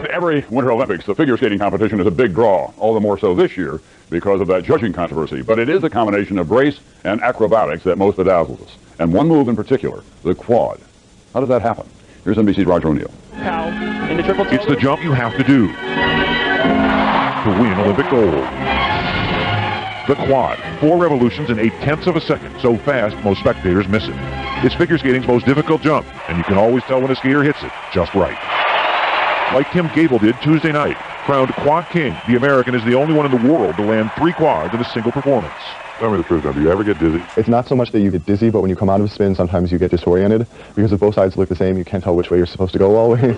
Every Winter Olympics, the figure skating competition is a big draw, all the more so this year because of that judging controversy. But it is a combination of grace and acrobatics that most bedazzles us. And one move in particular, the quad. How does that happen? Here's NBC's Roger O'Neill. It's the jump you have to do to win Olympic gold. The quad, 4 revolutions in 8/10 of a second, so fast most spectators miss it. It's figure skating's most difficult jump, and you can always tell when a skater hits it just right. Like Tim Gable did Tuesday night. Crowned Quad King, the American is the only one in the world to land 3 quads in a single performance. Tell me the truth now, do you ever get dizzy? It's not so much that you get dizzy, but when you come out of a spin, sometimes you get disoriented. Because if both sides look the same, you can't tell which way you're supposed to go always.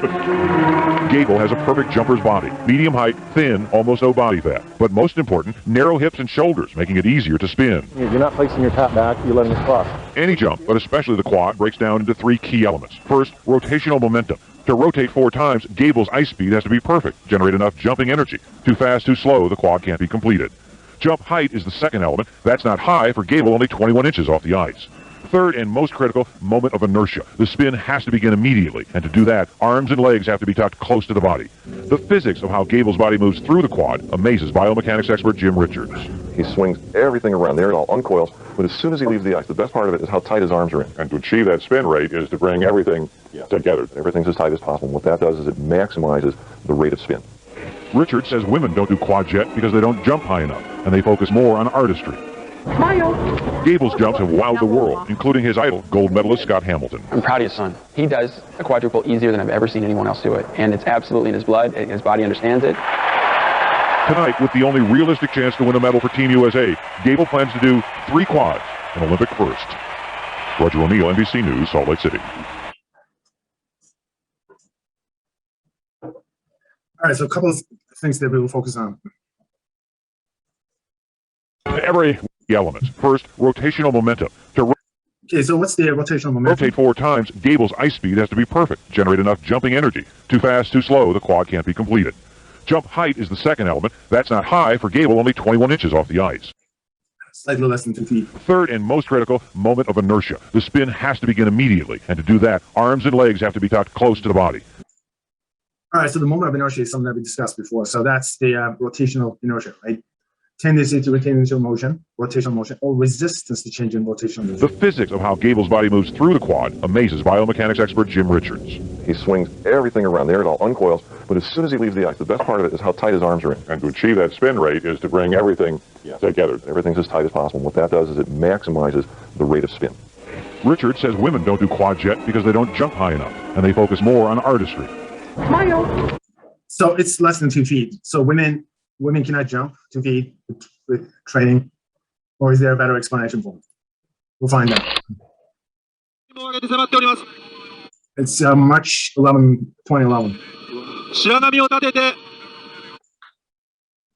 Gable has a perfect jumper's body. Medium height, thin, almost no body fat. But most important, narrow hips and shoulders, making it easier to spin. You're not placing your top back, you're letting it cross. Any jump, but especially the quad, breaks down into 3 key elements. First, rotational momentum. To rotate 4 times, Gable's ice speed has to be perfect, generate enough jumping energy. Too fast, too slow, the quad can't be completed. Jump height is the second element. That's not high for Gable, only 21 inches off the ice. Third and most critical, moment of inertia. The spin has to begin immediately, and to do that, arms and legs have to be tucked close to the body. The physics of how Gable's body moves through the quad amazes biomechanics expert Jim Richards. He swings everything around there, it all uncoils, but as soon as he leaves the ice, the best part of it is how tight his arms are in. And to achieve that spin rate is to bring everything together. Everything's as tight as possible. What that does is it maximizes the rate of spin. Richards says women don't do quad jet because they don't jump high enough, and they focus more on artistry. Gable's jumps have wowed the world, including his idol, gold medalist Scott Hamilton. I'm proud of his son. He does a quadruple easier than I've ever seen anyone else do it, and it's absolutely in his blood. His body understands it. Tonight, with the only realistic chance to win a medal for Team USA, Gable plans to do 3 quads, an Olympic first. Roger O'Neill, NBC News, Salt Lake City. All right, so a couple of things that we will focus on. Every elements. First, rotational momentum. To Okay, so what's the rotational momentum? rotate 4 times, Gable's ice speed has to be perfect, generate enough jumping energy. Too fast, too slow, the quad can't be completed. Jump height is the second element. That's not high for Gable, only 21 inches off the ice. Slightly less than 2 feet. Third and most critical, moment of inertia. The spin has to begin immediately, and to do that, arms and legs have to be tucked close to the body. All right, so the moment of inertia is something that we discussed before. So that's the rotational inertia, right? Tendency to retain initial motion, rotational motion, or resistance to change in rotational motion. The physics of how Gable's body moves through the quad amazes biomechanics expert Jim Richards. He swings everything around there, it all uncoils, but as soon as he leaves the ice, the best part of it is how tight his arms are in. And to achieve that spin rate is to bring everything together. Everything's as tight as possible. What that does is it maximizes the rate of spin. Richards says women don't do quad jet because they don't jump high enough, and they focus more on artistry. So it's less than 2 feet. So women cannot jump 2 feet with training, or is there a better explanation for it? We'll find out. It's March 11, 2011.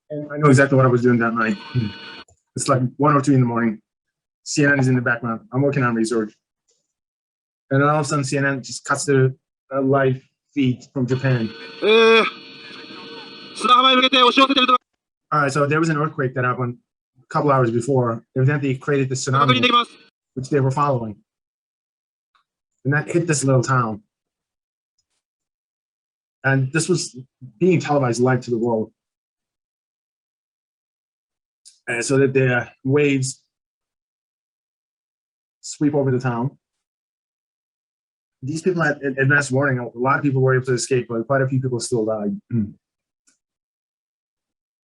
And I know exactly what I was doing that night. It's like 1 or 2 in the morning. CNN is in the background. I'm working on research. And then all of a sudden, CNN just cuts the live feed from Japan. All right, so there was an earthquake that happened a couple hours before. Evidently, it created the tsunami, which they were following. And that hit this little town. And this was being televised live to the world. And so that the waves sweep over the town. These people had advanced warning. A lot of people were able to escape, but quite a few people still died.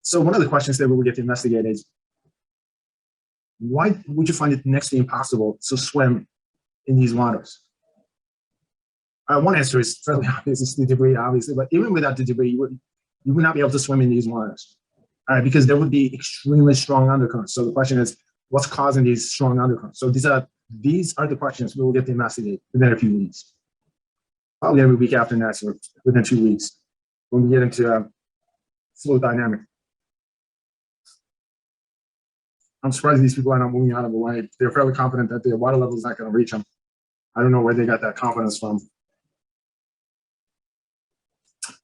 So one of the questions that we will get to investigate is, why would you find it next to impossible to swim in these waters? One answer is fairly obvious. It's the debris, obviously, but even without the debris, you would not be able to swim in these waters, because there would be extremely strong undercurrents. So the question is, what's causing these strong undercurrents? So these are the questions we will get to investigate within a few weeks. Probably every week after next, or within 2 weeks, when we get into fluid dynamics. I'm surprised these people are not moving out of the way. They're fairly confident that the water level is not going to reach them. I don't know where they got that confidence from.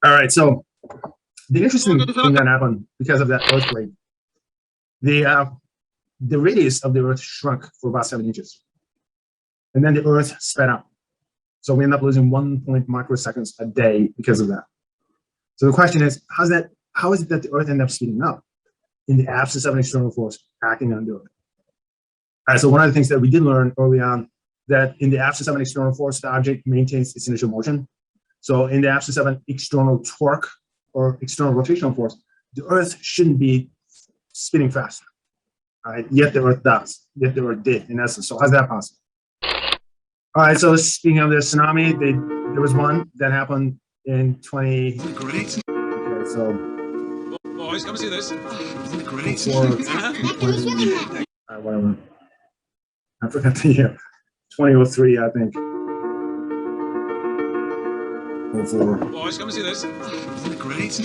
All right, so the interesting thing that happened because of that earthquake, the radius of the Earth shrunk for about 7 inches. And then the Earth sped up. So we end up losing 1 microseconds a day because of that. So the question is, how is it that the Earth ended up speeding up in the absence of an external force acting on the Earth? All right, so one of the things that we did learn early on, that in the absence of an external force, the object maintains its initial motion. So in the absence of an external torque or external rotational force, the Earth shouldn't be spinning faster. All right, yet the Earth does. Yet the Earth did, in essence. So how's that possible? All right, so speaking of the tsunami, there was one that happened in 20. Great. Okay, so. Boys, come see this. Isn't it great? Whatever. I forgot the year. 2003, I think. 04. Boys, come see this. Isn't it great?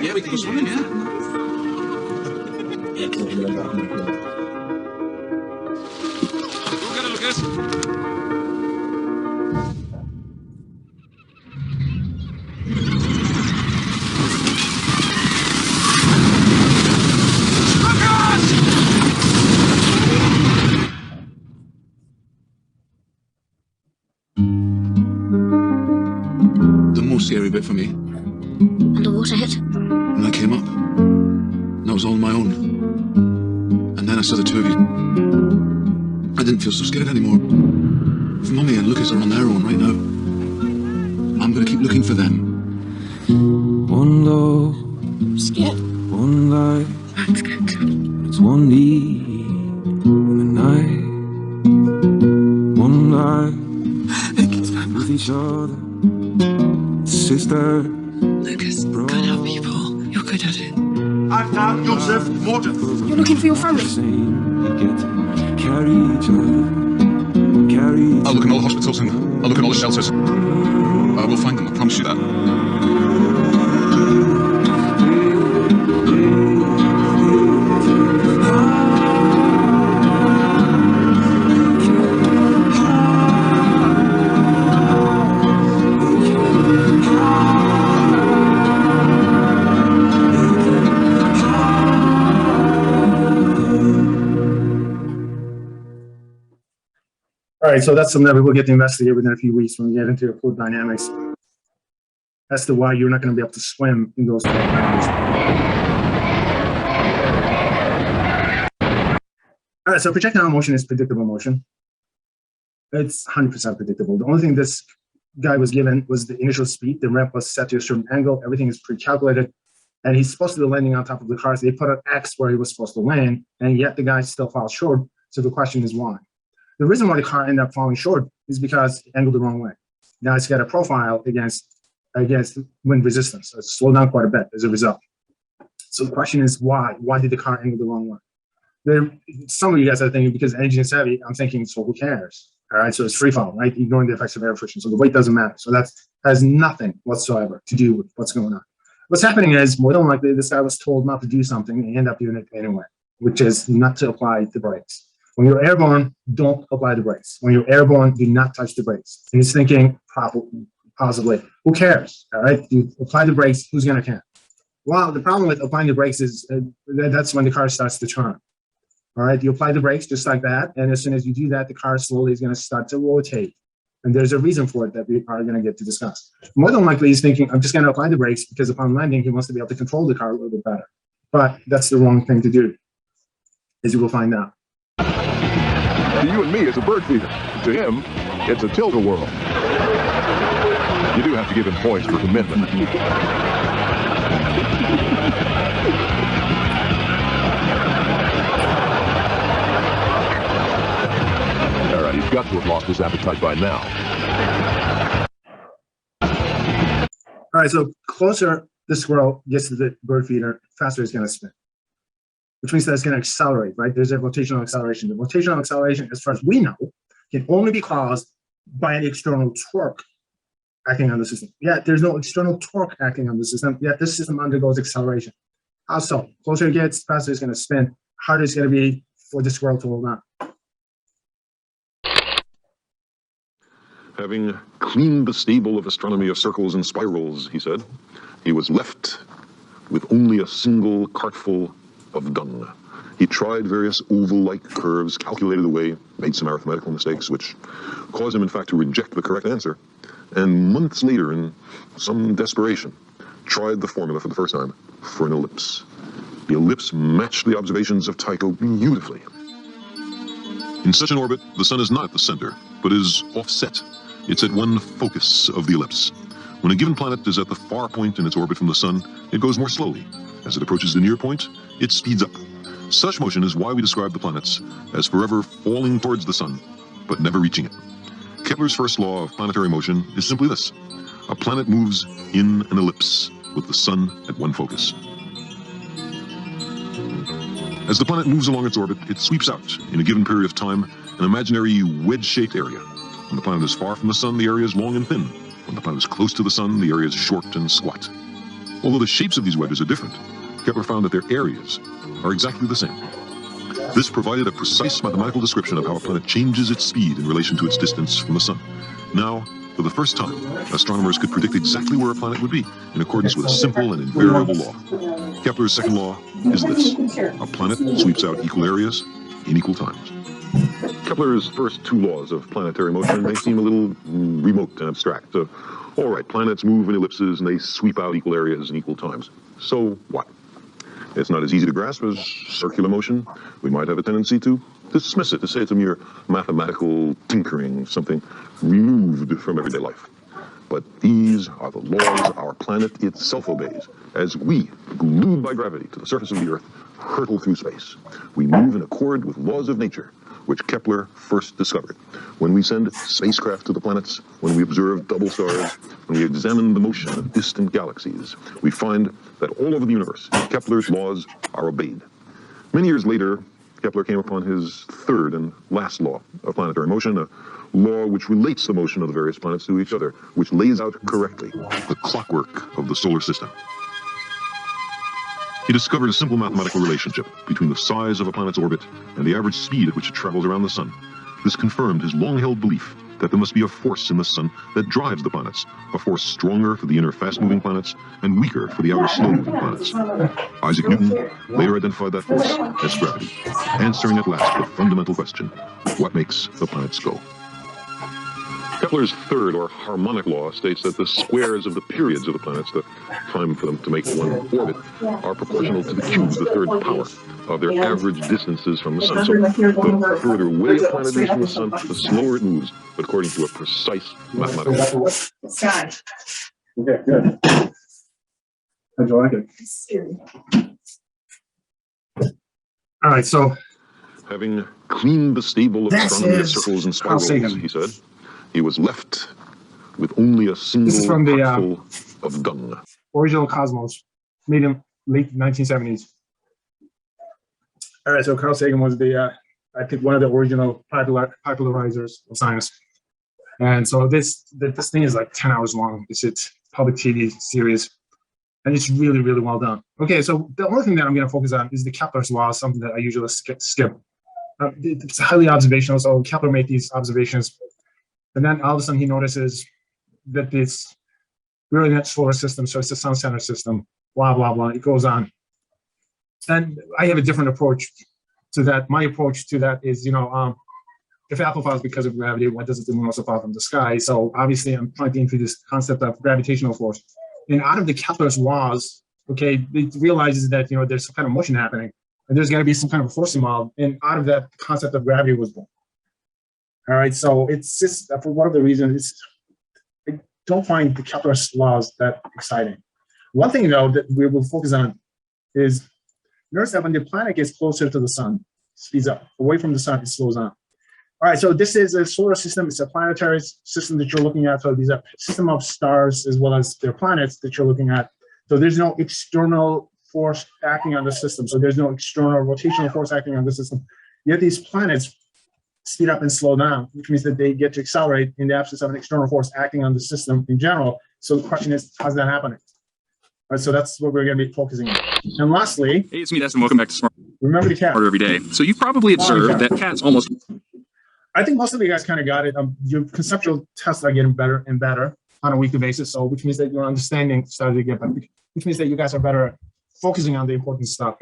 Yeah, we can go swimming, yeah. Look at it, look at it. Scary bit for me. Underwater hit? When I came up, and I was all on my own. And then I saw the two of you. I didn't feel so scared anymore. If Mummy and Lucas are on their own right now, I'm gonna keep looking for them. One love. I'm scared. One life. I'm scared too. It's one need in the night. One life. With each other. Sister. Lucas, good at people. You're good at it. I'm now Joseph Morton. You're looking for your family. I'll look in all the hospitals and I'll look in all the shelters. I will find them, I promise you that. All right, so that's something that we will get to investigate within a few weeks when we get into fluid dynamics. As to why you're not going to be able to swim in those dynamics. All right, so projectile motion is predictable motion. It's 100% predictable. The only thing this guy was given was the initial speed. The ramp was set to a certain angle. Everything is pre-calculated. And he's supposed to be landing on top of the car. So they put an X where he was supposed to land, and yet the guy still falls short. So the question is why? The reason why the car ended up falling short is because it angled the wrong way. Now it's got a profile against wind resistance. So it's slowed down quite a bit as a result. So the question is why? Why did the car angle the wrong way? Some of you guys are thinking because the engine is heavy. I'm thinking, so who cares? All right, so it's free fall, right? Ignoring the effects of air friction. So the weight doesn't matter. So that has nothing whatsoever to do with what's going on. What's happening is more than likely this guy was told not to do something and he ended up doing it anyway, which is not to apply the brakes. When you're airborne, don't apply the brakes. When you're airborne, do not touch the brakes. And he's thinking, possibly, who cares? All right, you apply the brakes, who's going to care? Well, the problem with applying the brakes is that's when the car starts to turn. All right, you apply the brakes just like that. And as soon as you do that, the car slowly is going to start to rotate. And there's a reason for it that we are going to get to discuss. More than likely, he's thinking, I'm just going to apply the brakes because upon landing, he wants to be able to control the car a little bit better. But that's the wrong thing to do, as you will find out. To you and me, it's a bird feeder. To him, it's a tilt-a-whirl. You do have to give him points for commitment. All right, he's got to have lost his appetite by now. All right, so closer the squirrel gets to the bird feeder, faster it's going to spin, which means that it's going to accelerate, right? There's a rotational acceleration. The rotational acceleration, as far as we know, can only be caused by an external torque acting on the system. Yet there's no external torque acting on the system, yet this system undergoes acceleration. How so? Closer it gets, faster it's going to spin, harder it's going to be for the squirrel to hold on. Having cleaned the stable of astronomy of circles and spirals, he said, he was left with only a single cartful of dung. He tried various oval-like curves, calculated away, made some arithmetical mistakes, which caused him, in fact, to reject the correct answer. and months later, in some desperation, tried the formula for the first time for an ellipse. The ellipse matched the observations of Tycho beautifully. In such an orbit, the sun is not at the center, but is offset. It's at one focus of the ellipse. When a given planet is at the far point in its orbit from the sun, it goes more slowly. As it approaches the near point, it speeds up. Such motion is why we describe the planets as forever falling towards the sun, but never reaching it. Kepler's first law of planetary motion is simply this: a planet moves in an ellipse with the sun at one focus. As the planet moves along its orbit, it sweeps out, in a given period of time, an imaginary wedge-shaped area. When the planet is far from the sun, the area is long and thin. When the planet is close to the sun, the area is short and squat. Although the shapes of these wedges are different, Kepler found that their areas are exactly the same. This provided a precise mathematical description of how a planet changes its speed in relation to its distance from the sun. Now, for the first time, astronomers could predict exactly where a planet would be in accordance with a simple and invariable law. Kepler's second law is this: a planet sweeps out equal areas in equal times. Kepler's first two laws of planetary motion may seem a little remote and abstract. All right, planets move in ellipses and they sweep out equal areas in equal times. So what? It's not as easy to grasp as circular motion. We might have a tendency to dismiss it, to say it's a mere mathematical tinkering, something removed from everyday life. But these are the laws our planet itself obeys, as we, glued by gravity to the surface of the Earth, hurtle through space. We move in accord with laws of nature, which Kepler first discovered. When we send spacecraft to the planets, when we observe double stars, when we examine the motion of distant galaxies, we find that all over the universe, Kepler's laws are obeyed. Many years later, Kepler came upon his third and last law of planetary motion, a law which relates the motion of the various planets to each other, which lays out correctly the clockwork of the solar system. He discovered a simple mathematical relationship between the size of a planet's orbit and the average speed at which it travels around the sun. This confirmed his long-held belief that there must be a force in the sun that drives the planets, a force stronger for the inner fast-moving planets and weaker for the outer slow-moving planets. Isaac Newton later identified that force as gravity, answering at last the fundamental question: what makes the planets go? Kepler's third, or harmonic law, states that the squares of the periods of the planets, the time for them to make one orbit, are proportional to the cube, the third power, of their average distances from the sun. So the further away a planet is from the sun, the slower it moves, but according to a precise mathematical law. Okay, good. How'd you like it? All right, so having cleaned the stable of astronomy of circles and spirals, he said, he was left with only a single cupful of dung. Original Cosmos, made in late 1970s. All right, so Carl Sagan was the, I think, one of the original popularizers of science. And so this thing is like 10 hours long. It's public TV series, and it's really, really well done. Okay, so the only thing that I'm going to focus on is the Kepler's law, something that I usually skip. It's highly observational, so Kepler made these observations. And then all of a sudden he notices that this really not solar system, so it's a sun-centered system, blah, blah, blah. It goes on. And I have a different approach to that. My approach to that is, if Apple falls because of gravity, what does it do also fall from the sky? So obviously I'm trying to introduce the concept of gravitational force. And out of the Kepler's laws, okay, it realizes that, there's some kind of motion happening and there's got to be some kind of a force involved. And out of that, the concept of gravity was born. All right, so it's just, for one of the reasons, I don't find the Kepler's laws that exciting. One thing, though, that we will focus on is, notice that when the planet gets closer to the sun, it speeds up. Away from the sun, it slows down. All right, so this is a solar system. It's a planetary system that you're looking at. So these are a system of stars as well as their planets that you're looking at. So there's no external force acting on the system. So there's no external rotational force acting on the system. Yet these planets speed up and slow down, which means that they get to accelerate in the absence of an external force acting on the system in general. So the question is, how's that happening? All right, so that's what we're going to be focusing on. And lastly, hey, it's me, Destin. Welcome back to Smart. Remember the cat. Smarter every day. So you've probably observed that cats almost. I think most of you guys kind of got it. Your conceptual tests are getting better and better on a weekly basis. So which means that your understanding started to get better, which means that you guys are better at focusing on the important stuff.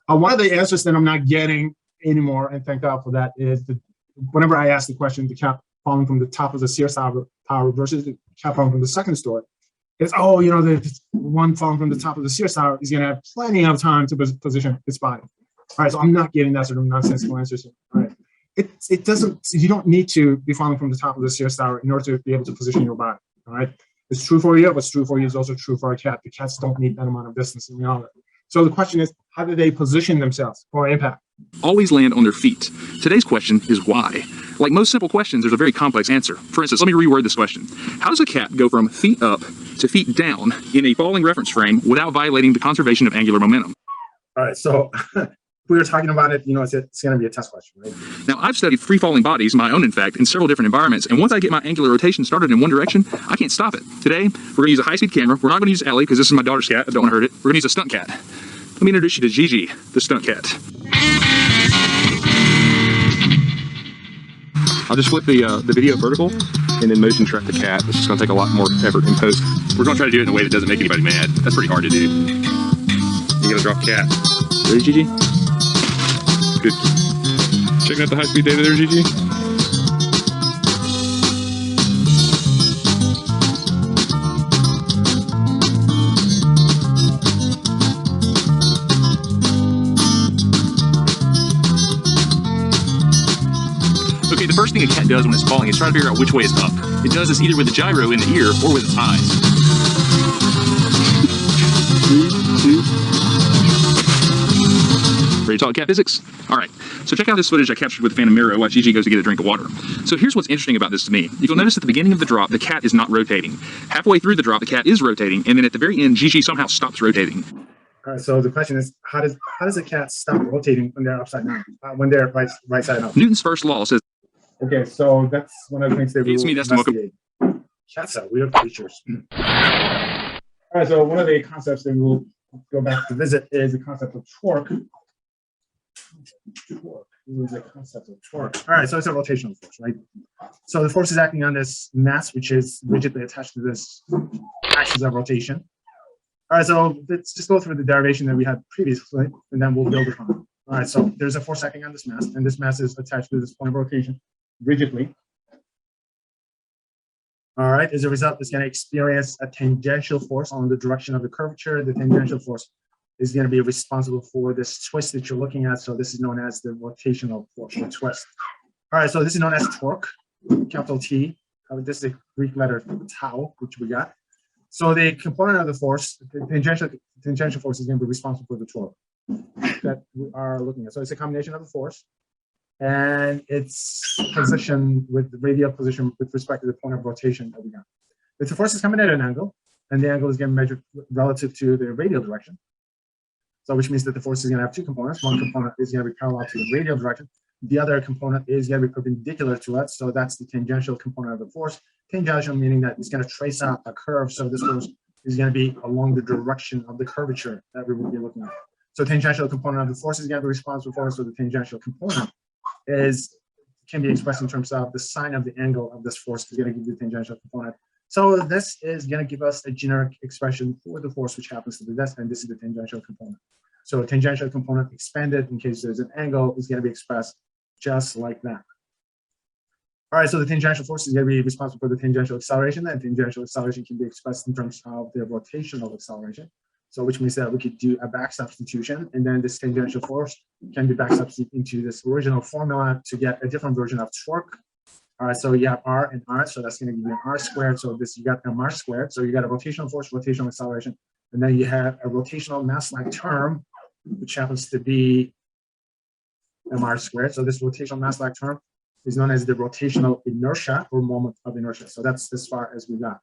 One of the answers that I'm not getting anymore, and thank God for that, is that whenever I ask the question, the cat falling from the top of the Sears Tower versus the cat falling from the second story, is, oh, you know, the one falling from the top of the Sears Tower is going to have plenty of time to position its body. All right, so I'm not giving that sort of nonsensical answers. All right, it doesn't. You don't need to be falling from the top of the Sears Tower in order to be able to position your body. All right, it's true for you. What's true for you is also true for a cat. The cats don't need that amount of distance in reality. So the question is, how do they position themselves for impact? Always land on their feet. Today's question is why. Like most simple questions, there's a very complex answer. For instance, let me reword this question. How does a cat go from feet up to feet down in a falling reference frame without violating the conservation of angular momentum? All right, so we were talking about it, you know, it's going to be a test question, right? Now, I've studied free falling bodies, my own in fact, in several different environments, and once I get my angular rotation started in one direction, I can't stop it. Today, we're going to use a high-speed camera. We're not going to use Ellie, because this is my daughter's cat. I don't want to hurt it. We're going to use a stunt cat. Let me introduce you to Gigi, the stunt cat. I'll just flip the video vertical and then motion track the cat. This is going to take a lot more effort in post. We're going to try to do it in a way that doesn't make anybody mad. That's pretty hard to do. You got to drop cat. Ready, Gigi? Good. Checking out the high-speed data there, Gigi? Okay, the first thing a cat does when it's falling is try to figure out which way is up. It does this either with the gyro in the ear or with its eyes. 3, 2. Ready to talk cat physics? All right, so check out this footage I captured with Phantom Miro while Gigi goes to get a drink of water. So here's what's interesting about this to me. You'll notice at the beginning of the drop, the cat is not rotating. Halfway through the drop, the cat is rotating, and then at the very end, Gigi somehow stops rotating. All right, so the question is, how does a cat stop rotating when they're upside down, when they're right side up? Newton's first law says. Okay, so that's one of the things they will investigate. Cats are weird creatures. All right, so one of the concepts that we'll go back to visit is the concept of torque. Torque is the concept of torque. All right, so it's a rotational force, right? So the force is acting on this mass, which is rigidly attached to this axis of rotation. All right, so let's just go through the derivation that we had previously, and then we'll build upon it. All right, so there's a force acting on this mass, and this mass is attached to this point of rotation rigidly. All right, as a result, it's going to experience a tangential force on the direction of the curvature. The tangential force is going to be responsible for this twist that you're looking at. So this is known as the rotational force, the twist. All right, so this is known as torque, capital T. This is the Greek letter tau, which we got. So the component of the force, the tangential force, is going to be responsible for the torque that we are looking at. So it's a combination of the force and its position with the radial position with respect to the point of rotation that we got. If the force is coming at an angle, and the angle is going to measure relative to the radial direction, so which means that the force is going to have two components. One component is going to be parallel to the radial direction. The other component is going to be perpendicular to it. So that's the tangential component of the force. Tangential meaning that it's going to trace out a curve. So this force is going to be along the direction of the curvature that we will be looking at. So tangential component of the force is going to be responsible for it. So the tangential component can be expressed in terms of the sine of the angle of this force is going to give you the tangential component. So this is going to give us a generic expression for the force, which happens to be this, and this is the tangential component. So tangential component expanded in case there's an angle is going to be expressed just like that. All right, so the tangential force is going to be responsible for the tangential acceleration, and tangential acceleration can be expressed in terms of the rotational acceleration. So which means that we could do a back substitution, and then this tangential force can be back substituted into this original formula to get a different version of torque. All right, so you have R and R, so that's going to give you an R squared. So this, you got mr squared. So you got a rotational force, rotational acceleration, and then you have a rotational mass-like term, which happens to be mr squared. So this rotational mass-like term is known as the rotational inertia or moment of inertia. So that's as far as we got.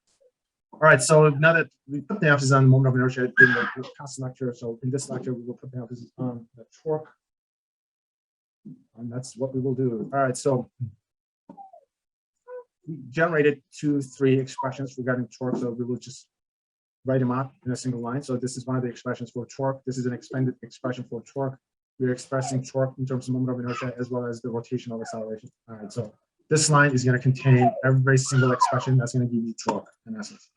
All right, so now that we put the emphasis on the moment of inertia in the past lecture, so in this lecture, we will put the emphasis on the torque. And that's what we will do. All right, so we generated 2-3 expressions regarding torque, so we will just write them out in a single line. So this is one of the expressions for torque. This is an expanded expression for torque. We're expressing torque in terms of moment of inertia as well as the rotational acceleration. All right, so this line is going to contain every single expression that's going to give you torque in essence.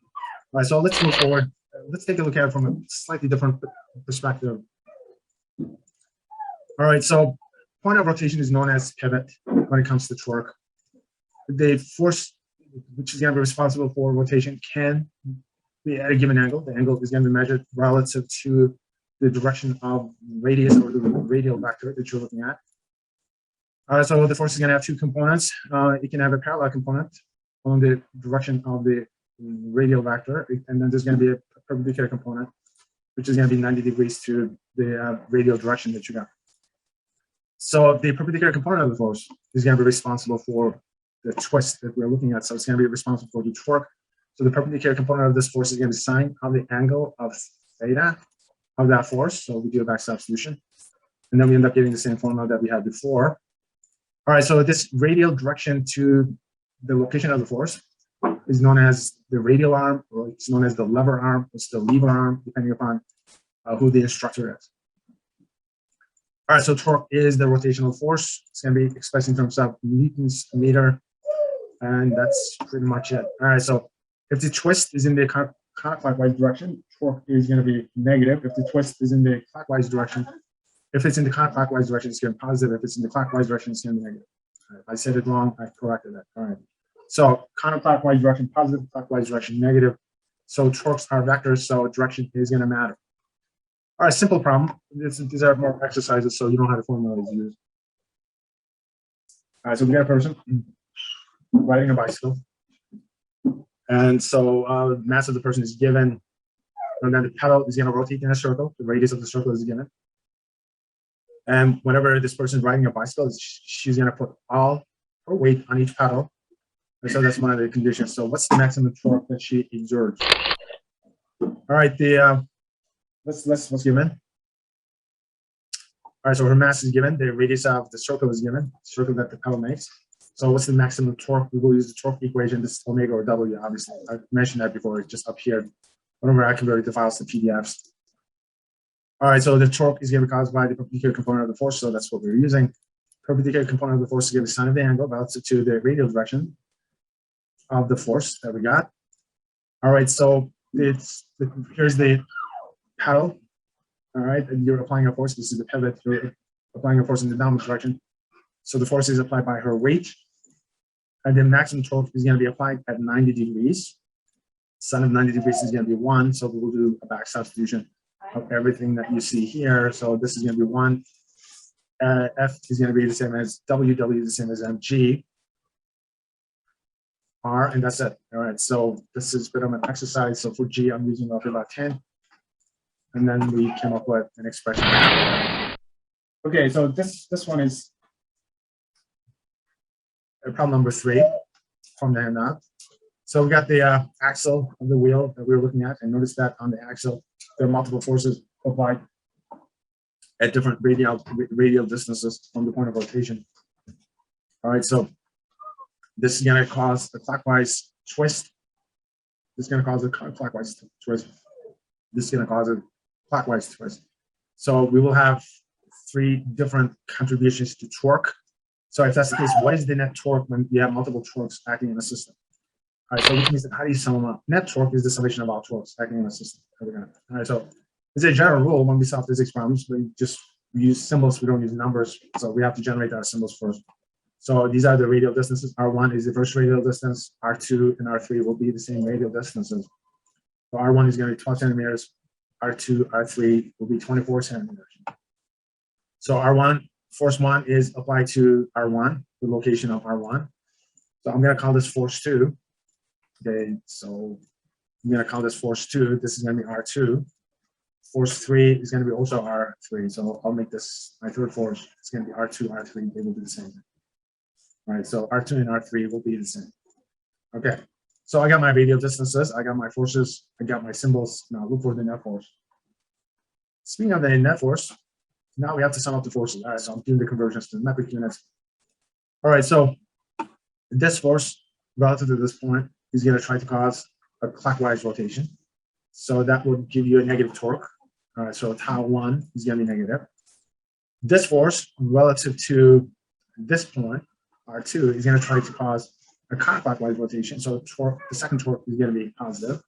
All right, so let's move forward. Let's take a look at it from a slightly different perspective. All right, so point of rotation is known as pivot when it comes to torque. the force which is going to be responsible for rotation can be at a given angle. The angle is going to be measured relative to the direction of radius or the radial vector that you're looking at. So the force is going to have two components. It can have a parallel component on the direction of the radial vector, and then there's going to be a perpendicular component, which is going to be 90 degrees to the radial direction that you got. So the perpendicular component of the force is going to be responsible for the twist that we're looking at. So it's going to be responsible for the torque. So the perpendicular component of this force is going to be sine of the angle of theta of that force. So we do a back substitution, and then we end up getting the same formula that we had before. All right, so this radial direction to the location of the force is known as the radial arm, or it's known as the lever arm, it's the lever arm, depending upon who the instructor is. All right, so torque is the rotational force. It's going to be expressed in terms of newtons a meter, and that's pretty much it. All right, so if the twist is in the counterclockwise direction, torque is going to be negative. If the twist is in the clockwise direction, if it's in the counterclockwise direction, it's going to be positive. If it's in the clockwise direction, it's going to be negative. Right, if I said it wrong, I corrected that. All right. So counterclockwise direction, positive, clockwise direction, negative. So torques are vectors, so direction is going to matter. All right, simple problem. These are more exercises, so you know how the formula is used. All right, so we got a person riding a bicycle. And so mass of the person is given, and then the pedal is going to rotate in a circle. The radius of the circle is given. And whenever this person is riding a bicycle, she's going to put all her weight on each pedal. And so that's one of the conditions. So what's the maximum torque that she exerts? All right, what's given? All right, so her mass is given. The radius of the circle is given. The circle that the pedal makes. So what's the maximum torque? We will use the torque equation. This is omega or W, obviously. I mentioned that before. It's just up here. Whenever I convert the files to PDFs. All right, so the torque is going to be caused by the perpendicular component of the force. So that's what we're using. Perpendicular component of the force is going to be sine of the angle relative to the radial direction of the force that we got. All right, so here's the pedal. All right, and you're applying a force. This is the pivot. You're applying a force in the downward direction. So the force is applied by her weight. And the maximum torque is going to be applied at 90 degrees. Sine of 90 degrees is going to be 1. So we'll do a back substitution of everything that you see here. So this is going to be 1. F is going to be the same as W. W is the same as mg. R, and that's it. All right, so this is a bit of an exercise. So for G, I'm using roughly about 10. And then we came up with an expression. Okay, so this one is problem number 3 from the handout. So we got the axle of the wheel that we were looking at, and notice that on the axle, there are multiple forces applied at different radial distances from the point of rotation. All right, so this is going to cause a clockwise twist. This is going to cause a clockwise twist. This is going to cause a clockwise twist. So we will have 3 different contributions to torque. So if that's the case, what is the net torque when you have multiple torques acting in a system? All right, so which means that how do you sum them up? Net torque is the summation of all torques acting in a system. All right, so it's a general rule when we solve physics problems. We use symbols, we don't use numbers. So we have to generate our symbols first. So these are the radial distances. R1 is the first radial distance. R2 and R3 will be the same radial distances. So R1 is going to be 12 centimeters. R2, R3 will be 24 centimeters. So R1, force 1 is applied to R1, the location of R1. So I'm going to call this force 2. Okay, so I'm going to call this force 2. This is going to be R2. Force 3 is going to be also R3. So I'll make this my third force. It's going to be R2, R3. They will be the same. All right, so R2 and R3 will be the same. Okay, so I got my radial distances. I got my forces. I got my symbols. Now look for the net force. Speaking of the net force, now we have to sum up the forces. All right, so I'm doing the conversions to metric units. All right, so this force relative to this point is going to try to cause a clockwise rotation. So that would give you a negative torque. All right, so tau 1 is going to be negative. This force relative to this point, R2, is going to try to cause a counterclockwise rotation. So torque, the second torque is going to be positive.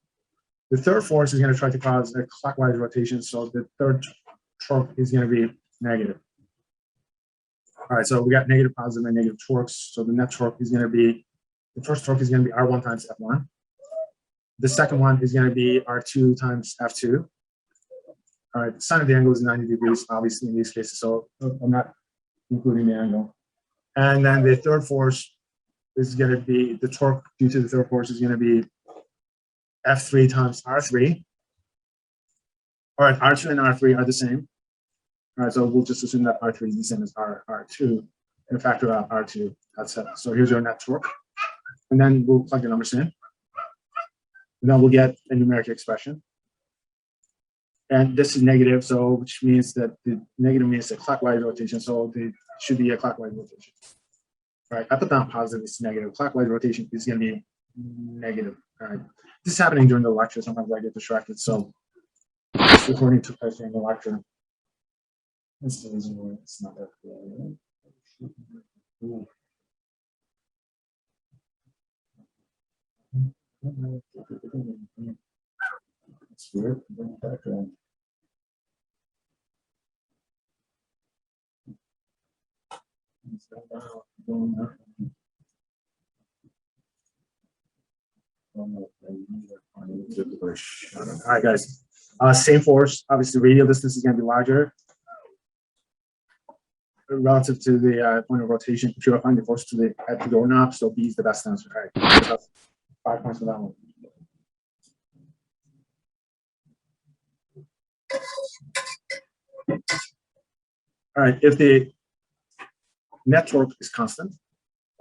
The third force is going to try to cause a clockwise rotation. So the third torque is going to be negative. All right, so we got negative, positive, and negative torques. So the net torque is going to be The first torque is going to be R1 times F1. The second one is going to be R2 times F2. All right, the sine of the angle is 90 degrees, obviously, in these cases, so I'm not including the angle. And then the third force is going to be, the torque due to the third force is going to be F3 times R3. All right, R2 and R3 are the same. All right, so we'll just assume that R3 is the same as R2 and factor out R2. That's it. So here's our net torque. And then we'll plug the numbers in. And then we'll get a numeric expression. And this is negative, so which means that the negative means a clockwise rotation, so it should be a clockwise rotation. All right, I put down positive, it's negative. Clockwise rotation is going to be negative. All right, this is happening during the lecture. Sometimes I get distracted, so this recording took place during the lecture. That's the reason why it's not that good. It's weird. Bring it back around. All right, guys. Same force. Obviously, radial distance is going to be larger relative to the point of rotation. If you're applying the force to at the doorknob, so B is the best answer. All right, so 5 points for that one. All right, if the net torque is constant,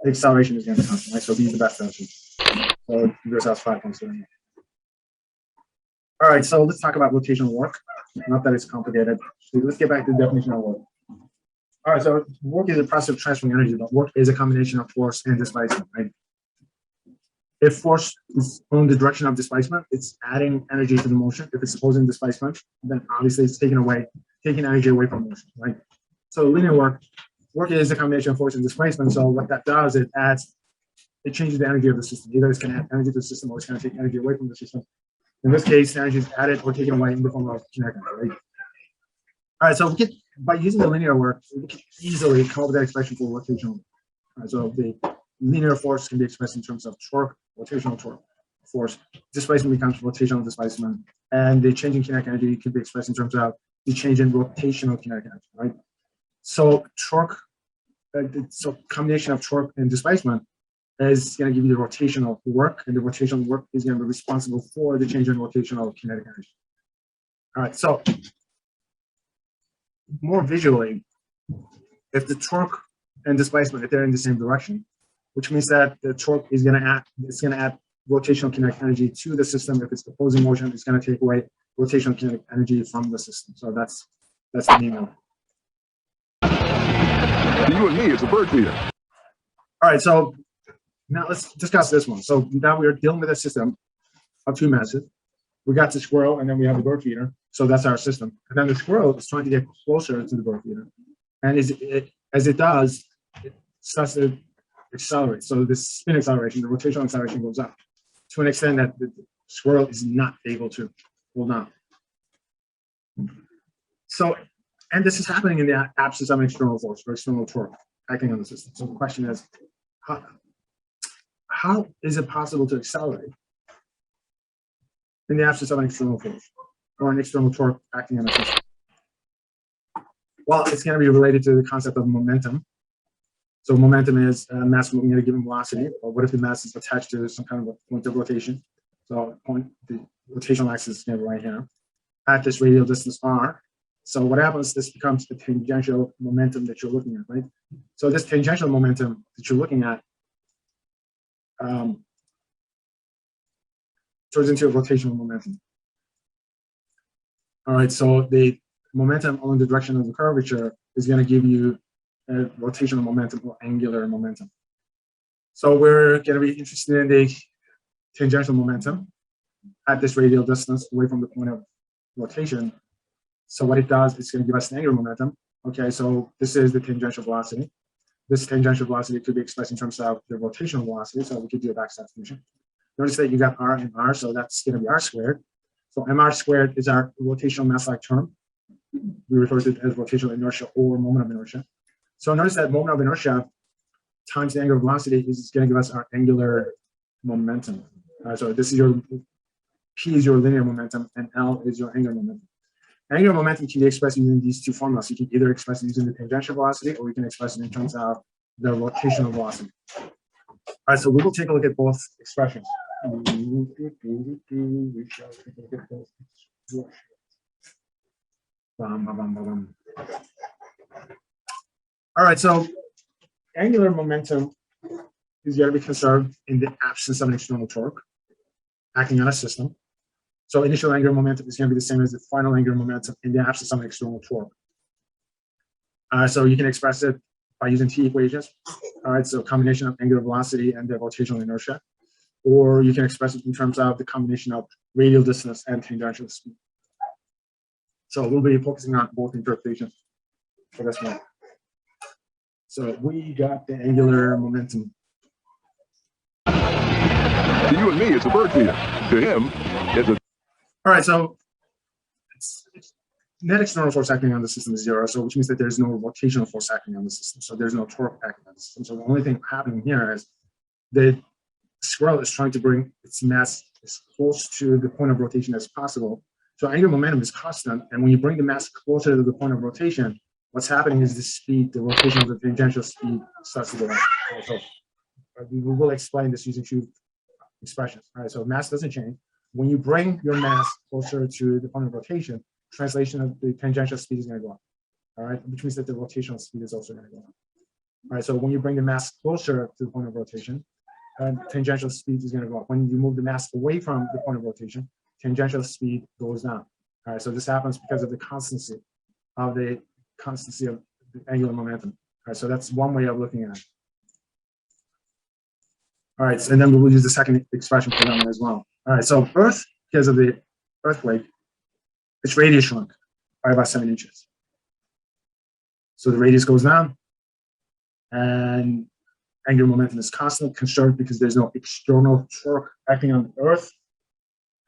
the acceleration is going to be constant, right? So B is the best answer. So yours has 5 points there. All right, so let's talk about rotational work. Not that it's complicated. So let's get back to the definition of work. All right, so work is a process of transferring energy, but work is a combination of force and displacement, right? If force is on the direction of displacement, it's adding energy to the motion. If it's opposing displacement, then obviously it's taking energy away from motion, right? So linear work is a combination of force and displacement. So what that does, it changes the energy of the system. Either it's going to add energy to the system or it's going to take energy away from the system. In this case, energy is added or taken away in the form of kinetic energy, right? All right, so by using the linear work, we can easily come up with that expression for rotational. All right, so the linear force can be expressed in terms of torque, rotational torque, force. Displacement becomes rotational displacement, and the change in kinetic energy can be expressed in terms of the change in rotational kinetic energy, right? So torque, so combination of torque and displacement is going to give you the rotational work, and the rotational work is going to be responsible for the change in rotational kinetic energy. All right, so more visually, if the torque and displacement, if they're in the same direction, which means that the torque is going to add rotational kinetic energy to the system. If it's opposing motion, it's going to take away rotational kinetic energy from the system. So that's the meaning of it. You and me, it's a bird feeder. All right, so now let's discuss this one. So now we're dealing with a system of two masses. We got the squirrel, and then we have the bird feeder. So that's our system. And then the squirrel is trying to get closer to the bird feeder. And as it does, it starts to accelerate. So the spin acceleration, the rotational acceleration goes up to an extent that the squirrel is not able to hold on. So, and this is happening in the absence of an external force or external torque acting on the system. So the question is, how is it possible to accelerate in the absence of an external force or an external torque acting on the system? Well, it's going to be related to the concept of momentum. So momentum is mass moving at a given velocity, or what if the mass is attached to some kind of a point of rotation? So the rotational axis is going to be right here at this radial distance r. So what happens, this becomes the tangential momentum that you're looking at, right? So this tangential momentum that you're looking at turns into a rotational momentum. All right, so the momentum along the direction of the curvature is going to give you a rotational momentum or angular momentum. So we're going to be interested in the tangential momentum at this radial distance away from the point of rotation. So what it does, it's going to give us an angular momentum. Okay, so this is the tangential velocity. This tangential velocity could be expressed in terms of the rotational velocity. So we could do a back substitution. Notice that you got r and r, so that's going to be r squared. So mr squared is our rotational mass-like term. We refer to it as rotational inertia or moment of inertia. So notice that moment of inertia times the angular velocity is going to give us our angular momentum. So this is your P is your linear momentum, and L is your angular momentum. Angular momentum can be expressed using these two formulas. You can either express it using the tangential velocity, or you can express it in terms of the rotational velocity. All right, so we will take a look at both expressions. We shall take a look at both expressions. All right, so angular momentum is going to be conserved in the absence of an external torque acting on a system. So initial angular momentum is going to be the same as the final angular momentum in the absence of an external torque. So you can express it by using T equations. All right, so combination of angular velocity and the rotational inertia. Or you can express it in terms of the combination of radial distance and tangential speed. So we'll be focusing on both interpretations for this one. So we got the angular momentum. To you and me, it's a bird feeder. To him, it's a... All right, so it's net external force acting on the system is 0, so which means that there's no rotational force acting on the system. So there's no torque acting on the system. So the only thing happening here is the squirrel is trying to bring its mass as close to the point of rotation as possible. So angular momentum is constant, and when you bring the mass closer to the point of rotation, what's happening is the speed, the rotation of the tangential speed starts to go up. So we will explain this using two expressions. All right, so mass doesn't change. When you bring your mass closer to the point of rotation, translation of the tangential speed is going to go up. All right, which means that the rotational speed is also going to go up. All right, so when you bring the mass closer to the point of rotation, tangential speed is going to go up. When you move the mass away from the point of rotation, tangential speed goes down. All right, so this happens because of the constancy of the angular momentum. All right, so that's one way of looking at it. All right, and then we will use the second expression for that one as well. All right, so Earth, because of the earthquake, its radius shrunk by about 7 inches. So the radius goes down, and angular momentum is constant, conserved because there's no external torque acting on the Earth.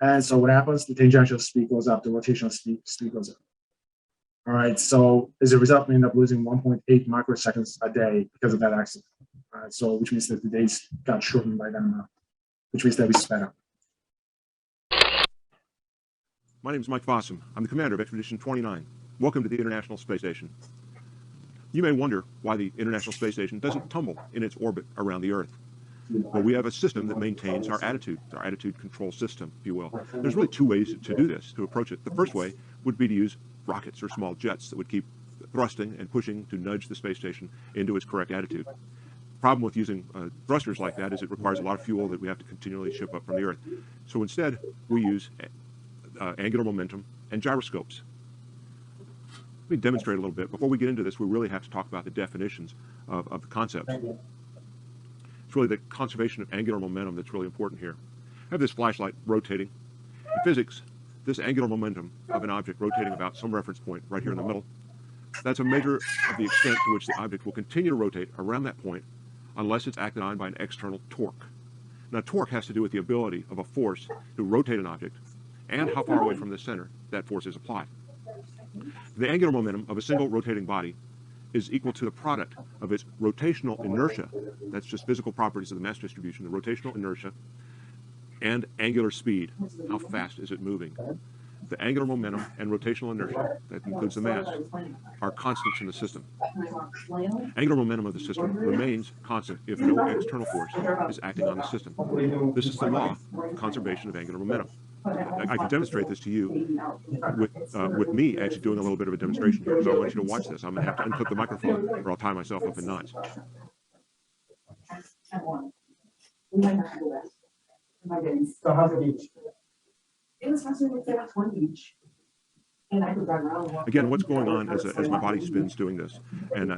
And so what happens? The tangential speed goes up, the rotational speed goes up. All right, so as a result, we end up losing 1.8 microseconds a day because of that accident. All right, so which means that the days got shortened by that amount, which means that we sped up. My name is Mike Fossum. I'm the commander of Expedition 29. Welcome to the International Space Station. You may wonder why the International Space Station doesn't tumble in its orbit around the Earth. Well, we have a system that maintains our attitude control system, if you will. There's really two ways to do this, to approach it. The first way would be to use rockets or small jets that would keep thrusting and pushing to nudge the space station into its correct attitude. The problem with using thrusters like that is it requires a lot of fuel that we have to continually ship up from the Earth. So instead, we use angular momentum and gyroscopes. Let me demonstrate a little bit. Before we get into this, we really have to talk about the definitions of the concepts. It's really the conservation of angular momentum that's really important here. I have this flashlight rotating. In physics, this angular momentum of an object rotating about some reference point right here in the middle, that's a measure of the extent to which the object will continue to rotate around that point unless it's acted on by an external torque. Now, torque has to do with the ability of a force to rotate an object and how far away from the center that force is applied. The angular momentum of a single rotating body is equal to the product of its rotational inertia, that's just physical properties of the mass distribution, the rotational inertia, and angular speed, how fast is it moving. The angular momentum and rotational inertia, that includes the mass, are constants in the system. Angular momentum of the system remains constant if no external force is acting on the system. This is the law of conservation of angular momentum. I can demonstrate this to you with me actually doing a little bit of a demonstration here. So I want you to watch this. I'm going to have to unclip the microphone or I'll tie myself up in knots. So how's the beach? It was fascinating. They went to one beach. And I could drive around. Again, what's going on as my body spins doing this and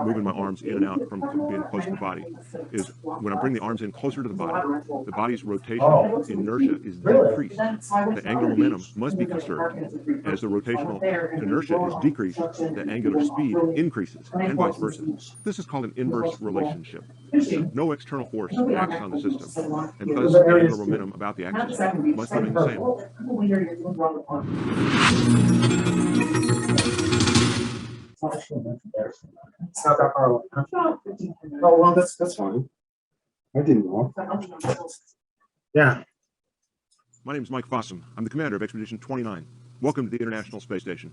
moving my arms in and out from being close to the body is when I bring the arms in closer to the body's rotational inertia is decreased. The angular momentum must be conserved. As the rotational inertia is decreased, the angular speed increases and vice versa. This is called an inverse relationship. No external force acts on the system, and thus the angular momentum about the axis must remain the same. It's not that far away. Huh? Oh, well, that's fine. I didn't know. Yeah. My name is Mike Fossum. I'm the commander of Expedition 29. Welcome to the International Space Station.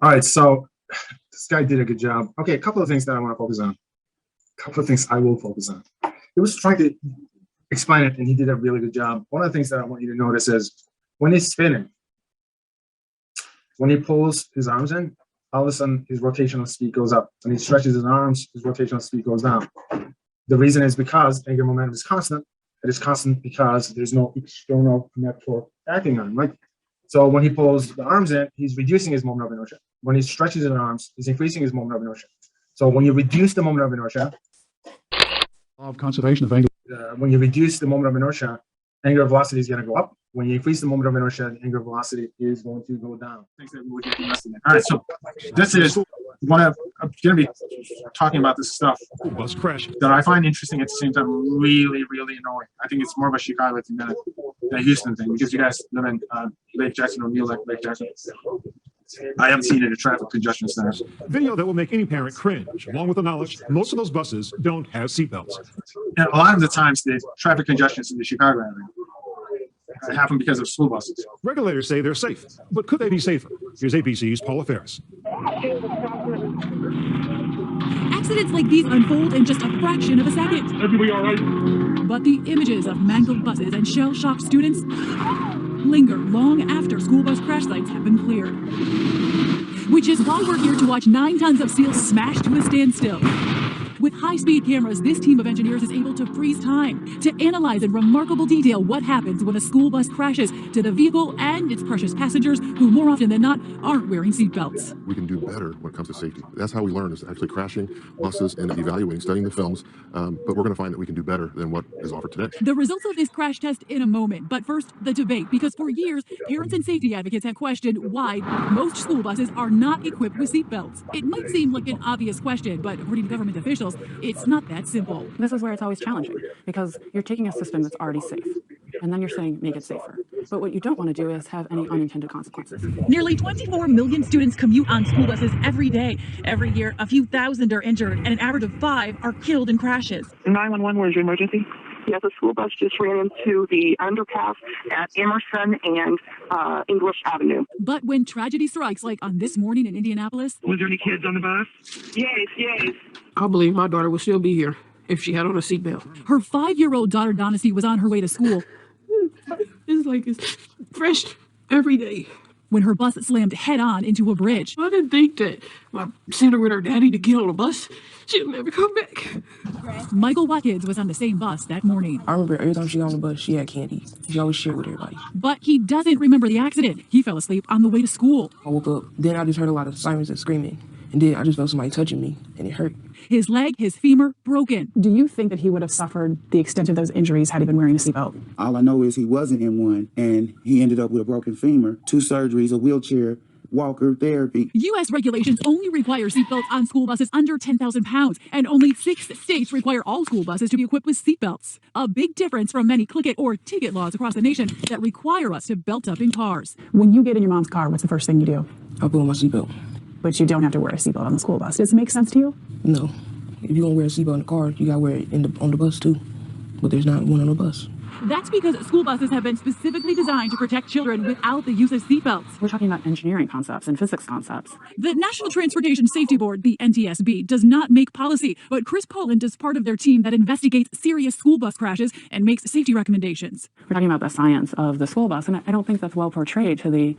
All right, so this guy did a good job. Okay, a couple of things that I want to focus on. A couple of things I will focus on. He was trying to explain it, and he did a really good job. One of the things that I want you to notice is when he's spinning, when he pulls his arms in, all of a sudden his rotational speed goes up. When he stretches his arms, his rotational speed goes down. The reason is because angular momentum is constant. It is constant because there's no external net torque acting on him, right? So when he pulls the arms in, he's reducing his moment of inertia. When he stretches his arms, he's increasing his moment of inertia. So when you reduce the moment of inertia, of conservation of angular. When you reduce the moment of inertia, angular velocity is going to go up. When you increase the moment of inertia, angular velocity is going to go down. All right, so this is one of I'm going to be talking about this stuff bus crash that I find interesting at the same time really annoying. I think it's more of a Chicago thing than a Houston thing because you guys live in Lake Jackson or near Lake Jackson. I haven't seen it at traffic congestion centers. Video that will make any parent cringe, along with the knowledge most of those buses don't have seatbelts. And a lot of the times the traffic congestions in the Chicago area happen because of school buses. Regulators say they're safe, but could they be safer? Here's ABC's Paula Ferris. Accidents like these unfold in just a fraction of a second. Everybody all right? But the images of mangled buses and shell-shocked students linger long after school bus crash sites have been cleared. Which is why we're here to watch 9 tons of steel smashed to a standstill. With high-speed cameras, this team of engineers is able to freeze time to analyze in remarkable detail what happens when a school bus crashes to the vehicle and its precious passengers who more often than not aren't wearing seatbelts. We can do better when it comes to safety. That's how we learn, is actually crashing buses and evaluating, studying the films. But we're going to find that we can do better than what is offered today. The results of this crash test in a moment, but first, the debate, because for years, parents and safety advocates have questioned why most school buses are not equipped with seatbelts. It might seem like an obvious question, but according to government officials, it's not that simple. This is where it's always challenging, because you're taking a system that's already safe, and then you're saying make it safer. But what you don't want to do is have any unintended consequences. Nearly 24 million students commute on school buses every day. Every year, a few thousand are injured, and an average of 5 are killed in crashes. 911, where's your emergency? Yes, a school bus just ran into the underpass at Emerson and English Avenue. But when tragedy strikes, like on this morning in Indianapolis... Was there any kids on the bus? Yes. I believe my daughter would still be here if she had on a seatbelt. Her 5-year-old daughter, Donacy, was on her way to school. It's like it's fresh every day. When her bus slammed head-on into a bridge. I didn't think that if I sent her with her daddy to get on a bus, she'll never come back. Michael Watkins was on the same bus that morning. I remember every time she got on the bus, she had candy. She always shared with everybody. But he doesn't remember the accident. He fell asleep on the way to school. I woke up, then I just heard a lot of sirens and screaming. And then I just felt somebody touching me, and it hurt. His leg, his femur, broken. Do you think that he would have suffered the extent of those injuries had he been wearing a seatbelt? All I know is he wasn't in one, and he ended up with a broken femur, 2 surgeries, a wheelchair, walker, therapy. U.S. regulations only require seatbelts on school buses under 10,000 pounds, and only 6 states require all school buses to be equipped with seatbelts. A big difference from many click-it or ticket laws across the nation that require us to belt up in cars. When you get in your mom's car, what's the first thing you do? I put on my seatbelt. But you don't have to wear a seatbelt on the school bus. Does it make sense to you? No. If you're going to wear a seatbelt in the car, you got to wear it on the bus too. But there's not one on the bus. That's because school buses have been specifically designed to protect children without the use of seatbelts. We're talking about engineering concepts and physics concepts. The National Transportation Safety Board, the NTSB, does not make policy, but Chris Poland is part of their team that investigates serious school bus crashes and makes safety recommendations. We're talking about the science of the school bus, and I don't think that's well portrayed to the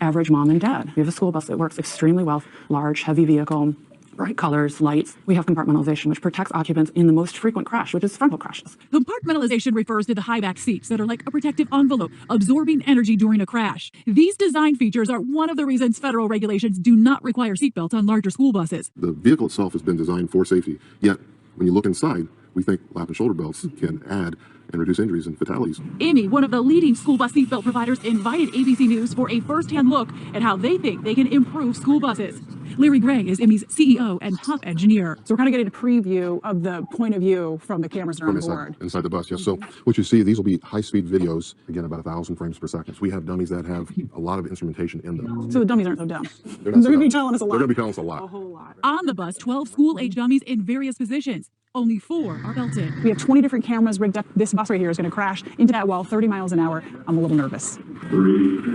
average mom and dad. We have a school bus that works extremely well, large, heavy vehicle, bright colors, lights. We have compartmentalization, which protects occupants in the most frequent crash, which is frontal crashes. Compartmentalization refers to the high back seats that are like a protective envelope, absorbing energy during a crash. These design features are one of the reasons federal regulations do not require seatbelts on larger school buses. The vehicle itself has been designed for safety, yet when you look inside, we think lap and shoulder belts can add and reduce injuries and fatalities. Amy, one of the leading school bus seatbelt providers, invited ABC News for a first-hand look at how they think they can improve school buses. Larry Gray is IMMY's CEO and top engineer. So we're kind of getting a preview of the point of view from the cameras that are on board. Inside the bus, yes. So what you see, these will be high-speed videos, again, about 1,000 frames per second. So we have dummies that have a lot of instrumentation in them. So the dummies aren't so dumb. They're Going to be telling us a lot. They're going to be telling us a lot. A whole lot. On the bus, 12 school-age dummies in various positions. Only 4 are belted. We have 20 different cameras rigged up. This bus right here is going to crash into that wall 30 miles an hour. I'm a little nervous. 3,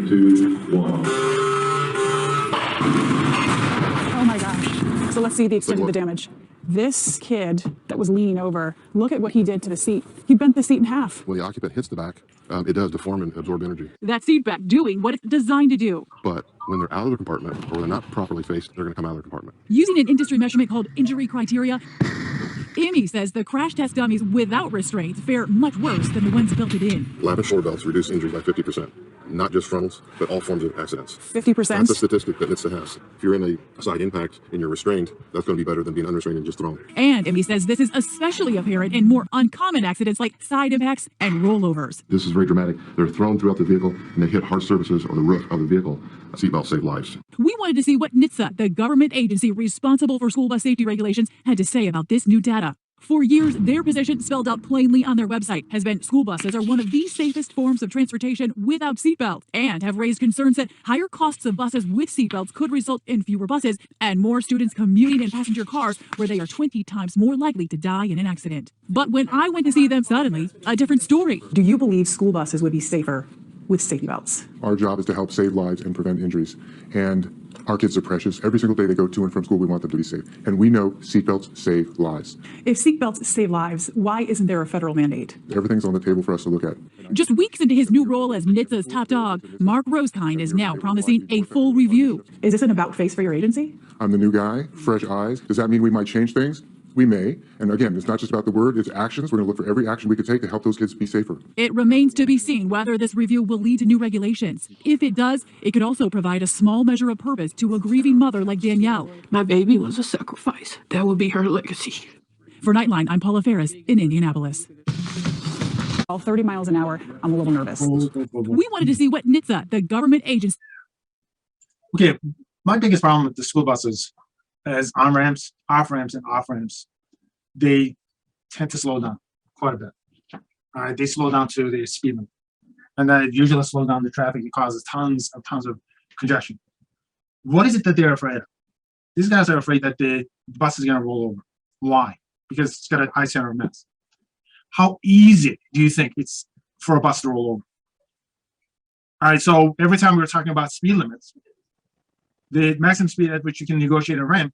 2, 1. Oh my gosh. So let's see the extent of the damage. This kid that was leaning over, look at what he did to the seat. He bent the seat in half. When the occupant hits the back, it does deform and absorb energy. That seat back doing what it's designed to do. But when they're out of the compartment, or when they're not properly faced, they're going to come out of the compartment. Using an industry measurement called injury criteria, IMMY says the crash test dummies without restraints fare much worse than the ones belted in. Lap and shoulder belts reduce injury by 50%. Not just frontals, but all forms of accidents. 50%? That's a statistic that NHTSA has. If you're in a side impact and you're restrained, that's going to be better than being unrestrained and just thrown. And IMMY says this is especially apparent in more uncommon accidents like side impacts and rollovers. This is very dramatic. They're thrown throughout the vehicle and they hit hard surfaces or the roof of the vehicle. Seatbelts save lives. We wanted to see what NHTSA, the government agency responsible for school bus safety regulations, had to say about this new data. For years, their position, spelled out plainly on their website, has been school buses are one of the safest forms of transportation without seatbelts, and have raised concerns that higher costs of buses with seatbelts could result in fewer buses and more students commuting in passenger cars where they are 20 times more likely to die in an accident. But when I went to see them, suddenly, a different story. Do you believe school buses would be safer with safety belts? Our job is to help save lives and prevent injuries. And our kids are precious. Every single day they go to and from school, we want them to be safe. And we know seatbelts save lives. If seatbelts save lives, why isn't there a federal mandate? Everything's on the table for us to look at. Just weeks into his new role as NHTSA's top dog, Mark Rosekind is now promising a full review. Is this an about face for your agency? I'm the new guy, fresh eyes. Does that mean we might change things? We may. And again, it's not just about the word, it's actions. We're going to look for every action we could take to help those kids be safer. It remains to be seen whether this review will lead to new regulations. If it does, it could also provide a small measure of purpose to a grieving mother like Danielle. My baby was a sacrifice. That will be her legacy. For Nightline, I'm Paula Ferris in Indianapolis. 30 miles an hour, I'm a little nervous. We wanted to see what NHTSA, the government agency... Okay, my biggest problem with the school buses is on-ramps, off-ramps, and off-ramps. They tend to slow down quite a bit. They slow down to the speed limit. And then it usually slows down the traffic. It causes tons of congestion. What is it that they're afraid of? These guys are afraid that the bus is going to roll over. Why? Because it's got a high center of mass. How easy do you think it's for a bus to roll over? All right, so every time we were talking about speed limits, the maximum speed at which you can negotiate a ramp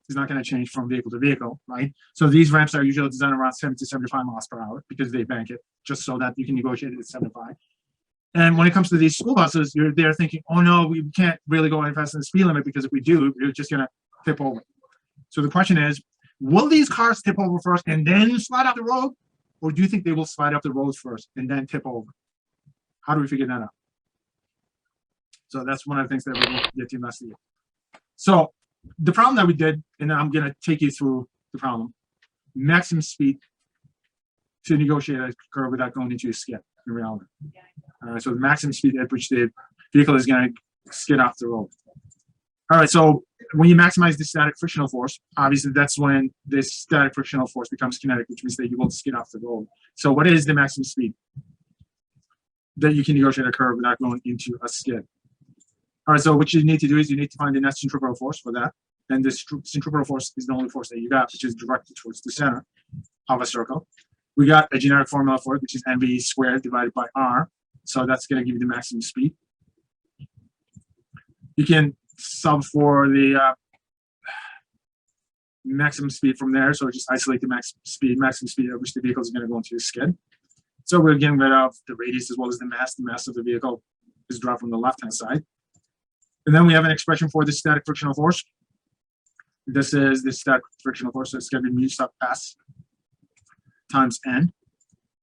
is not going to change from vehicle to vehicle, right? So these ramps are usually designed around 70 to 75 miles per hour because they bank it just so that you can negotiate it at 75. And when it comes to these school buses, they're thinking, oh no, we can't really go any faster than the speed limit because if we do, we're just going to tip over. So the question is, will these cars tip over first and then slide up the road? Or do you think they will slide up the roads first and then tip over? How do we figure that out? So that's one of the things that we're going to get to investigate. So the problem that we did, and I'm going to take you through the problem, maximum speed to negotiate a curve without going into a skid in reality. So the maximum speed at which the vehicle is going to skid off the road. All right, so when you maximize the static frictional force, obviously that's when the static frictional force becomes kinetic, which means that you will skid off the road. So what is the maximum speed that you can negotiate a curve without going into a skid? All right, so what you need to do is you need to find the net centripetal force for that. And this centripetal force is the only force that you got, which is directed towards the center of a circle. We got a generic formula for it, which is mv squared divided by r. So that's going to give you the maximum speed. You can sub for the maximum speed from there. So just isolate the maximum speed at which the vehicle is going to go into a skid. So we're getting rid of the radius as well as the mass. The mass of the vehicle is dropped from the left-hand side. And then we have an expression for the static frictional force. This is the static frictional force. So it's going to be mu sub s times n.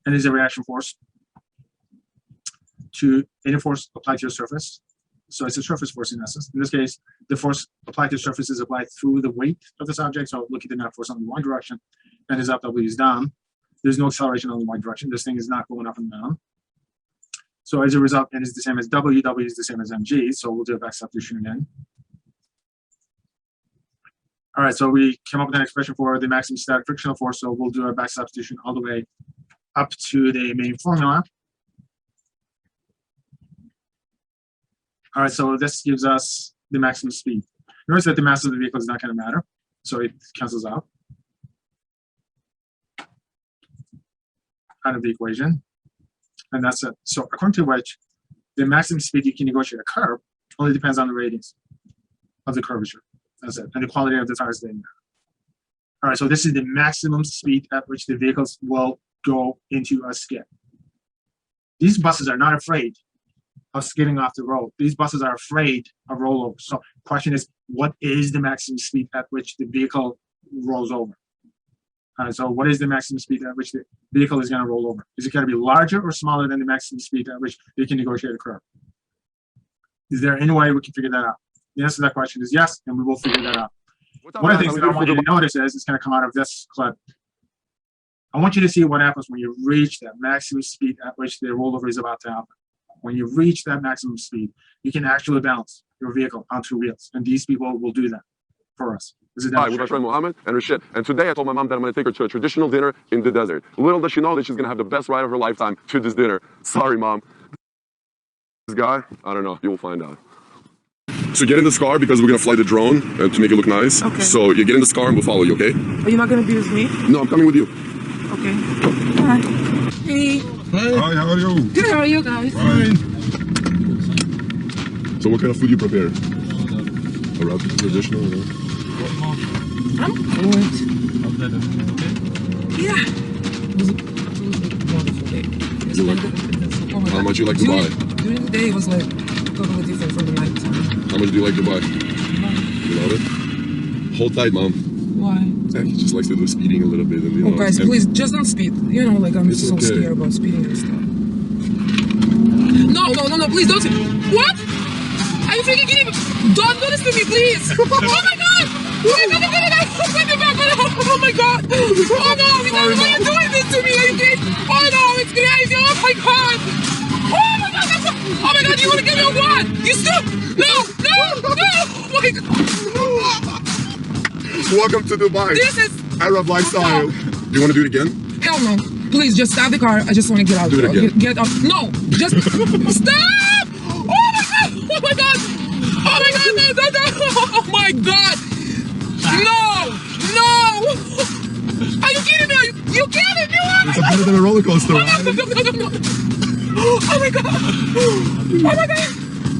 And is a reaction force to any force applied to a surface. So it's a surface force in essence. In this case, the force applied to the surface is applied through the weight of this object. So look at the net force on the y direction, and is up, W is down. There's no acceleration on the y direction. This thing is not going up and down. So as a result, n is the same as W. W is the same as mg. So we'll do a back substitution again. All right, so we came up with an expression for the maximum static frictional force, so we'll do a back substitution all the way up to the main formula. All right, so this gives us the maximum speed. Notice that the mass of the vehicle is not going to matter, so it cancels out out of the equation, and that's it. So according to which, the maximum speed you can negotiate a curve only depends on the radius of the curvature. That's it, and the quality of the tires doesn't matter. All right, so this is the maximum speed at which the vehicles will go into a skid. These buses are not afraid of skidding off the road. These buses are afraid of rollovers. So the question is, what is the maximum speed at which the vehicle rolls over? So what is the maximum speed at which the vehicle is going to roll over? Is it going to be larger or smaller than the maximum speed at which they can negotiate a curve? Is there any way we can figure that out? The answer to that question is yes, and we will figure that out. One of the things that I want you to notice is it's going to come out of this clip. I want you to see what happens when you reach that maximum speed at which the rollover is about to happen. When you reach that maximum speed, you can actually balance your vehicle on two wheels, and these people will do that for us. Hi, with my friend Mohammed and Rashid. And today I told my mom that I'm going to take her to a traditional dinner in the desert. Little does she know that she's going to have the best ride of her lifetime to this dinner. Sorry, Mom. This guy, I don't know. You'll find out. So get in this car because we're going to fly the drone to make it look nice. Okay. So you get in this car and we'll follow you, okay? Are you not going to be with me? No, I'm coming with you. Okay. All right. Hey. Hi, how are you? Good, how are you guys? Fine. So what kind of food you prepare? A traditional, you know? I'm good. Yeah. It was a wonderful day. How much you like to buy? During the day, it was like totally different from the night time. How much do you like to buy? You love it? Hold tight, Mom. Why? Yeah, he just likes to do speeding a little bit. And, you know, guys, please, just don't speed. You know, like, I'm so scared about speeding and stuff. No, please don't. What? Are you freaking kidding me? Don't do this to me, please. Oh my God! Oh my God! Oh no! Why are you doing this to me? Are you kidding? Oh no! It's crazy! Oh my God! Oh my God! Oh my God! You want to get me or what? You stop! No! Oh my God! Welcome to Dubai. This is Arab lifestyle. No. You want to do it again? Hell no! Please just stop the car. I just want to get out. Do it again. Get up! No! Just stop! Oh my God! Oh my God! Oh my God! No! Oh my God! No! Are you kidding me? You kidding me? It's better than a roller coaster, right? Oh my God! Oh my God!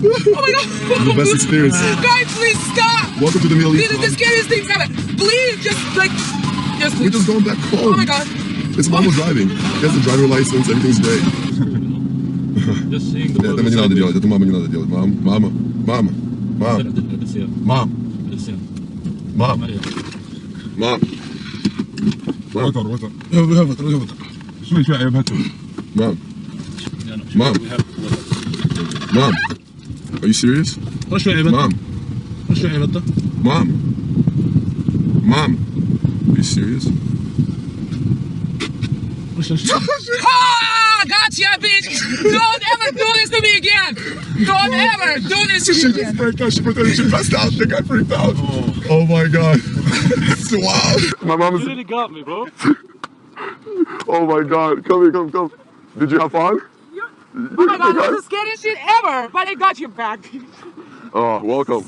Oh my God! The best experience. Guys, please stop! Welcome to the Middle East. This is the scariest thing ever. Please, just please. We're just going back home. Oh my God! It's Mama driving. He has the driver license. Everything's great. Just seeing the Это мне надо делать. Это мама не надо делать. Мама. Mom. Are you serious? Mom. Are you serious? Ah, gotcha, bitch! Don't ever do this to me again! Don't ever do this to me again! She passed out. The guy freaked out. Oh my God. Wow. My mom is... You really got me, bro. Oh my God. Come here, come. Did you have fun? Oh my God, that's the scariest shit ever! But I got your back. Oh, welcome.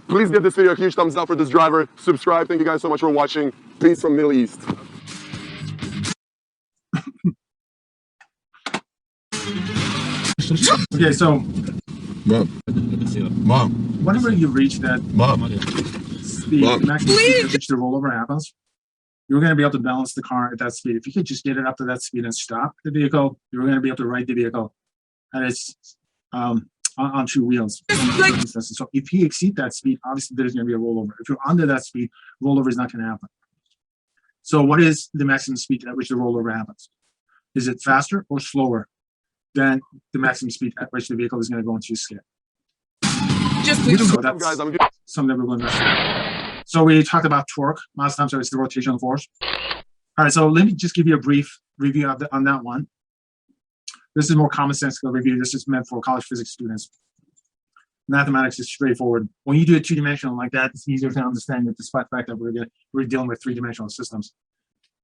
Please give this video a huge thumbs up for this driver. Subscribe. Thank you guys so much for watching. Peace from Middle East. Okay, so Mom. Whenever you reach that speed, the maximum speed at which the rollover happens, you're going to be able to balance the car at that speed. If you could just get it up to that speed and stop the vehicle, you're going to be able to ride the vehicle, and it's on two wheels. So if you exceed that speed, obviously there's going to be a rollover. If you're under that speed, rollover is not going to happen. So what is the maximum speed at which the rollover happens? Is it faster or slower than the maximum speed at which the vehicle is going to go into a skid? Just please. So that's something that we're going to investigate. So we talked about torque last time, so it's the rotational force. All right, so let me just give you a brief review of on that one. This is more common sense review. This is meant for college physics students. mathematics is straightforward. When you do it two-dimensional like that, it's easier to understand it, despite the fact that we're dealing with three-dimensional systems.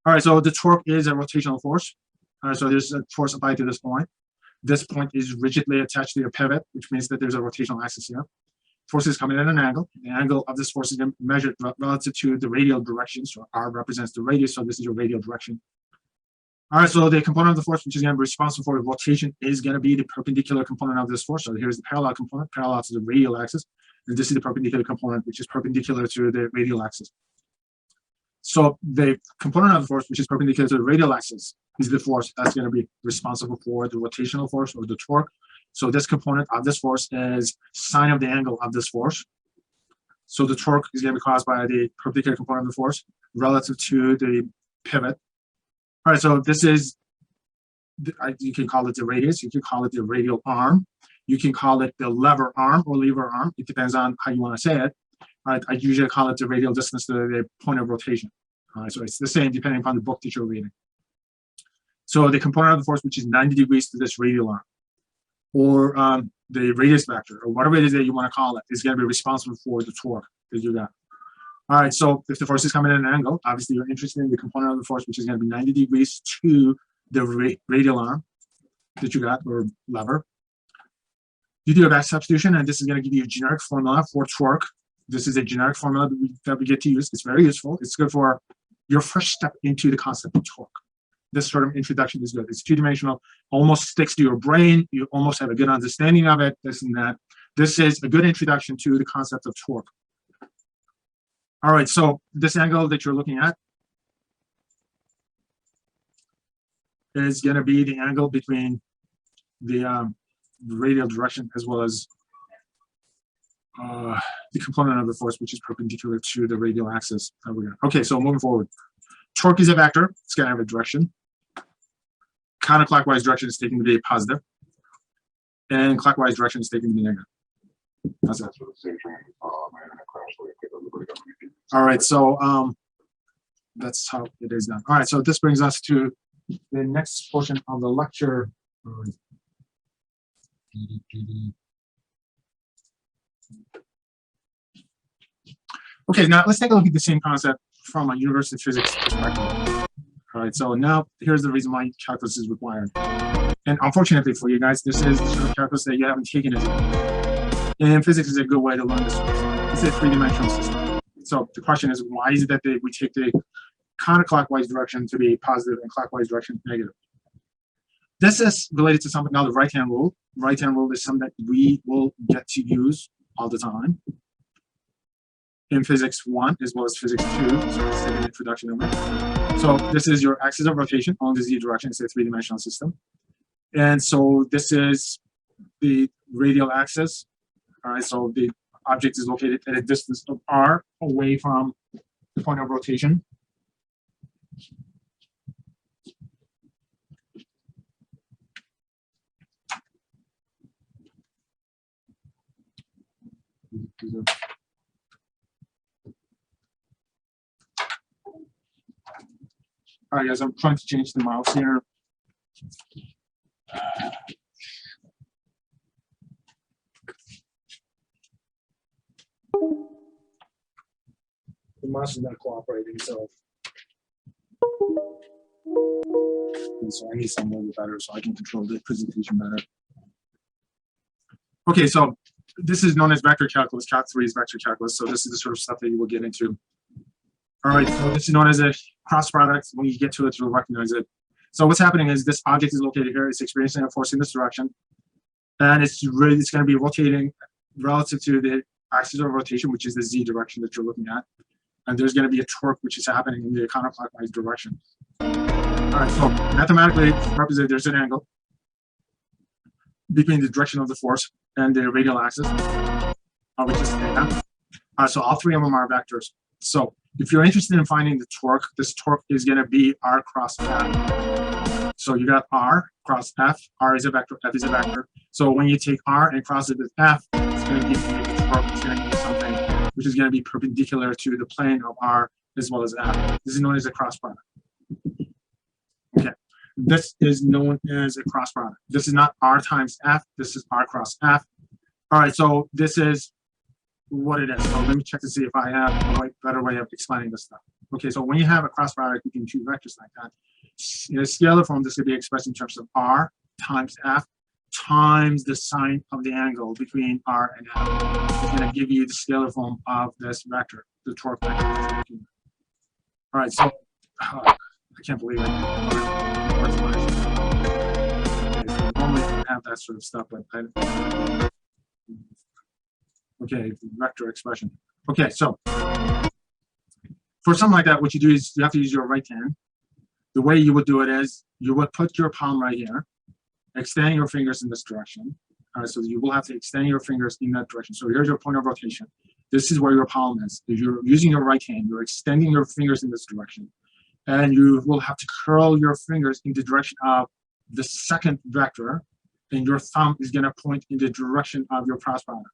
All right, so the torque is a rotational force. All right, so there's a force applied to this point. This point is rigidly attached to your pivot, which means that there's a rotational axis here. Force is coming at an angle. The angle of this force is measured relative to the radial direction. So R represents the radius, so this is your radial direction. All right, so the component of the force which is going to be responsible for the rotation is going to be the perpendicular component of this force. So here's the parallel component, parallel to the radial axis. And this is the perpendicular component, which is perpendicular to the radial axis. So the component of the force, which is perpendicular to the radial axis, is the force that's going to be responsible for the rotational force or the torque. So this component of this force is sine of the angle of this force. So the torque is going to be caused by the perpendicular component of the force relative to the pivot. All right, so this is, you can call it the radius, you can call it the radial arm, you can call it the lever arm or lever arm. It depends on how you want to say it. All right, I usually call it the radial distance to the point of rotation. All right, so it's the same depending upon the book that you're reading. So the component of the force, which is 90 degrees to this radial arm, or the radius vector, or whatever it is that you want to call it, is going to be responsible for the torque that you got. All right, so if the force is coming at an angle, obviously you're interested in the component of the force, which is going to be 90 degrees to the radial arm that you got, or lever. You do a back substitution, and this is going to give you a generic formula for torque. This is a generic formula that we get to use. It's very useful. It's good for your first step into the concept of torque. This sort of introduction is good. It's two-dimensional, almost sticks to your brain. You almost have a good understanding of it, this and that. This is a good introduction to the concept of torque. All right, so this angle that you're looking at is going to be the angle between the radial direction as well as the component of the force, which is perpendicular to the radial axis. Okay, so moving forward. Torque is a vector. It's going to have a direction. Counterclockwise direction is taken to be a positive, and clockwise direction is taken to be negative. That's it. All right, so that's how it is done. All right, so this brings us to the next portion of the lecture. Okay, now let's take a look at the same concept from a university of physics perspective. All right, so now here's the reason why calculus is required. And unfortunately for you guys, this is the sort of calculus that you haven't taken it. And physics is a good way to learn this. It's a three-dimensional system. So the question is, why is it that we take the counterclockwise direction to be positive and clockwise direction negative? This is related to something called the right-hand rule. Right-hand rule is something that we will get to use all the time in physics 1 as well as physics 2. So let's take an introduction of it. So this is your axis of rotation along the z direction. It's a three-dimensional system. And so this is the radial axis. All right, so the object is located at a distance of r away from the point of rotation. All right, guys, I'm trying to change the mouse here. The mouse is not cooperating, so I need something a little better so I can control the presentation better. Okay, so this is known as vector calculus. Cat 3 is vector calculus, so this is the sort of stuff that you will get into. All right, so this is known as a cross product. When you get to it, you'll recognize it. So what's happening is this object is located here. It's experiencing a force in this direction, and it's going to be rotating relative to the axis of rotation, which is the z direction that you're looking at. And there's going to be a torque which is happening in the counterclockwise direction. All right, so mathematically, represent there's an angle between the direction of the force and the radial axis, which is theta. So all three of them are vectors. So if you're interested in finding the torque, this torque is going to be r cross f. So you got r cross f. R is a vector, f is a vector. So when you take r and cross it with f, it's going to give you the torque. It's going to give you something which is going to be perpendicular to the plane of r as well as f. This is known as a cross product. Okay, this is known as a cross product. This is not r times f. This is r cross f. All right, so this is what it is. So let me check to see if I have a better way of explaining this stuff. Okay, so when you have a cross product between two vectors like that, in a scalar form, this could be expressed in terms of r times f times the sine of the angle between r and f. It's going to give you the scalar form of this vector, the torque vector. All right, so I can't believe it. Okay, so normally I don't have that sort of stuff, but okay, vector expression. Okay, so for something like that, what you do is you have to use your right hand. The way you would do it is you would put your palm right here, extend your fingers in this direction. All right, so you will have to extend your fingers in that direction. So here's your point of rotation. This is where your palm is. If you're using your right hand, you're extending your fingers in this direction. And you will have to curl your fingers in the direction of the second vector, and your thumb is going to point in the direction of your cross product.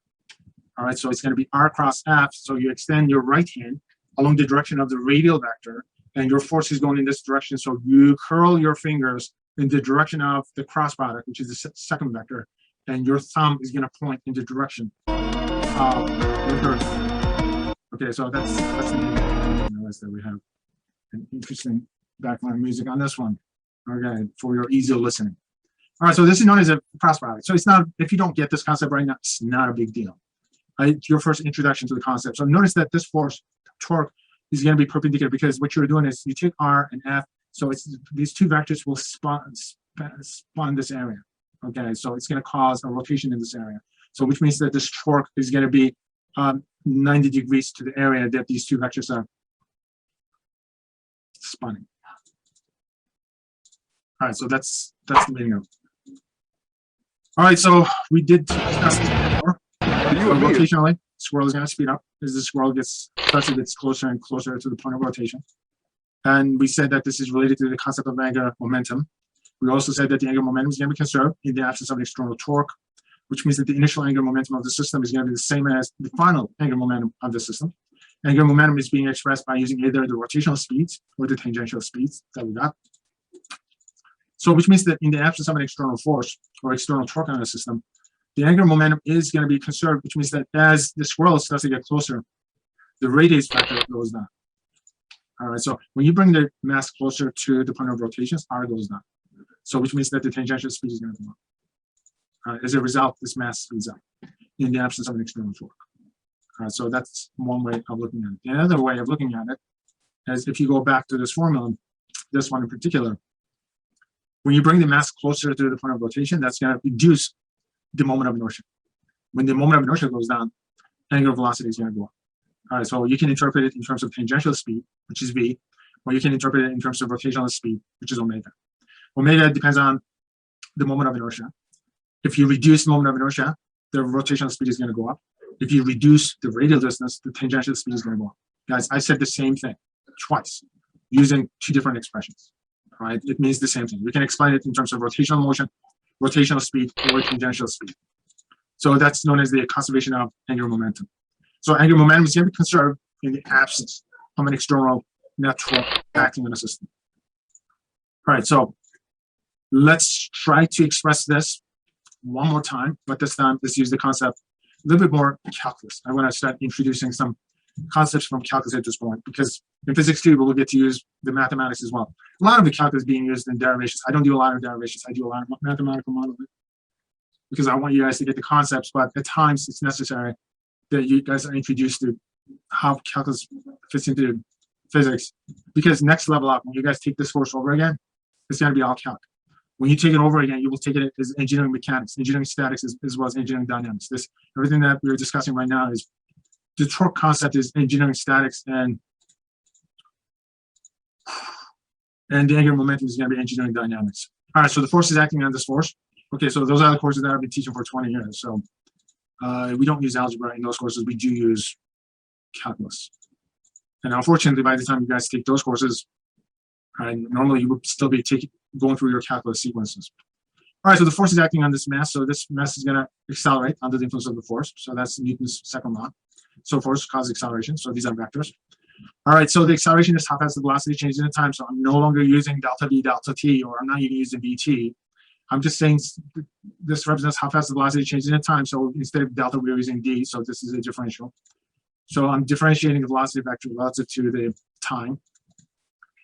All right, so it's going to be r cross f. So you extend your right hand along the direction of the radial vector, and your force is going in this direction. So you curl your fingers in the direction of the cross product, which is the second vector, and your thumb is going to point in the direction of your third. Okay, so that's the notice that we have an interesting background music on this one. Okay, for your easy listening. All right, so this is known as a cross product. So it's not, if you don't get this concept right now, it's not a big deal. Right, your first introduction to the concept. So notice that this force, torque, is going to be perpendicular because what you're doing is you take r and f. So it's these two vectors will spawn this area. Okay, so it's going to cause a rotation in this area. So which means that this torque is going to be 90 degrees to the area that these two vectors are spawning. All right, so that's the meaning of it. All right, so we did discuss this before. Rotationally, swirl is going to speed up as the swirl gets closer and closer to the point of rotation. And we said that this is related to the concept of angular momentum. We also said that the angular momentum is going to be conserved in the absence of an external torque, which means that the initial angular momentum of the system is going to be the same as the final angular momentum of the system. Angular momentum is being expressed by using either the rotational speeds or the tangential speeds that we got. So which means that in the absence of an external force or external torque on the system, the angular momentum is going to be conserved, which means that as the swirl starts to get closer, the radius factor goes down. All right, so when you bring the mass closer to the point of rotation, r goes down. So which means that the tangential speed is going to go up. As a result, this mass speeds up in the absence of an external torque. So that's one way of looking at it. The other way of looking at it is if you go back to this formula, this one in particular, when you bring the mass closer to the point of rotation, that's going to reduce the moment of inertia. When the moment of inertia goes down, angular velocity is going to go up. All right, so you can interpret it in terms of tangential speed, which is v, or you can interpret it in terms of rotational speed, which is omega. Omega depends on the moment of inertia. If you reduce the moment of inertia, the rotational speed is going to go up. If you reduce the radial distance, the tangential speed is going to go up. Guys, I said the same thing twice using two different expressions. All right, it means the same thing. We can explain it in terms of rotational motion, rotational speed, or tangential speed. So that's known as the conservation of angular momentum. So angular momentum is going to be conserved in the absence of an external net torque acting on the system. All right, so let's try to express this one more time, but this time let's use the concept a little bit more calculus. I want to start introducing some concepts from calculus at this point, because in physics 2, we'll get to use the mathematics as well. A lot of the calculus being used in derivations. I don't do a lot of derivations. I do a lot of mathematical modeling because I want you guys to get the concepts, but at times it's necessary that you guys are introduced to how calculus fits into physics, because next level up, when you guys take this course over again, it's going to be all calc. When you take it over again, you will take it as engineering mechanics, engineering statics, as well as engineering dynamics. Everything that we're discussing right now is the torque concept is engineering statics, and the angular momentum is going to be engineering dynamics. All right, so the force is acting on this force. Okay, so those are the courses that I've been teaching for 20 years. So we don't use algebra in those courses. We do use calculus. And unfortunately, by the time you guys take those courses, normally you would still be going through your calculus sequences. All right, so the force is acting on this mass. So this mass is going to accelerate under the influence of the force. So that's Newton's second law. So force causes acceleration. So these are vectors. All right, so the acceleration is how fast the velocity changes in time. So I'm no longer using delta v, delta t, or I'm not even using vt. I'm just saying this represents how fast the velocity changes in time. So instead of delta, we're using d. So this is a differential. So I'm differentiating the velocity vector relative to the time.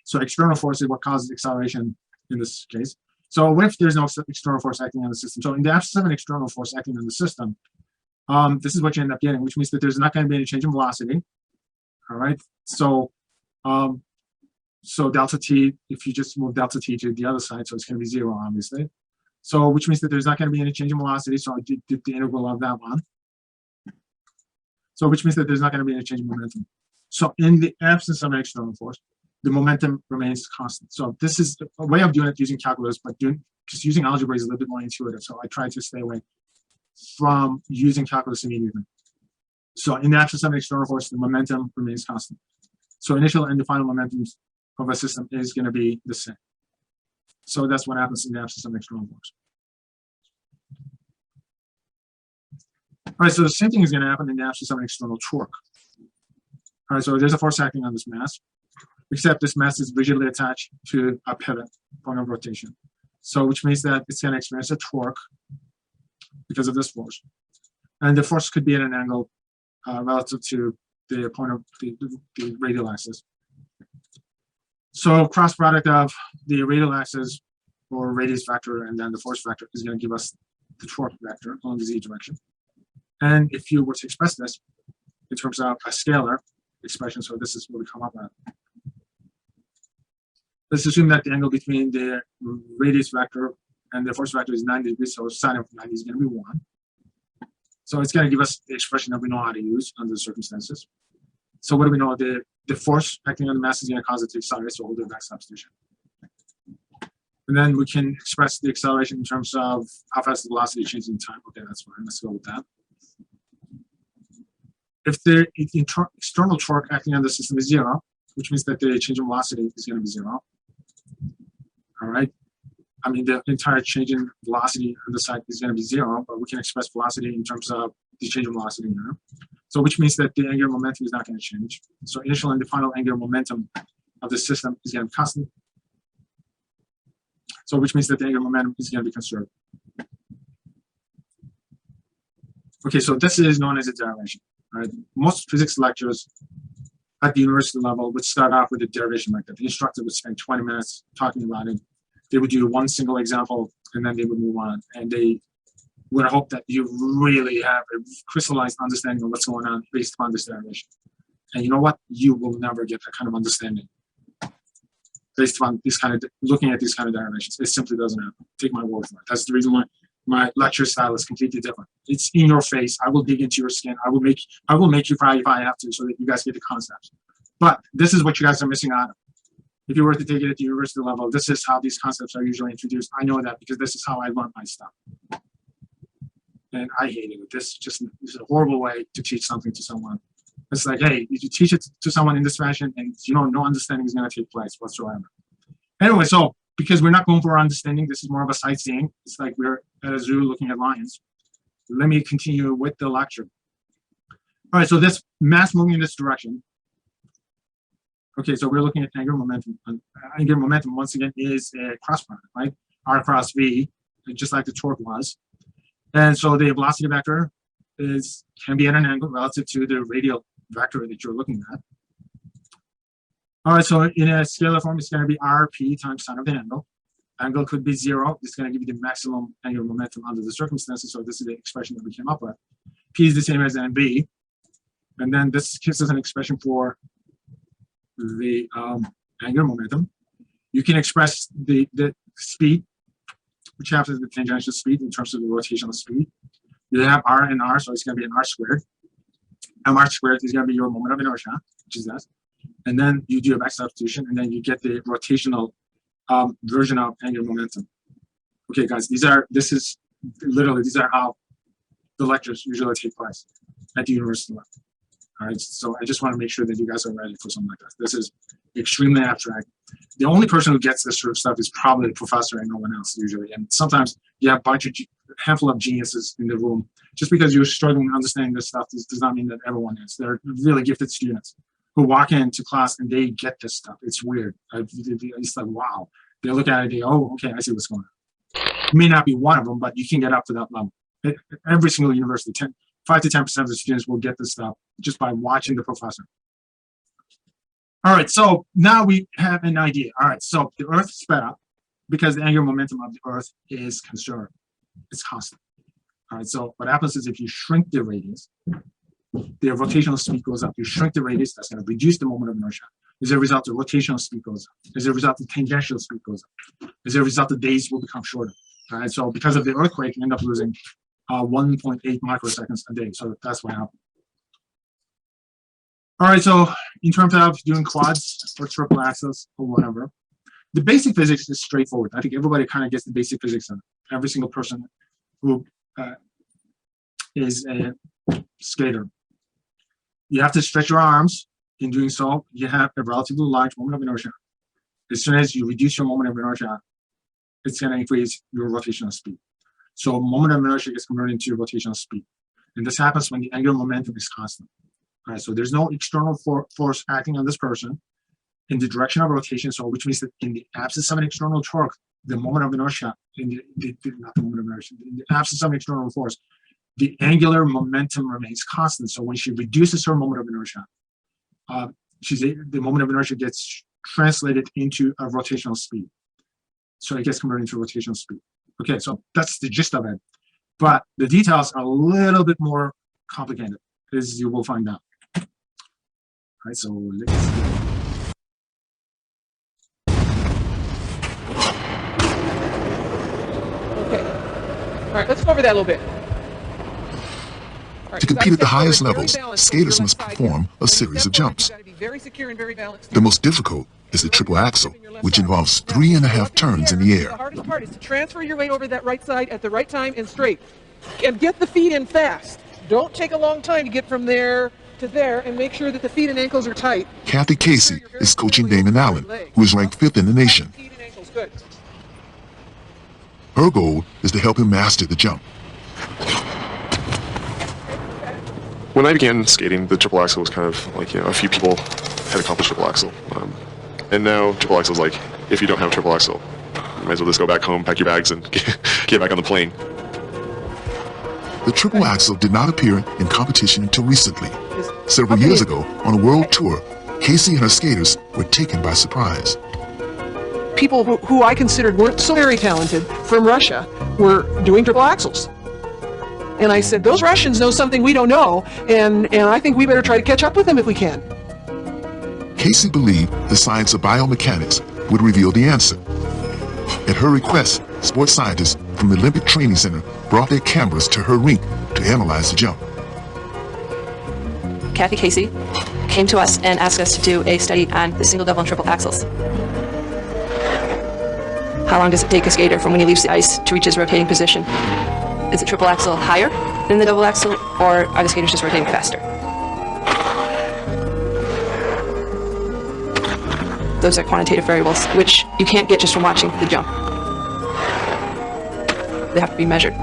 So external force is what causes acceleration in this case. So what if there's no external force acting on the system? So in the absence of an external force acting on the system, this is what you end up getting, which means that there's not going to be any change in velocity. All right. So so delta t, if you just move delta t to the other side, so it's going to be 0, obviously. So which means that there's not going to be any change in velocity. So I did the integral of that one. So which means that there's not going to be any change in momentum. So in the absence of an external force, the momentum remains constant. So this is a way of doing it using calculus, but just using algebra is a little bit more intuitive. So I try to stay away from using calculus immediately. So in the absence of an external force, the momentum remains constant. So initial and the final momentums of a system is going to be the same. So that's what happens in the absence of an external force. All right, so the same thing is going to happen in the absence of an external torque. All right, so there's a force acting on this mass, except this mass is rigidly attached to a pivot point of rotation. So which means that it's going to experience a torque because of this force. And the force could be at an angle relative to the point of the radial axis. So cross product of the radial axis or radius vector and then the force vector is going to give us the torque vector along the z direction. And if you were to express this in terms of a scalar expression, so this is what we come up with. Let's assume that the angle between the radius vector and the force vector is 90 degrees, so sine of 90 is going to be 1. So it's going to give us the expression that we know how to use under the circumstances. So what do we know? The force acting on the mass is going to cause it to accelerate, so we'll do that substitution. And then we can express the acceleration in terms of how fast the velocity changes in time. Okay, that's fine. Let's go with that. If the external torque acting on the system is 0, which means that the change in velocity is going to be 0. All right. I mean, the entire change in velocity on the side is going to be 0, but we can express velocity in terms of the change in velocity here. So which means that the angular momentum is not going to change. So initial and the final angular momentum of the system is going to be constant. So which means that the angular momentum is going to be conserved. Okay, so this is known as a derivation. Right? Most physics lectures at the university level would start off with a derivation like that. The instructor would spend 20 minutes talking about it. They would do one single example and then they would move on. And they would hope that you really have a crystallized understanding of what's going on based upon this derivation. And you know what? You will never get that kind of understanding based upon this kind of looking at these kind of derivations. It simply doesn't happen. Take my word for it. That's the reason why my lecture style is completely different. It's in your face. I will dig into your skin. I will make you cry if I have to, so that you guys get the concepts. But this is what you guys are missing out on. If you were to take it at the university level, this is how these concepts are usually introduced. I know that because this is how I learned my stuff. And I hated it. This is a horrible way to teach something to someone. It's like, hey, if you teach it to someone in this fashion and you know no understanding is going to take place whatsoever. Anyway, so because we're not going for understanding, this is more of a sightseeing. It's like we're at a zoo looking at lions. Let me continue with the lecture. All right, so this mass moving in this direction. Okay, so we're looking at angular momentum. Angular momentum, once again, is a cross product, right? R cross V, just like the torque was. And so the velocity vector can be at an angle relative to the radial vector that you're looking at. All right, so in a scalar form, it's going to be RP times sine of the angle. Angle could be 0. It's going to give you the maximum angular momentum under the circumstances. So this is the expression that we came up with. P is the same as NB. And then this gives us an expression for the angular momentum. You can express the speed, which happens the tangential speed in terms of the rotational speed. You have R and R, so it's going to be an R squared. MR squared is going to be your moment of inertia, which is that. And then you do a back substitution, and then you get the rotational version of angular momentum. Okay, guys, these are how the lectures usually take place at the university level. All right, so I just want to make sure that you guys are ready for something like this. This is extremely abstract. The only person who gets this sort of stuff is probably the professor and no one else usually. And sometimes you have a handful of geniuses in the room. Just because you're struggling understanding this stuff does not mean that everyone is. They're really gifted students who walk into class and they get this stuff. It's weird. It's like, wow. They look at it, oh, okay, I see what's going on. may not be one of them, but you can get up to that level. Every single university, 5 to 10% of the students will get this stuff just by watching the professor. All right, so now we have an idea. All right, so the Earth sped up because the angular momentum of the Earth is conserved. It's constant. All right, so what happens is if you shrink the radius, the rotational speed goes up. You shrink the radius, that's going to reduce the moment of inertia. As a result, the rotational speed goes up. As a result, the tangential speed goes up. As a result, the days will become shorter. All right, so because of the earthquake, you end up losing 1.8 microseconds a day. So that's what happened. All right, so in terms of doing quads or triple axles or whatever, the basic physics is straightforward. I think everybody kind of gets the basic physics of it. Every single person who is a skater. You have to stretch your arms. In doing so, you have a relatively large moment of inertia. As soon as you reduce your moment of inertia, it's going to increase your rotational speed. So moment of inertia gets converted into rotational speed. And this happens when the angular momentum is constant. All right, so there's no external force acting on this person in the direction of rotation, so which means that in the absence of an external torque, the moment of inertia, not the moment of inertia, in the absence of an external force, the angular momentum remains constant. So when she reduces her moment of inertia, the moment of inertia gets translated into a rotational speed. So it gets converted into rotational speed. Okay, so that's the gist of it. But the details are a little bit more complicated, as you will find out. All right, so let's see. Okay. All right, let's go over that a little bit. To compete at the highest levels, skaters must perform a series of jumps. The most difficult is the triple axel, which involves 3.5 turns in the air. The hardest part is to transfer your weight over that right side at the right time and straight. And get the feet in fast. Don't take a long time to get from there to there, and make sure that the feet and ankles are tight. Kathy Casey is coaching Damon Allen, who is ranked 5th in the nation. Good. Her goal is to help him master the jump. When I began skating, the triple axel was kind of like, a few people had accomplished triple axel. And now triple axel is like, if you don't have triple axel, you might as well just go back home, pack your bags, and get back on the plane. The triple axel did not appear in competition until recently. Several years ago, on a world tour, Casey and her skaters were taken by surprise. People who I considered weren't so very talented from Russia were doing triple axels. And I said, those Russians know something we don't know, and I think we better try to catch up with them if we can. Casey believed the science of biomechanics would reveal the answer. At her request, sports scientists from the Olympic Training Center brought their cameras to her rink to analyze the jump. Kathy Casey came to us and asked us to do a study on the single, double, and triple axels. How long does it take a skater from when he leaves the ice to reach his rotating position? Is the triple axel higher than the double axel, or are the skaters just rotating faster? Those are quantitative variables, which you can't get just from watching the jump. They have to be measured.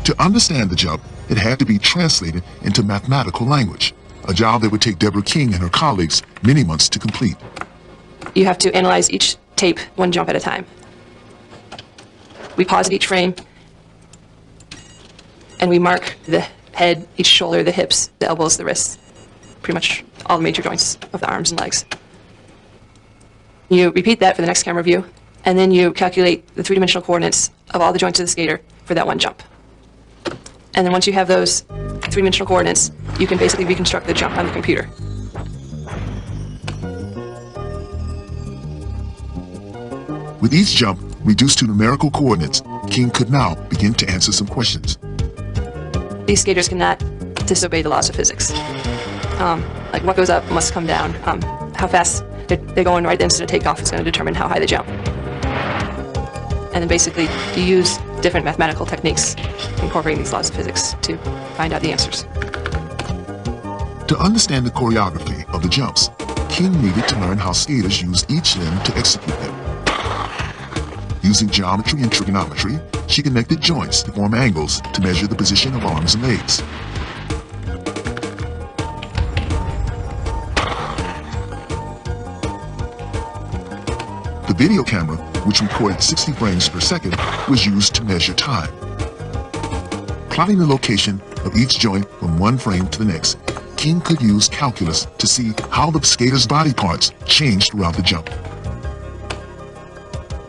To understand the jump, it had to be translated into mathematical language, a job that would take Deborah King and her colleagues many months to complete. You have to analyze each tape one jump at a time. We pause at each frame, and we mark the head, each shoulder, the hips, the elbows, the wrists, pretty much all the major joints of the arms and legs. You repeat that for the next camera view, and then you calculate the three-dimensional coordinates of all the joints of the skater for that one jump. And then once you have those three-dimensional coordinates, you can basically reconstruct the jump on the computer. With each jump reduced to numerical coordinates, King could now begin to answer some questions. These skaters cannot disobey the laws of physics. Like what goes up must come down. How fast they're going right instant of takeoff is going to determine how high they jump. And then basically you use different mathematical techniques incorporating these laws of physics to find out the answers. To understand the choreography of the jumps, King needed to learn how skaters use each limb to execute them. Using geometry and trigonometry, she connected joints to form angles to measure the position of arms and legs. The video camera, which recorded 60 frames per second, was used to measure time. Plotting the location of each joint from one frame to the next, King could use calculus to see how the skater's body parts changed throughout the jump.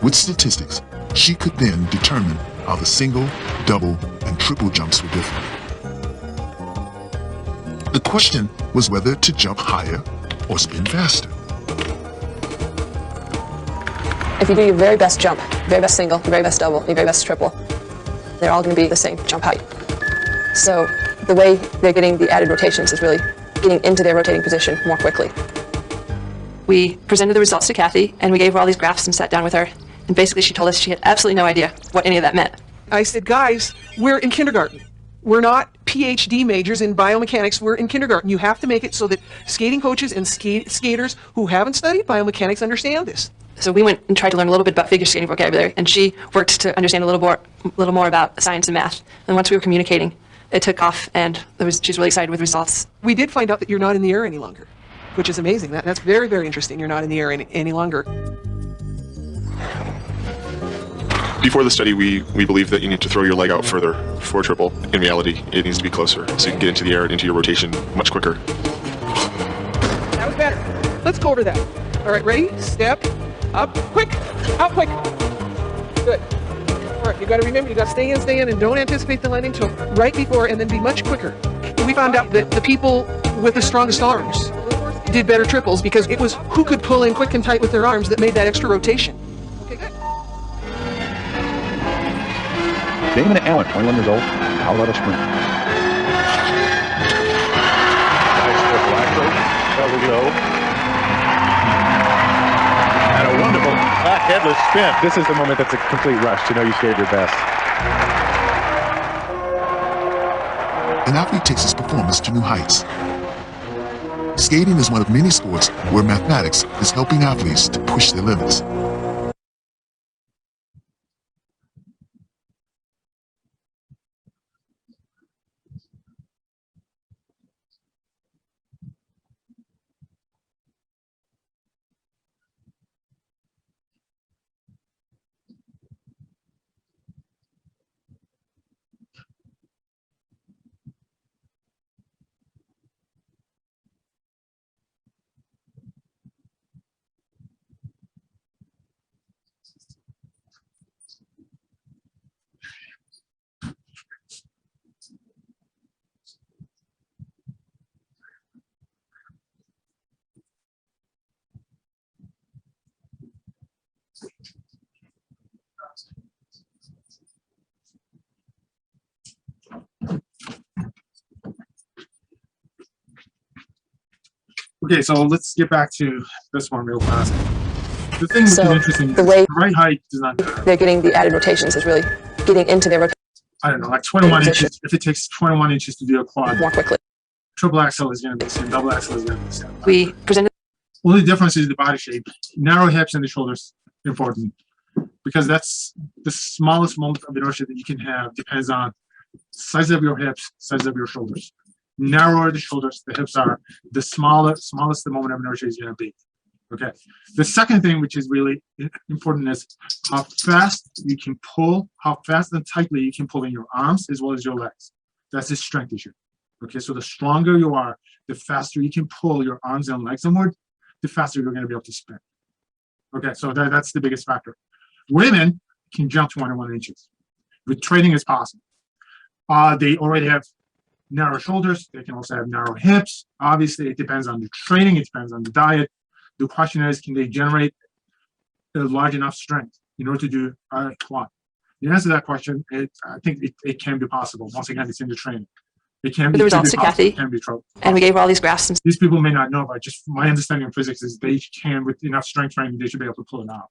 With statistics, she could then determine how the single, double, and triple jumps were different. The question was whether to jump higher or spin faster. If you do your very best jump, very best single, your very best double, your very best triple, they're all going to be the same jump height. So the way they're getting the added rotations is really getting into their rotating position more quickly. We presented the results to Kathy, and we gave her all these graphs and sat down with her, and basically she told us she had absolutely no idea what any of that meant. I said, guys, we're in kindergarten. We're not PhD majors in biomechanics. We're in kindergarten. You have to make it so that skating coaches and skaters who haven't studied biomechanics understand this. So we went and tried to learn a little bit about figure skating vocabulary, and she worked to understand a little more about science and math. And once we were communicating, it took off, and she's really excited with results. We did find out that you're not in the air any longer, which is amazing. That's very, very interesting. You're not in the air any longer. Before the study, we believe that you need to throw your leg out further for a triple. In reality, it needs to be closer, so you can get into the air and into your rotation much quicker. That was better. Let's go over that. All right, ready? Step, up, quick, out quick. Good. All right, you got to remember, you got to stay in, and don't anticipate the landing till right before, and then be much quicker. We found out that the people with the strongest arms did better triples because it was who could pull in quick and tight with their arms that made that extra rotation. Okay, good. Damon Allen, 21 years old, Colorado Springs. Nice triple axel. That will go. And a wonderful back headless spin. This is the moment that's a complete rush to know you gave your best. An athlete takes his performance to new heights. Skating is one of many sports where mathematics is helping athletes to push their limits. Okay, so let's get back to this one real fast. The thing that's interesting, the way the right height does not matter. they're getting the added rotations is really getting into their rotation I don't know, like 21 inches. If it takes 21 inches to do a quad, more quickly. triple axel is going to be the same, double axel is going to be the same. We presented. Only difference is the body shape. Narrow hips and the shoulders, important. Because that's the smallest moment of inertia that you can have, depends on size of your hips, size of your shoulders. Narrower the shoulders, the hips are, the smallest the moment of inertia is going to be. Okay. The second thing, which is really important, is how fast you can pull, how fast and tightly you can pull in your arms as well as your legs. That's the strength issue. Okay. So the stronger you are, the faster you can pull your arms and legs inward, the faster you're going to be able to spin. Okay. So that's the biggest factor. Women can jump 21 inches. With training, it's possible. They already have narrow shoulders. They can also have narrow hips. Obviously, it depends on the training. It depends on the diet. The question is, can they generate a large enough strength in order to do a quad? The answer to that question, I think it can be possible. Once again, it's in the training. It can be. The results to Kathy, it can be trouble. And we gave her all these graphs. And these people may not know, but just my understanding of physics is they can, with enough strength training, they should be able to pull it out.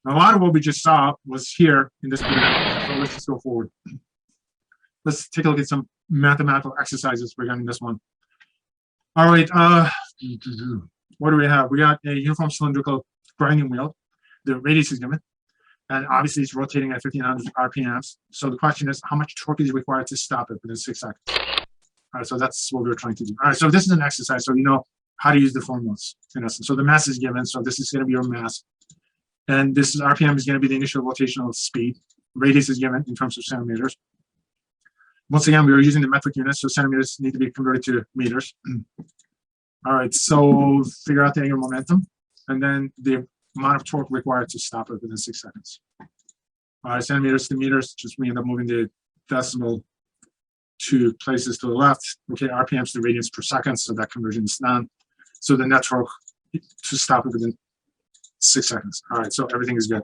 Now, a lot of what we just saw was here in this video. So let's just go forward. Let's take a look at some mathematical exercises regarding this one. All right. What do we have? We got a uniform cylindrical grinding wheel. The radius is given, and obviously it's rotating at 1500 RPMs. So the question is, how much torque is required to stop it within 6 seconds? All right, so that's what we're trying to do. All right, so this is an exercise, so you know how to use the formulas in essence. So the mass is given, so this is going to be your mass. And this is RPM is going to be the initial rotational speed. Radius is given in terms of centimeters. Once again, we are using the metric units, so centimeters need to be converted to meters. All right, so figure out the angular momentum, and then the amount of torque required to stop it within 6 seconds. All right, centimeters to meters, just we end up moving the decimal 2 places to the left. Okay, RPMs to radians per second, so that conversion is done. So the net torque to stop it within 6 seconds. All right, so everything is good.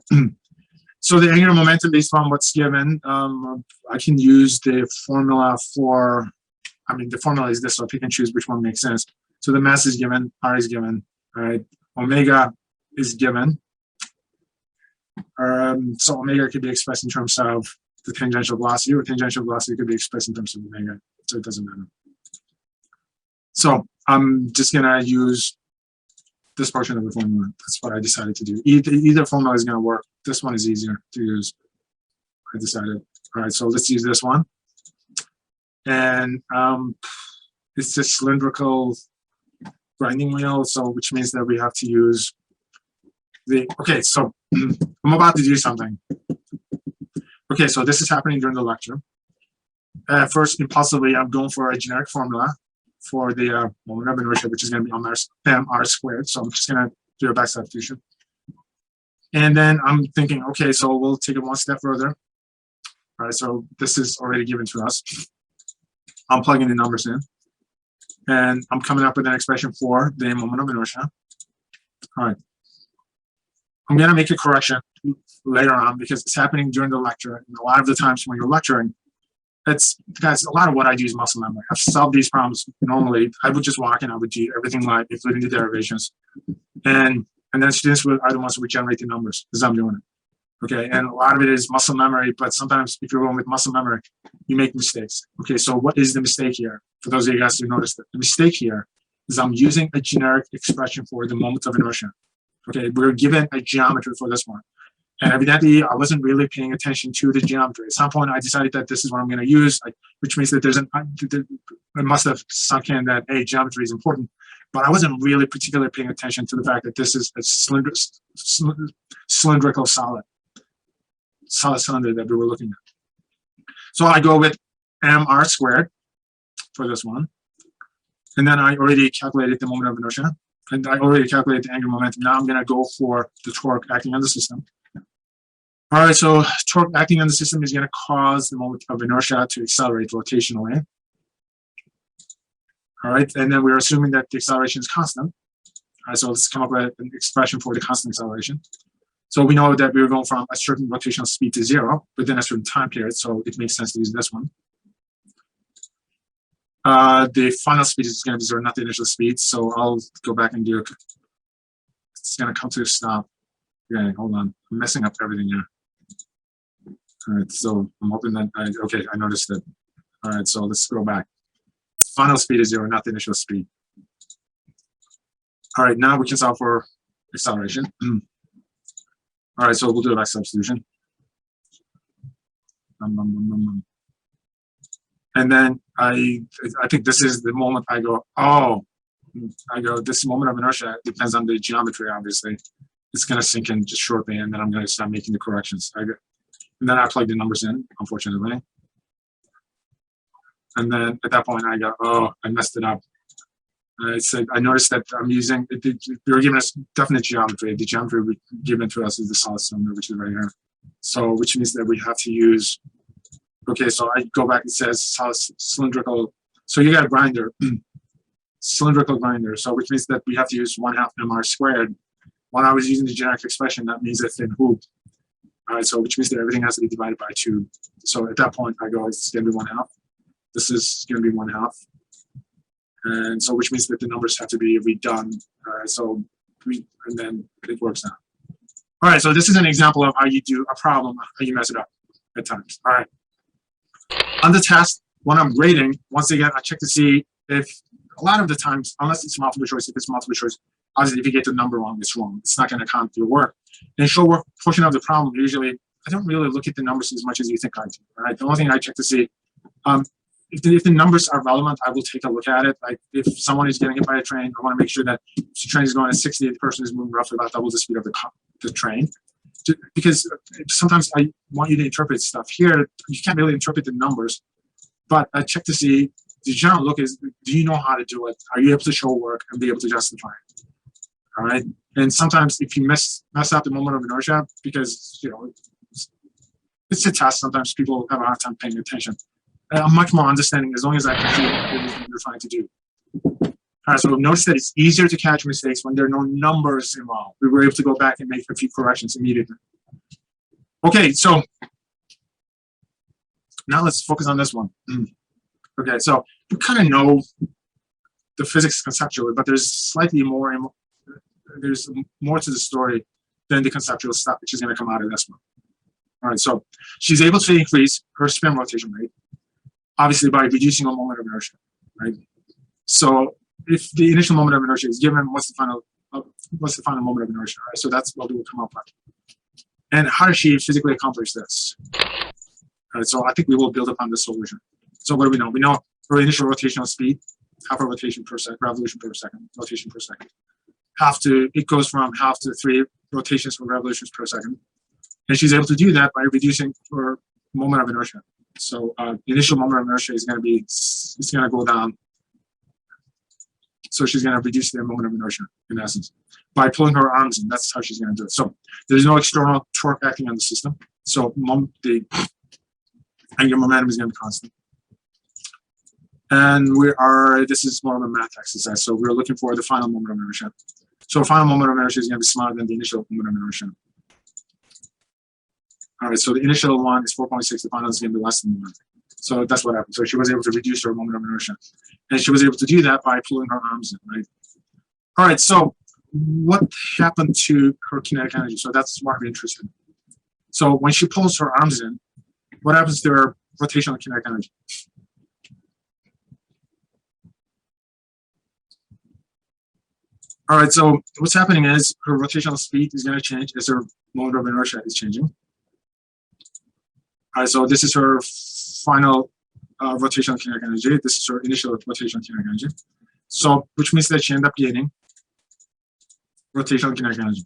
So the angular momentum based on what's given, I can use the formula for, the formula is this, so pick and choose which one makes sense. So the mass is given, R is given, all right, omega is given. So omega could be expressed in terms of the tangential velocity, or tangential velocity could be expressed in terms of omega, so it doesn't matter. So I'm just gonna use this portion of the formula. That's what I decided to do. Either formula is gonna work. This one is easier to use. I decided. All right, so let's use this one. And it's a cylindrical grinding wheel, so which means that we have to use the, okay, so I'm about to do something. Okay, so this is happening during the lecture. First, impulsively, I'm going for a generic formula for the moment of inertia, which is going to be mr squared. So I'm just going to do a back substitution. And then I'm thinking, okay, so we'll take it one step further. All right, so this is already given to us. I'm plugging the numbers in. And I'm coming up with an expression for the moment of inertia. All right. I'm going to make a correction later on because it's happening during the lecture. And a lot of the times when you're lecturing, that's a lot of what I do is muscle memory. I've solved these problems normally. I would just walk and I would do everything live, including the derivations. And then students are the ones who would generate the numbers as I'm doing it. Okay, and a lot of it is muscle memory, but sometimes if you're going with muscle memory, you make mistakes. Okay, so what is the mistake here? For those of you guys who noticed it, the mistake here is I'm using a generic expression for the moment of inertia. Okay, we're given a geometry for this one. And evidently, I wasn't really paying attention to the geometry. At some point, I decided that this is what I'm going to use, which means that there's I must have sunk in that, hey, geometry is important. But I wasn't really particularly paying attention to the fact that this is a cylindrical solid cylinder that we were looking at. So I go with mr squared for this one. And then I already calculated the moment of inertia. And I already calculated the angular momentum. Now I'm going to go for the torque acting on the system. All right, so torque acting on the system is going to cause the moment of inertia to accelerate rotationally. All right, and then we're assuming that the acceleration is constant. All right, so let's come up with an expression for the constant acceleration. So we know that we're going from a certain rotational speed to 0 within a certain time period, so it makes sense to use this one. The final speed is going to be 0, not the initial speed, so I'll go back and do it. It's going to come to a stop. Okay, hold on. I'm messing up everything here. All right, so I'm hoping that okay, I noticed it. All right, so let's go back. Final speed is 0, not the initial speed. All right, now we can solve for acceleration. All right, so we'll do a back substitution. And then I think this is the moment I go, this moment of inertia depends on the geometry, obviously. It's going to sink in just shortly, and then I'm going to start making the corrections. And then I plug the numbers in, unfortunately. And then at that point, I go, oh, I messed it up. I noticed that I'm using, they were giving us definite geometry. The geometry given to us is the solid cylinder, which is right here. So, which means that we have to use, okay, so I go back and says solid cylindrical. So you got a grinder, cylindrical grinder. So, which means that we have to use 1/2 mr squared. When I was using the generic expression, that means a thin hoop. All right, so which means that everything has to be divided by 2. So at that point, I go, it's going to be 1/2. This is going to be 1/2. And so which means that the numbers have to be redone. And then it works out. All right, so this is an example of how you do a problem, how you mess it up at times. All right. On the test, when I'm grading, once again, I check to see if a lot of the times, unless it's multiple choice, if it's multiple choice, obviously if you get the number wrong, it's wrong. It's not going to count your work. In short work portion of the problem, usually I don't really look at the numbers as much as you think I do. Right? The only thing I check to see, if the numbers are relevant, I will take a look at it. Like if someone is getting hit by a train, I want to make sure that if the train is going at 60, the person is moving roughly about double the speed of the train. because sometimes I want you to interpret stuff. Here, you can't really interpret the numbers, but I check to see the general look is, do you know how to do it? Are you able to show work and be able to justify it? All right. And sometimes if you mess up the moment of inertia, because, you know, it's a test, sometimes people have a hard time paying attention. I'm much more understanding as long as I can see what it is that you're trying to do. All right, so notice that it's easier to catch mistakes when there are no numbers involved. We were able to go back and make a few corrections immediately. Okay, so now let's focus on this one. Okay, so we kind of know the physics conceptually, but there's slightly more, there's more to the story than the conceptual stuff, which is going to come out of this one. All right, so she's able to increase her spin rotation rate, obviously by reducing her moment of inertia, right? So if the initial moment of inertia is given, what's the final moment of inertia, right? So that's what we will come up with. And how does she physically accomplish this? All right, so I think we will build upon this solution. So what do we know? We know her initial rotational speed, half a rotation per second, revolution per second, rotation per second. It goes from half to 3 rotations per revolutions per second. And she's able to do that by reducing her moment of inertia. So the initial moment of inertia is going to go down. So she's going to reduce the moment of inertia in essence by pulling her arms in. That's how she's going to do it. So there's no external torque acting on the system. So the angular momentum is going to be constant. And this is more of a math exercise. So we're looking for the final moment of inertia. So final moment of inertia is going to be smaller than the initial moment of inertia. All right, so the initial one is 4.6, the final is going to be less than 1. So that's what happened. So she was able to reduce her moment of inertia. And she was able to do that by pulling her arms in, right? All right, so what happened to her kinetic energy? So that's what we're interested in. So when she pulls her arms in, what happens to her rotational kinetic energy? All right, so what's happening is her rotational speed is going to change as her moment of inertia is changing. All right, so this is her final rotational kinetic energy. This is her initial rotational kinetic energy. So, which means that she ended up gaining rotational kinetic energy.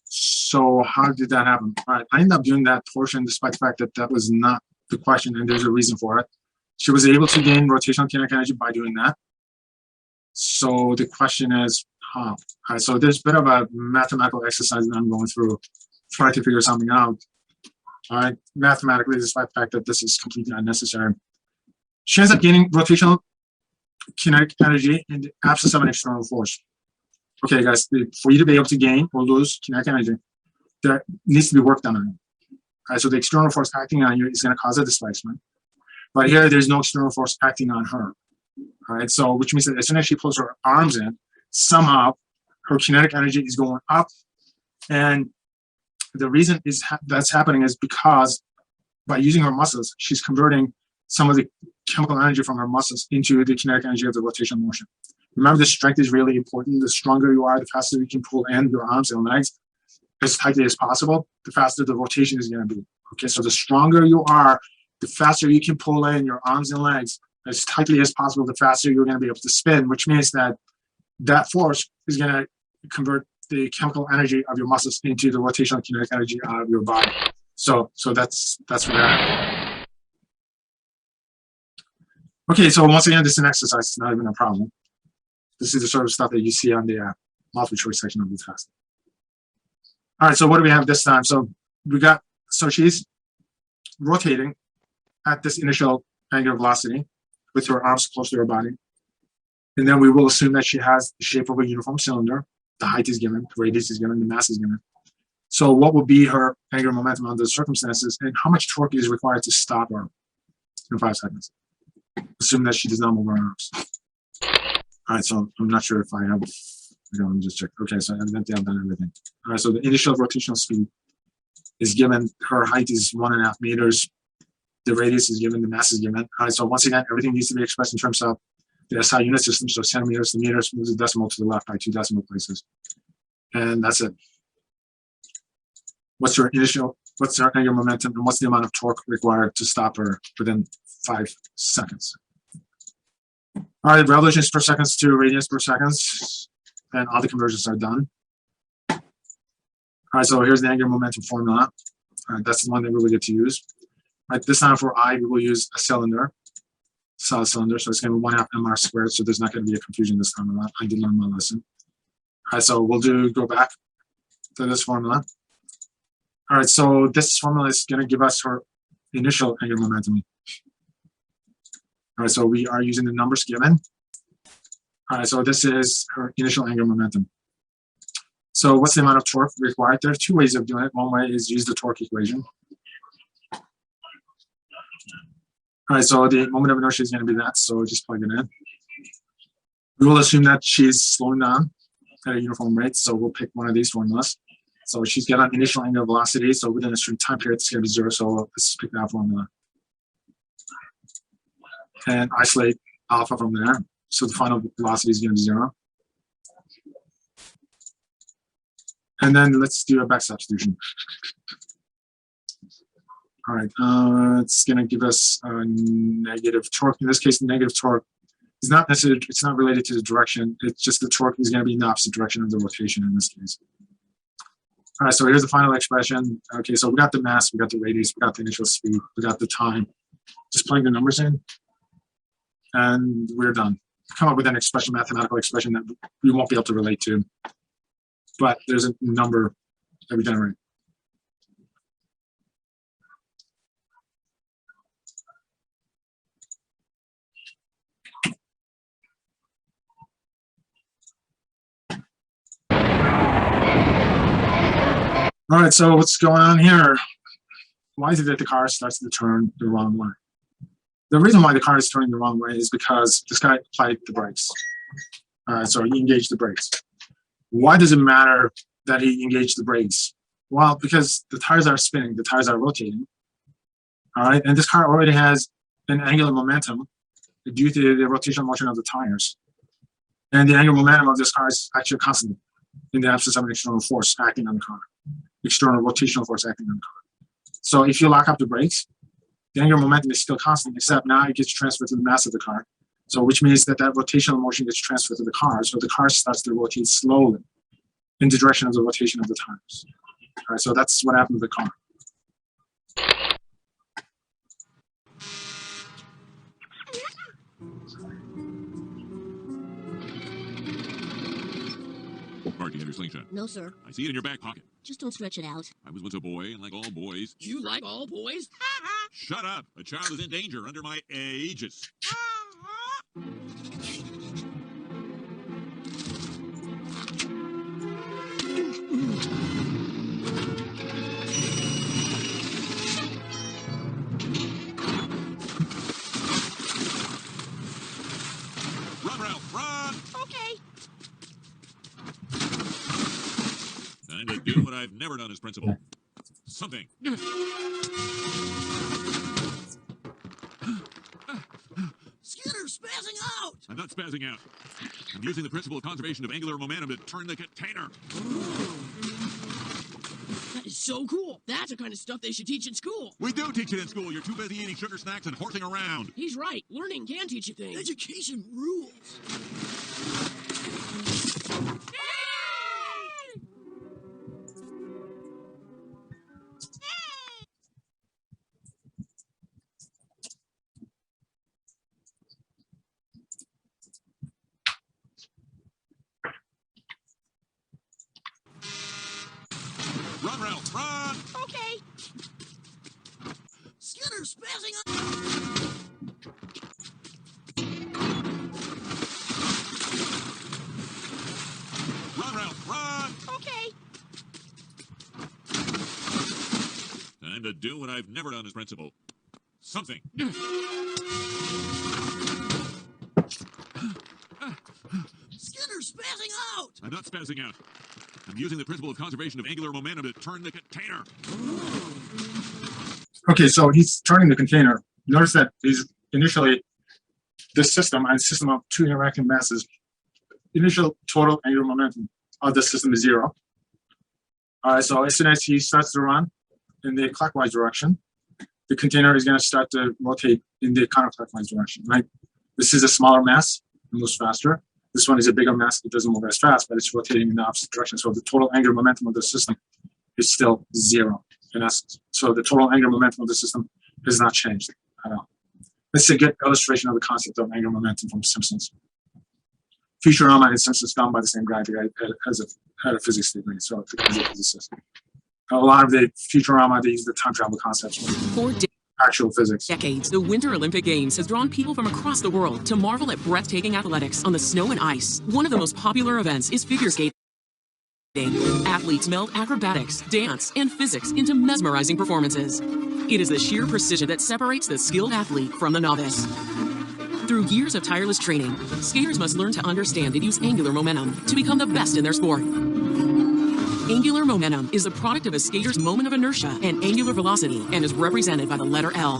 So how did that happen? All right, I ended up doing that portion despite the fact that that was not the question, and there's a reason for it. She was able to gain rotational kinetic energy by doing that. So the question is, how? All right, so there's a bit of a mathematical exercise that I'm going through, trying to figure something out. All right, mathematically, despite the fact that this is completely unnecessary. She ends up gaining rotational kinetic energy in the absence of an external force. Okay, guys, for you to be able to gain or lose kinetic energy, there needs to be work done on it. All right, so the external force acting on you is going to cause a displacement. But here, there's no external force acting on her. All right, so which means that as soon as she pulls her arms in, somehow her kinetic energy is going up. And the reason is that's happening is because by using her muscles, she's converting some of the chemical energy from her muscles into the kinetic energy of the rotational motion. Remember, the strength is really important. The stronger you are, the faster you can pull in your arms and legs as tightly as possible, the faster the rotation is going to be. Okay, so the stronger you are, the faster you can pull in your arms and legs as tightly as possible, the faster you're going to be able to spin, which means that that force is going to convert the chemical energy of your muscles into the rotational kinetic energy of your body. So that's what that. Okay, so once again, this is an exercise. It's not even a problem. This is the sort of stuff that you see on the multiple choice section of the test. All right, so what do we have this time? So she's rotating at this initial angular velocity with her arms close to her body. And then we will assume that she has the shape of a uniform cylinder. The height is given, the radius is given, the mass is given. So what would be her angular momentum under the circumstances, and how much torque is required to stop her in 5 seconds? Assume that she does not move her arms. All right, so I'm not sure if I have, let me just check. Okay, so evidently I've done everything. All right, so the initial rotational speed is given, her height is 1.5 meters, the radius is given, the mass is given. All right, so once again, everything needs to be expressed in terms of the SI unit system, so centimeters to meters, moves the decimal to the left by 2 decimal places. And that's it. What's her angular momentum, and what's the amount of torque required to stop her within 5 seconds? All right, revolutions per seconds to radians per seconds, and all the conversions are done. All right, so here's the angular momentum formula. All right, that's the one that we will get to use. All right, this time for I, we will use a cylinder, solid cylinder. So it's going to be 1/2 mr squared. So there's not going to be a confusion this time around. I did learn my lesson. All right, so we'll go back to this formula. All right, so this formula is going to give us our initial angular momentum. All right, so we are using the numbers given. All right, so this is her initial angular momentum. So what's the amount of torque required? There are two ways of doing it. One way is use the torque equation. All right, so the moment of inertia is going to be that, so just plug it in. We will assume that she's slowing down at a uniform rate, so we'll pick one of these formulas. So she's got an initial angular velocity, so within a certain time period, it's going to be 0, so let's pick that formula. And isolate alpha from there, so the final velocity is going to be 0. And then let's do a back substitution. All right, it's going to give us a negative torque. In this case, the negative torque is not necessarily, it's not related to the direction. It's just the torque is going to be in the opposite direction of the rotation in this case. All right, so here's the final expression. Okay, so we got the mass, we got the radius, we got the initial speed, we got the time. Just plug the numbers in, and we're done. Come up with an expression, mathematical expression that we won't be able to relate to, but there's a number that we generate. All right, so what's going on here? Why is it that the car starts to turn the wrong way? The reason why the car is turning the wrong way is because this guy applied the brakes. All right, so he engaged the brakes. Why does it matter that he engaged the brakes? Well, because the tires are spinning, the tires are rotating. All right, and this car already has an angular momentum due to the rotational motion of the tires. And the angular momentum of this car is actually constant in the absence of an external force acting on the car. External rotational force acting on the car. So if you lock up the brakes, the angular momentum is still constant, except now it gets transferred to the mass of the car. So which means that that rotational motion gets transferred to the car. So the car starts to rotate slowly in the direction of the rotation of the tires. All right, so that's what happened to the car. Party in your slingshot. No, sir. I see it in your back pocket. Just don't stretch it out. I was once a boy, and like all boys... You like all boys? Shut up! A child is in danger under my aegis. Run, Ralph, run! Okay. Time to do what I've never done as principal. Something. Skinner's spazzing out! I'm not spazzing out. I'm using the principle of conservation of angular momentum to turn the container. That is so cool. That's the kind of stuff they should teach in school. We do teach it in school. You're too busy eating sugar snacks and horsing around. He's right. Learning can teach you things. Education rules. Run, Ralph, run! Okay. Skinner's spazzing out. Run, Ralph, run! Okay. Time to do what I've never done as principal. Something. Skinner's spazzing out. I'm not spazzing out. I'm using the principle of conservation of angular momentum to turn the container. Okay, so he's turning the container. Notice that he's initially this system and system of two interacting masses. Initial total angular momentum of the system is 0. All right, so as soon as he starts to run in the clockwise direction, the container is going to start to rotate in the counterclockwise direction, right? This is a smaller mass, it moves faster. This one is a bigger mass, it doesn't move as fast, but it's rotating in the opposite direction. So the total angular momentum of the system is still 0 in essence. So the total angular momentum of the system has not changed at all. This is a good illustration of the concept of angular momentum from Simpsons. Futurama and Simpsons found by the same guy had a physics degree, so he's a physicist. A lot of the Futurama, they use the time travel concepts from actual physics. Decades, the Winter Olympic Games has drawn people from across the world to marvel at breathtaking athletics on the snow and ice. One of the most popular events is figure skating. Athletes meld acrobatics, dance, and physics into mesmerizing performances. It is the sheer precision that separates the skilled athlete from the novice. Through years of tireless training, skaters must learn to understand and use angular momentum to become the best in their sport. Angular momentum is the product of a skater's moment of inertia and angular velocity and is represented by the letter L.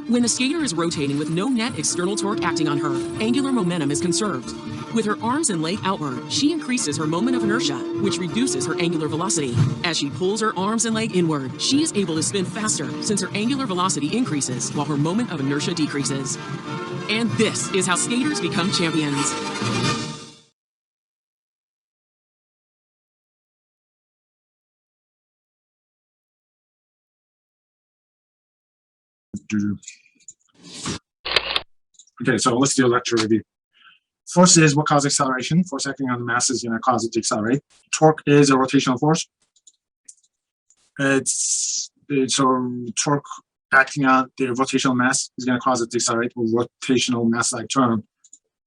When the skater is rotating with no net external torque acting on her, angular momentum is conserved. With her arms and leg outward, she increases her moment of inertia, which reduces her angular velocity. As she pulls her arms and leg inward, she is able to spin faster since her angular velocity increases while her moment of inertia decreases. And this is how skaters become champions. Okay, so let's do a lecture review. Force is what causes acceleration. Force acting on the mass is going to cause it to accelerate. Torque is a rotational force. So torque acting on the rotational mass is going to cause it to accelerate. Or rotational mass-like term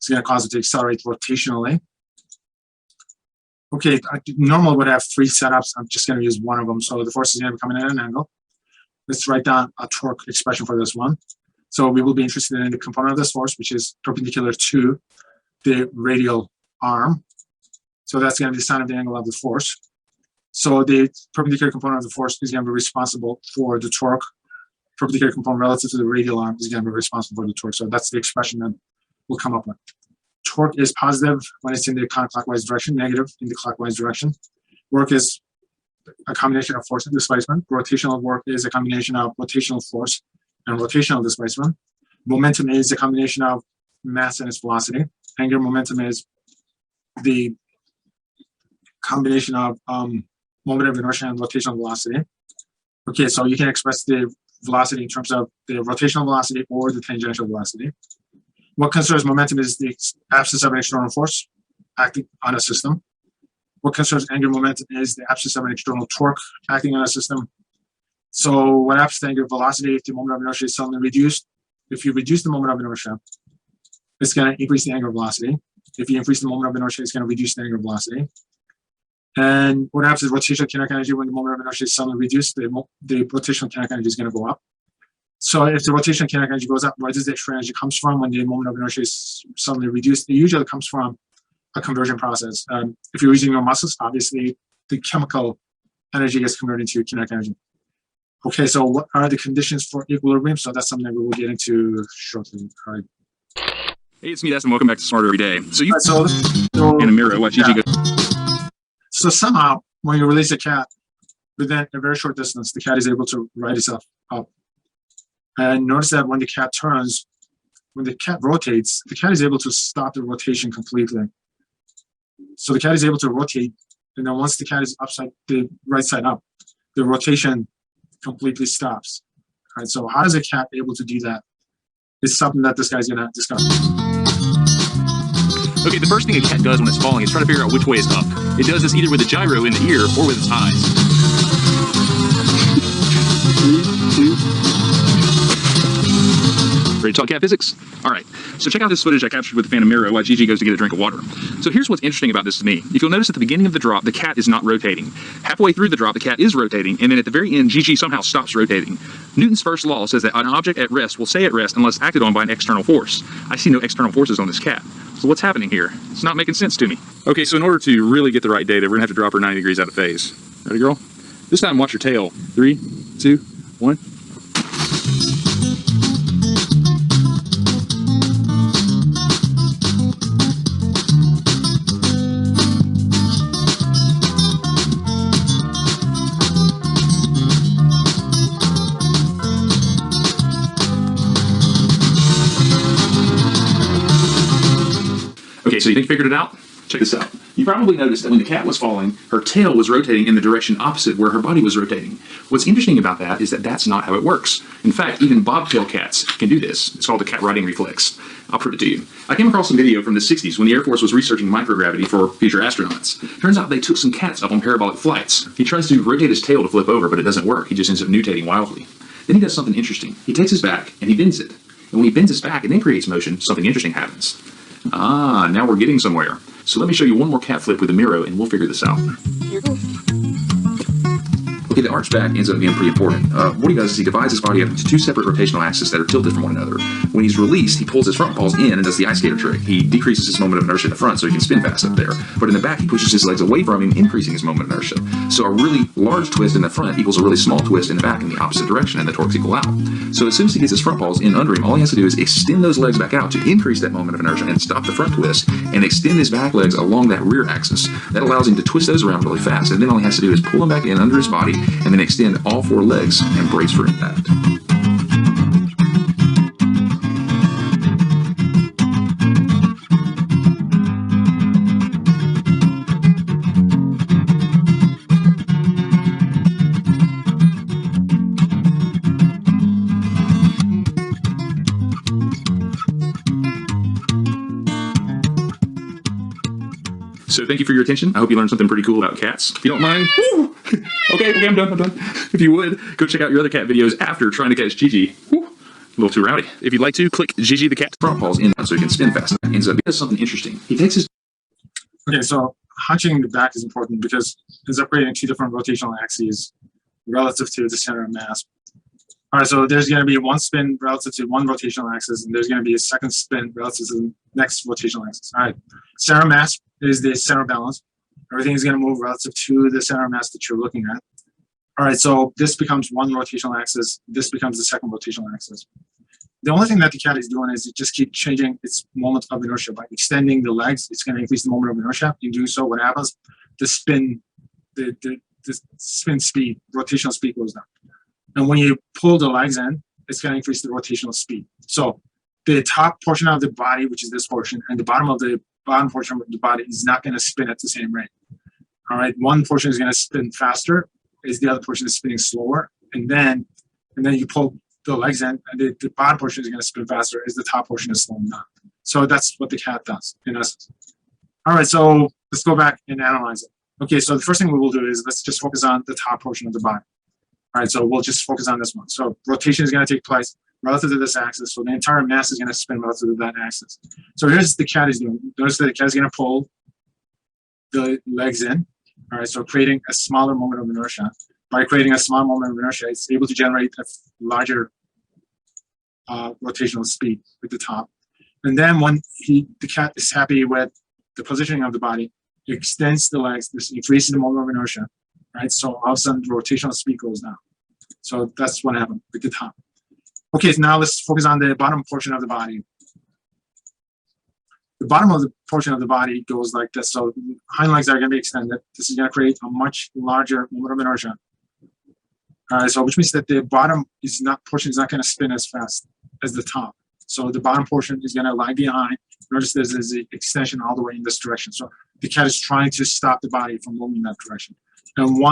is going to cause it to accelerate rotationally. Okay, I normally would have 3 setups. I'm just going to use one of them. So the force is going to be coming at an angle. Let's write down a torque expression for this one. So we will be interested in the component of this force, which is perpendicular to the radial arm. So that's going to be the sine of the angle of the force. So the perpendicular component of the force is going to be responsible for the torque. Perpendicular component relative to the radial arm is going to be responsible for the torque. So that's the expression that we'll come up with. Torque is positive when it's in the counterclockwise direction, negative in the clockwise direction. Work is a combination of force and displacement. Rotational work is a combination of rotational force and rotational displacement. Momentum is a combination of mass and its velocity. Angular momentum is the combination of moment of inertia and rotational velocity. Okay, so you can express the velocity in terms of the rotational velocity or the tangential velocity. What conserves momentum is the absence of an external force acting on a system. What conserves angular momentum is the absence of an external torque acting on a system. So what happens to angular velocity if the moment of inertia is suddenly reduced? If you reduce the moment of inertia, it's going to increase the angular velocity. If you increase the moment of inertia, it's going to reduce the angular velocity. And what happens is rotational kinetic energy when the moment of inertia is suddenly reduced, the rotational kinetic energy is going to go up. So if the rotational kinetic energy goes up, where does the extra energy comes from when the moment of inertia is suddenly reduced? It usually comes from a conversion process. If you're using your muscles, obviously the chemical energy gets converted into kinetic energy. Okay, so what are the conditions for equilibrium? So that's something that we will get into shortly. All right. Hey, it's me, Destin. Welcome back to Smarter Every Day. So you in a mirror, watch Gigi go. So somehow, when you release a cat, within a very short distance, the cat is able to ride itself up. And notice that when the cat turns, when the cat rotates, the cat is able to stop the rotation completely. So the cat is able to rotate, and then once the cat is upside, the right side up, the rotation completely stops. All right, so how is a cat able to do that? It's something that this guy's gonna discuss. Okay, the first thing a cat does when it's falling is try to figure out which way is up. It does this either with a gyro in the ear or with its eyes. 3, 2. Ready to talk cat physics? All right, so check out this footage I captured with the Phantom Miro while Gigi goes to get a drink of water. So here's what's interesting about this to me. If you'll notice at the beginning of the drop, the cat is not rotating. Halfway through the drop, the cat is rotating, and then at the very end, Gigi somehow stops rotating. Newton's first law says that an object at rest will stay at rest unless acted on by an external force. I see no external forces on this cat. So what's happening here? It's not making sense to me. Okay, so in order to really get the right data, we're gonna have to drop her 90 degrees out of phase. Ready, girl? This time, watch your tail. 3, 2, 1. Okay, so you think you figured it out? Check this out. You probably noticed that when the cat was falling, her tail was rotating in the direction opposite where her body was rotating. What's interesting about that is that that's not how it works. In fact, even bobtail cats can do this. It's called the cat riding reflex. I'll prove it to you. I came across some video from the 60s when the Air Force was researching microgravity for future astronauts. Turns out they took some cats up on parabolic flights. He tries to rotate his tail to flip over, but it doesn't work. He just ends up nutating wildly. Then he does something interesting. He takes his back and he bends it. And when he bends his back and then creates motion, something interesting happens. Ah, now we're getting somewhere. So let me show you one more cat flip with the Miro and we'll figure this out. Okay, the arch back ends up being pretty important. What he does is he divides his body up into two separate rotational axes that are tilted from one another. When he's released, he pulls his front paws in and does the ice skater trick. He decreases his moment of inertia in the front so he can spin fast up there. But in the back, he pushes his legs away from him, increasing his moment of inertia. So a really large twist in the front equals a really small twist in the back in the opposite direction, and the torques equal out. So as soon as he gets his front paws in under him, all he has to do is extend those legs back out to increase that moment of inertia and stop the front twist, and extend his back legs along that rear axis. That allows him to twist those around really fast, and then all he has to do is pull them back in under his body, and then extend all four legs and brace for impact. So thank you for your attention. I hope you learned something pretty cool about cats. If you don't mind, woo! Okay, I'm done. If you would, go check out your other cat videos after trying to catch Gigi. Woo! A little too rowdy. If you'd like to, click Gigi the cat's front paws in so he can spin fast. Ends up doing something interesting. He takes his... Okay, so hunching the back is important because it's operating two different rotational axes relative to the center of mass. All right, so there's going to be one spin relative to one rotational axis, and there's going to be a second spin relative to the next rotational axis. All right, center of mass is the center of balance. Everything is going to move relative to the center of mass that you're looking at. All right, so this becomes one rotational axis. This becomes the second rotational axis. The only thing that the cat is doing is it just keep changing its moment of inertia. By extending the legs, it's going to increase the moment of inertia. In doing so, what happens? The spin speed, rotational speed goes down. And when you pull the legs in, it's going to increase the rotational speed. So the top portion of the body, which is this portion, and the bottom portion of the body is not going to spin at the same rate. All right, one portion is going to spin faster, is the other portion is spinning slower, and then you pull the legs in, and the bottom portion is going to spin faster, as the top portion is slowing down. So that's what the cat does in essence. All right, so let's go back and analyze it. Okay, so the first thing we will do is let's just focus on the top portion of the body. All right, so we'll just focus on this one. So rotation is going to take place relative to this axis. So the entire mass is going to spin relative to that axis. So here's the cat is doing. Notice that the cat is going to pull the legs in. All right, so creating a smaller moment of inertia. By creating a small moment of inertia, it's able to generate a larger rotational speed at the top. And then when the cat is happy with the positioning of the body, it extends the legs. This increases the moment of inertia. Right, so all of a sudden the rotational speed goes down. So that's what happened at the top. Okay, so now let's focus on the bottom portion of the body. The bottom of the portion of the body goes like this. So hind legs are going to be extended. This is going to create a much larger moment of inertia. All right, so which means that the bottom portion is not going to spin as fast as the top. So the bottom portion is going to lag behind. Notice there's an extension all the way in this direction. So the cat is trying to stop the body from moving in that direction. And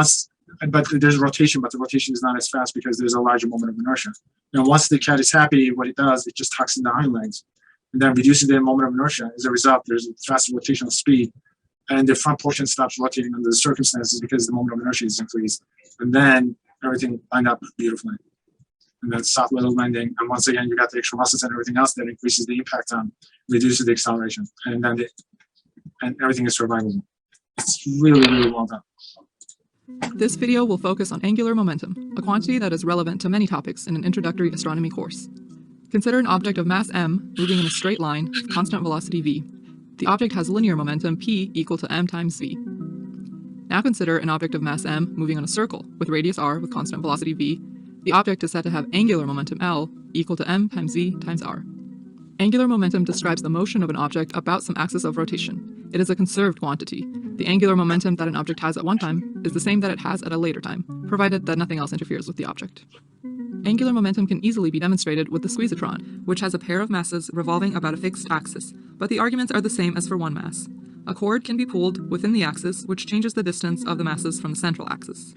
but there's rotation, but the rotation is not as fast because there's a larger moment of inertia. And once the cat is happy, what it does, it just tucks in the hind legs and then reduces the moment of inertia. As a result, there's a faster rotational speed, and the front portion stops rotating under the circumstances because the moment of inertia is increased. And then everything lined up beautifully. And then soft little landing. And once again, you got the extra muscles and everything else that increases the impact time, reduces the acceleration, and then everything is survivable. It's really, really well done. This video will focus on angular momentum, a quantity that is relevant to many topics in an introductory astronomy course. Consider an object of mass m moving in a straight line with constant velocity v. The object has linear momentum p equal to m times v. Now consider an object of mass m moving on a circle with radius r with constant velocity v. The object is said to have angular momentum L equal to m times v times r. Angular momentum describes the motion of an object about some axis of rotation. It is a conserved quantity. The angular momentum that an object has at one time is the same that it has at a later time, provided that nothing else interferes with the object. Angular momentum can easily be demonstrated with the squeezatron, which has a pair of masses revolving about a fixed axis, but the arguments are the same as for one mass. A cord can be pulled within the axis, which changes the distance of the masses from the central axis.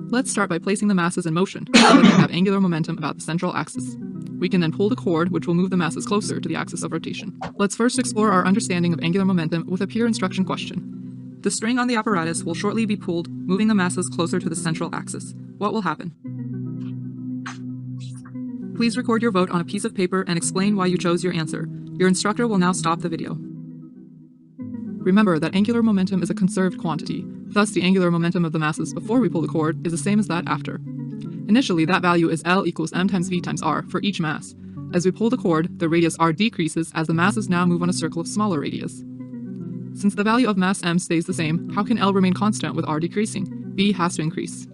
Let's start by placing the masses in motion, so that they have angular momentum about the central axis. We can then pull the cord, which will move the masses closer to the axis of rotation. Let's first explore our understanding of angular momentum with a pure instruction question. The string on the apparatus will shortly be pulled, moving the masses closer to the central axis. What will happen? Please record your vote on a piece of paper and explain why you chose your answer. Your instructor will now stop the video. Remember that angular momentum is a conserved quantity. Thus, the angular momentum of the masses before we pull the cord is the same as that after. Initially, that value is L equals m times v times r for each mass. As we pull the cord, the radius r decreases as the masses now move on a circle of smaller radius. Since the value of mass m stays the same, how can L remain constant with r decreasing? V has to increase.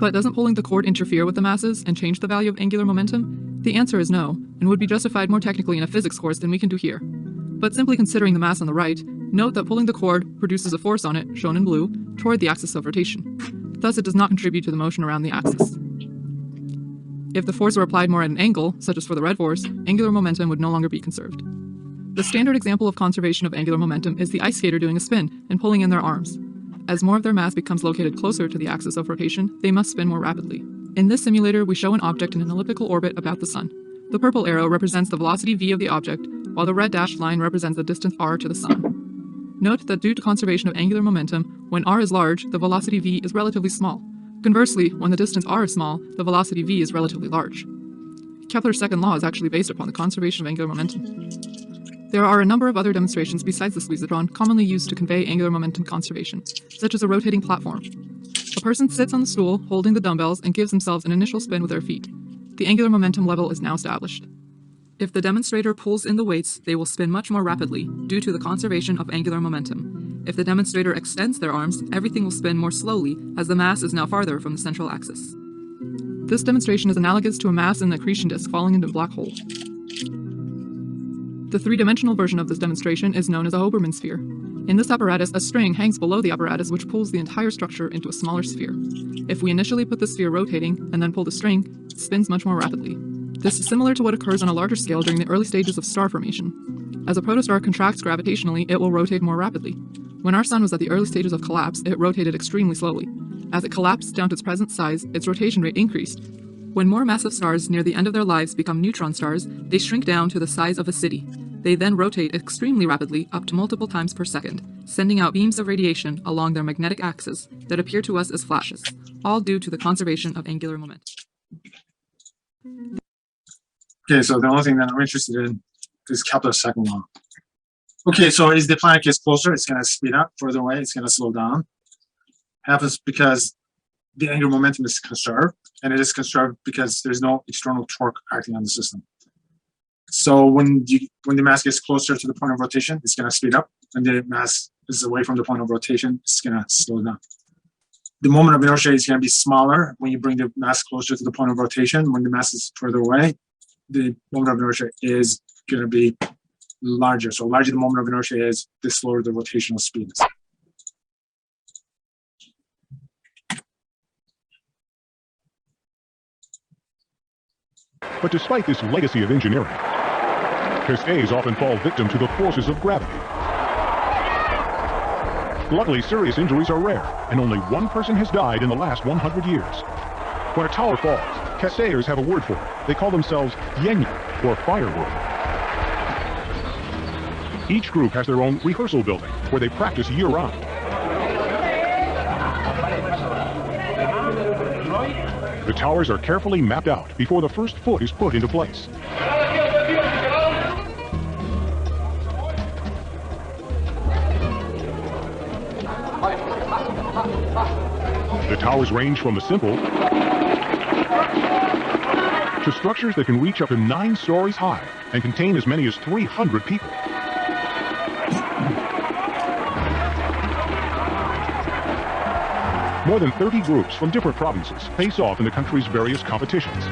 But doesn't pulling the cord interfere with the masses and change the value of angular momentum? The answer is no, and would be justified more technically in a physics course than we can do here. But simply considering the mass on the right, note that pulling the cord produces a force on it, shown in blue, toward the axis of rotation. Thus, it does not contribute to the motion around the axis. If the force were applied more at an angle, such as for the red force, angular momentum would no longer be conserved. The standard example of conservation of angular momentum is the ice skater doing a spin and pulling in their arms. As more of their mass becomes located closer to the axis of rotation, they must spin more rapidly. In this simulator, we show an object in an elliptical orbit about the sun. The purple arrow represents the velocity v of the object, while the red dashed line represents the distance r to the sun. Note that due to conservation of angular momentum, when r is large, the velocity v is relatively small. Conversely, when the distance r is small, the velocity v is relatively large. Kepler's second law is actually based upon the conservation of angular momentum. There are a number of other demonstrations besides the squeezatron commonly used to convey angular momentum conservation, such as a rotating platform. A person sits on the stool, holding the dumbbells, and gives themselves an initial spin with their feet. The angular momentum level is now established. If the demonstrator pulls in the weights, they will spin much more rapidly, due to the conservation of angular momentum. If the demonstrator extends their arms, everything will spin more slowly, as the mass is now farther from the central axis. This demonstration is analogous to a mass in an accretion disk falling into a black hole. The three-dimensional version of this demonstration is known as a Hoberman sphere. In this apparatus, a string hangs below the apparatus which pulls the entire structure into a smaller sphere. If we initially put the sphere rotating, and then pull the string, it spins much more rapidly. This is similar to what occurs on a larger scale during the early stages of star formation. As a protostar contracts gravitationally, it will rotate more rapidly. When our sun was at the early stages of collapse, it rotated extremely slowly. As it collapsed down to its present size, its rotation rate increased. When more massive stars near the end of their lives become neutron stars, they shrink down to the size of a city. They then rotate extremely rapidly, up to multiple times per second, sending out beams of radiation along their magnetic axis that appear to us as flashes, all due to the conservation of angular momentum. Okay, so the only thing that I'm interested in is Kepler's second law. Okay, so as the planet gets closer, it's going to speed up. Further away, it's going to slow down. Happens because the angular momentum is conserved, and it is conserved because there's no external torque acting on the system. So when the mass gets closer to the point of rotation, it's going to speed up. When the mass is away from the point of rotation, it's going to slow down. The moment of inertia is going to be smaller when you bring the mass closer to the point of rotation. When the mass is further away, the moment of inertia is going to be larger. So larger the moment of inertia is, the slower the rotational speed is. But despite this legacy of engineering, Cascades often fall victim to the forces of gravity. Luckily, serious injuries are rare, and only one person has died in the last 100 years. When a tower falls, Cascaders have a word for it. They call themselves Yenyu, or firewood. Each group has their own rehearsal building, where they practice year-round. The towers are carefully mapped out before the first foot is put into place. The towers range from the simple to structures that can reach up to 9 stories high and contain as many as 300 people. More than 30 groups from different provinces face off in the country's various competitions.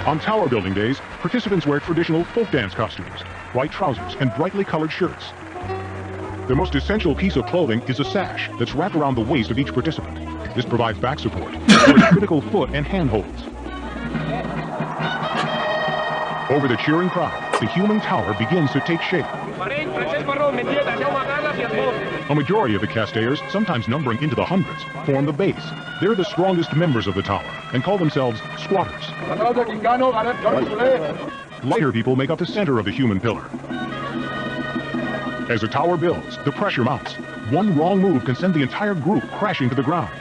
On tower building days, participants wear traditional folk dance costumes, white trousers, and brightly colored shirts. The most essential piece of clothing is a sash that's wrapped around the waist of each participant. This provides back support for the critical foot and hand holds. Over the cheering crowd, the human tower begins to take shape. A majority of the Castayers, sometimes numbering into the hundreds, form the base. They're the strongest members of the tower and call themselves squatters. Lighter people make up the center of the human pillar. As the tower builds, the pressure mounts. One wrong move can send the entire group crashing to the ground.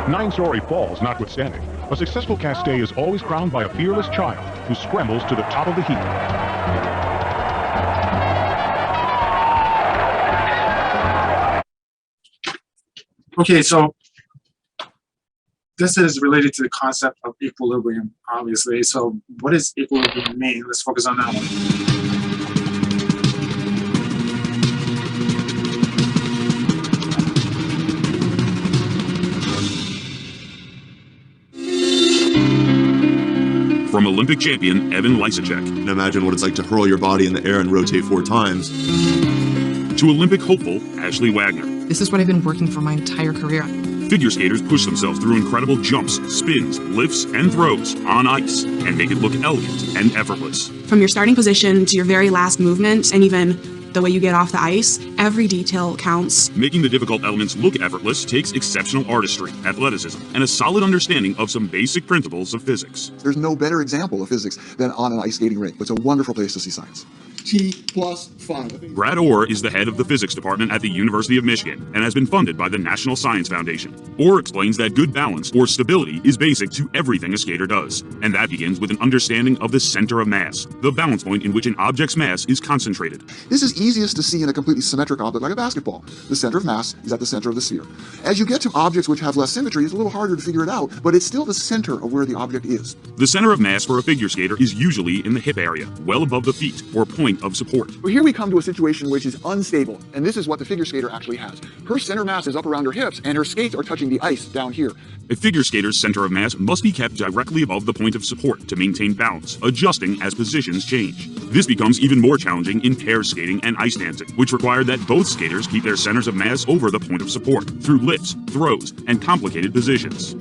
Nine-story falls notwithstanding, a successful Castay is always crowned by a fearless child who scrambles to the top of the heap. Okay, so this is related to the concept of equilibrium, obviously. So what does equilibrium mean? Let's focus on that one. From Olympic champion Evan Lysacek. Imagine what it's like to hurl your body in the air and rotate 4 times. To Olympic hopeful Ashley Wagner. This is what I've been working for my entire career. Figure skaters push themselves through incredible jumps, spins, lifts, and throws on ice and make it look elegant and effortless. From your starting position to your very last movement, and even the way you get off the ice, every detail counts. Making the difficult elements look effortless takes exceptional artistry, athleticism, and a solid understanding of some basic principles of physics. There's no better example of physics than on an ice skating rink. It's a wonderful place to see science. T+5. Brad Orr is the head of the physics department at the University of Michigan and has been funded by the National Science Foundation. Orr explains that good balance or stability is basic to everything a skater does, and that begins with an understanding of the center of mass, the balance point in which an object's mass is concentrated. This is easiest to see in a completely symmetric object like a basketball. The center of mass is at the center of the sphere. As you get to objects which have less symmetry, it's a little harder to figure it out, but it's still the center of where the object is. The center of mass for a figure skater is usually in the hip area, well above the feet, or point of support. Well, here we come to a situation which is unstable, and this is what the figure skater actually has. Her center of mass is up around her hips, and her skates are touching the ice down here. A figure skater's center of mass must be kept directly above the point of support to maintain balance, adjusting as positions change. This becomes even more challenging in pair skating and ice dancing, which require that both skaters keep their centers of mass over the point of support through lifts, throws, and complicated positions.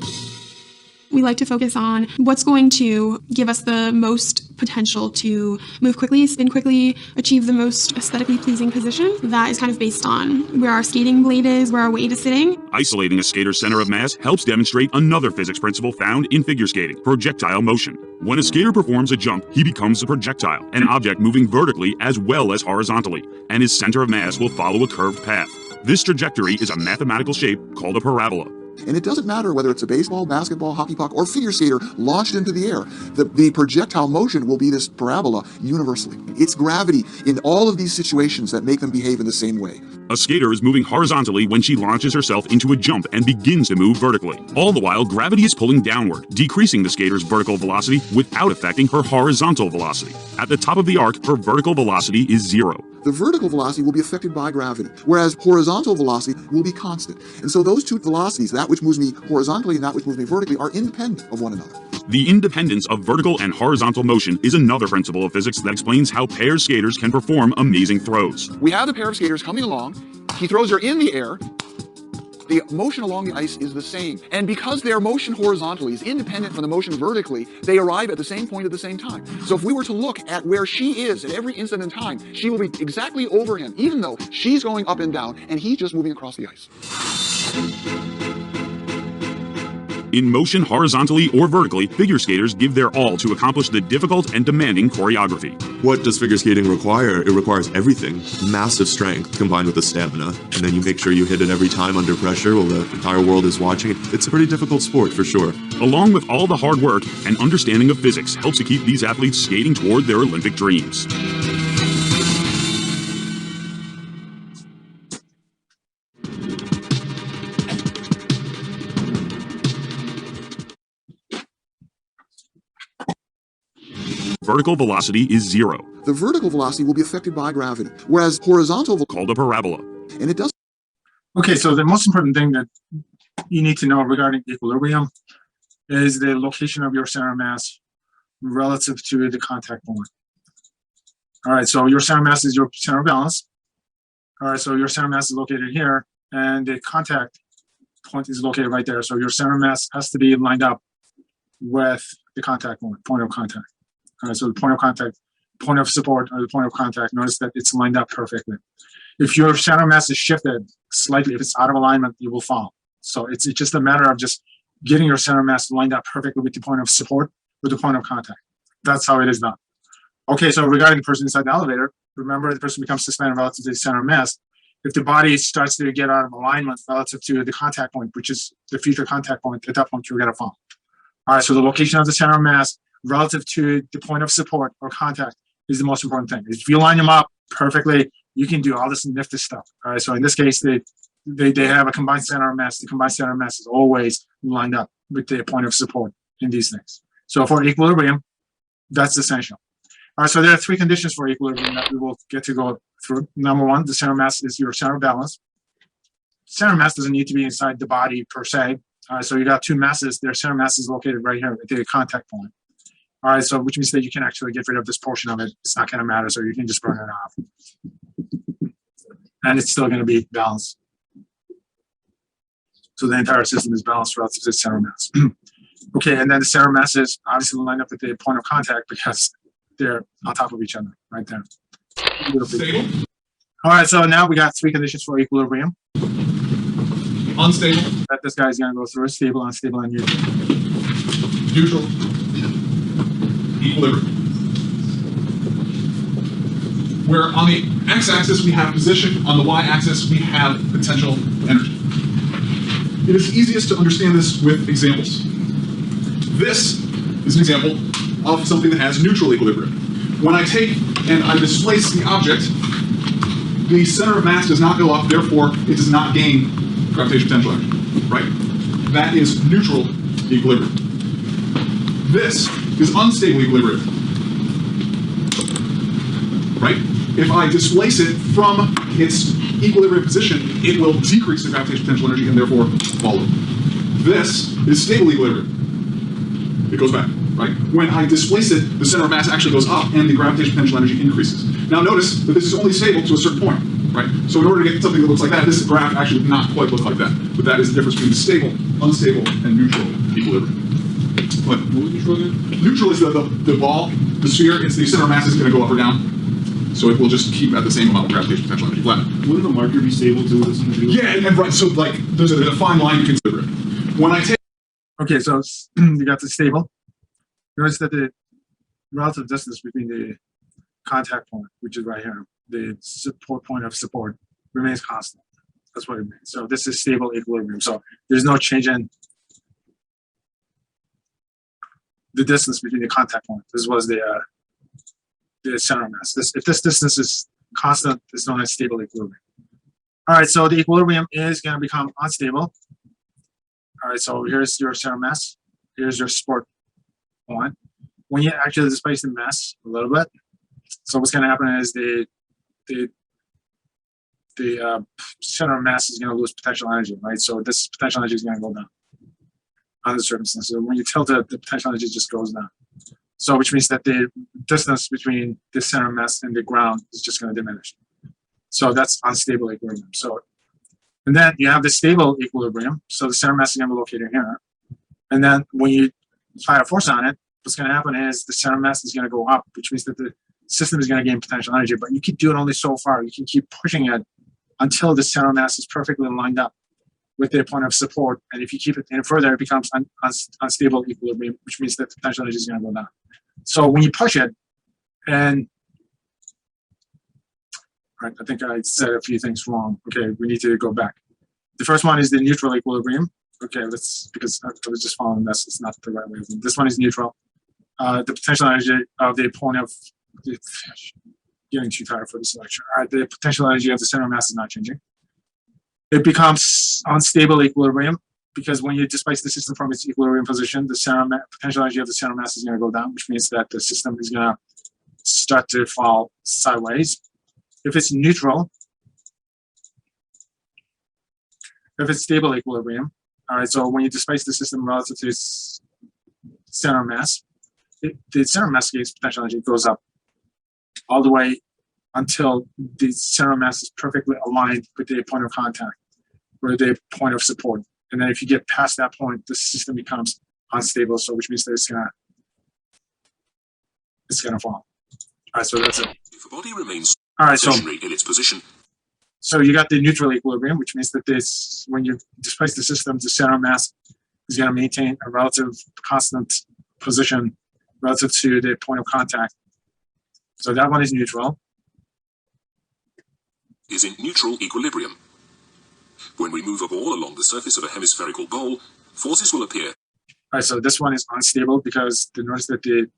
We like to focus on what's going to give us the most potential to move quickly, spin quickly, achieve the most aesthetically pleasing position. That is kind of based on where our skating blade is, where our weight is sitting. Isolating a skater's center of mass helps demonstrate another physics principle found in figure skating, projectile motion. When a skater performs a jump, he becomes a projectile, an object moving vertically as well as horizontally, and his center of mass will follow a curved path. This trajectory is a mathematical shape called a parabola. And it doesn't matter whether it's a baseball, basketball, hockey puck, or figure skater launched into the air. The projectile motion will be this parabola universally. It's gravity in all of these situations that make them behave in the same way. A skater is moving horizontally when she launches herself into a jump and begins to move vertically. All the while, gravity is pulling downward, decreasing the skater's vertical velocity without affecting her horizontal velocity. At the top of the arc, her vertical velocity is 0. The vertical velocity will be affected by gravity, whereas horizontal velocity will be constant. And so those two velocities, that which moves me horizontally and that which moves me vertically, are independent of one another. The independence of vertical and horizontal motion is another principle of physics that explains how pair skaters can perform amazing throws. We have the pair of skaters coming along. He throws her in the air. The motion along the ice is the same. And because their motion horizontally is independent from the motion vertically, they arrive at the same point at the same time. So if we were to look at where she is at every instant in time, she will be exactly over him, even though she's going up and down and he's just moving across the ice. In motion horizontally or vertically, figure skaters give their all to accomplish the difficult and demanding choreography. What does figure skating require? It requires everything. Massive strength combined with the stamina. And then you make sure you hit it every time under pressure while the entire world is watching. It's a pretty difficult sport for sure. Along with all the hard work, an understanding of physics helps to keep these athletes skating toward their Olympic dreams. Vertical velocity is 0. The vertical velocity will be affected by gravity, whereas horizontal called a parabola. And it does. Okay, so the most important thing that you need to know regarding equilibrium is the location of your center of mass relative to the contact point. All right, so your center of mass is your center of balance. All right, so your center of mass is located here, and the contact point is located right there. So your center of mass has to be lined up with the contact point of contact. All right, so the point of contact, point of support, or the point of contact, notice that it's lined up perfectly. If your center of mass is shifted slightly, if it's out of alignment, you will fall. So it's just a matter of just getting your center of mass lined up perfectly with the point of support, with the point of contact. That's how it is done. Okay, so regarding the person inside the elevator, remember the person becomes suspended relative to the center of mass. If the body starts to get out of alignment relative to the contact point, which is the future contact point, at that point you're gonna fall. All right, so the location of the center of mass relative to the point of support or contact is the most important thing. If you line them up perfectly, you can do all this nifty stuff. All right, so in this case, they have a combined center of mass. The combined center of mass is always lined up with the point of support in these things. So for equilibrium, that's essential. All right, so there are three conditions for equilibrium that we will get to go through. Number one, the center of mass is your center of balance. Center of mass doesn't need to be inside the body per se. All right, so you got two masses. Their center of mass is located right here at the contact point. All right, so which means that you can actually get rid of this portion of it. It's not going to matter, so you can just burn it off. And it's still going to be balanced. So the entire system is balanced relative to the center of mass. Okay, and then the center of mass is obviously lined up with the point of contact because they're on top of each other right there. Stable. All right, so now we got three conditions for equilibrium. Unstable. That this guy's going to go through: stable, unstable, and neutral. Neutral. Equilibrium. Where on the x-axis we have position, on the y-axis we have potential energy. It is easiest to understand this with examples. This is an example of something that has neutral equilibrium. When I take and I displace the object, the center of mass does not go up, therefore it does not gain gravitational potential energy, right? That is neutral equilibrium. This is unstable equilibrium, right? If I displace it from its equilibrium position, it will decrease the gravitational potential energy and therefore follow. This is stable equilibrium. It goes back, right? When I displace it, the center of mass actually goes up and the gravitational potential energy increases. Now notice that this is only stable to a certain point, right? So in order to get something that looks like that, this graph actually would not quite look like that. But that is the difference between stable, unstable, and neutral equilibrium. What was neutral again? Neutral is the ball, the sphere, it's the center of mass is going to go up or down. So it will just keep at the same amount of gravitational potential energy. Flat. Wouldn't the marker be stable too? Yeah, and right. So like, there's a fine line you consider it. When I take. Okay, so you got the stable. Notice that the relative distance between the contact point, which is right here, the support point of support, remains constant. That's what it means. So this is stable equilibrium. So there's no change in the distance between the contact point as well as the center of mass. If this distance is constant, it's known as stable equilibrium. All right, so the equilibrium is going to become unstable. All right, so here's your center of mass. Here's your support point. When you actually displace the mass a little bit, so what's going to happen is the center of mass is going to lose potential energy, right? So this potential energy is going to go down under circumstances. So when you tilt it, the potential energy just goes down. So which means that the distance between the center of mass and the ground is just going to diminish. So that's unstable equilibrium. So, and then you have the stable equilibrium. So the center of mass is going to be located here. And then when you apply a force on it, what's going to happen is the center of mass is going to go up, which means that the system is going to gain potential energy. But you can do it only so far. You can keep pushing it until the center of mass is perfectly lined up with the point of support. And if you keep it any further, it becomes unstable equilibrium, which means that the potential energy is going to go down. So when you push it, and right, I think I said a few things wrong. Okay, we need to go back. The first one is the neutral equilibrium. Okay, because I was just following this. It's not the right way. This one is neutral. The potential energy of the point of getting too tired for this lecture. All right, the potential energy of the center of mass is not changing. It becomes unstable equilibrium because when you displace the system from its equilibrium position, the potential energy of the center of mass is going to go down, which means that the system is going to start to fall sideways. If it's neutral, if it's stable equilibrium, all right, so when you displace the system relative to its center of mass, the center of mass gains potential energy goes up all the way until the center of mass is perfectly aligned with the point of contact or the point of support. And then if you get past that point, the system becomes unstable. So which means that it's gonna fall. All right, so that's it. If a body remains All right, so stationary in its position, so you got the neutral equilibrium, which means that this, when you displace the system, the center of mass is going to maintain a relative constant position relative to the point of contact. So that one is neutral. is in neutral equilibrium. When we move a ball along the surface of a hemispherical bowl, forces will appear. All right, so this one is unstable because notice that the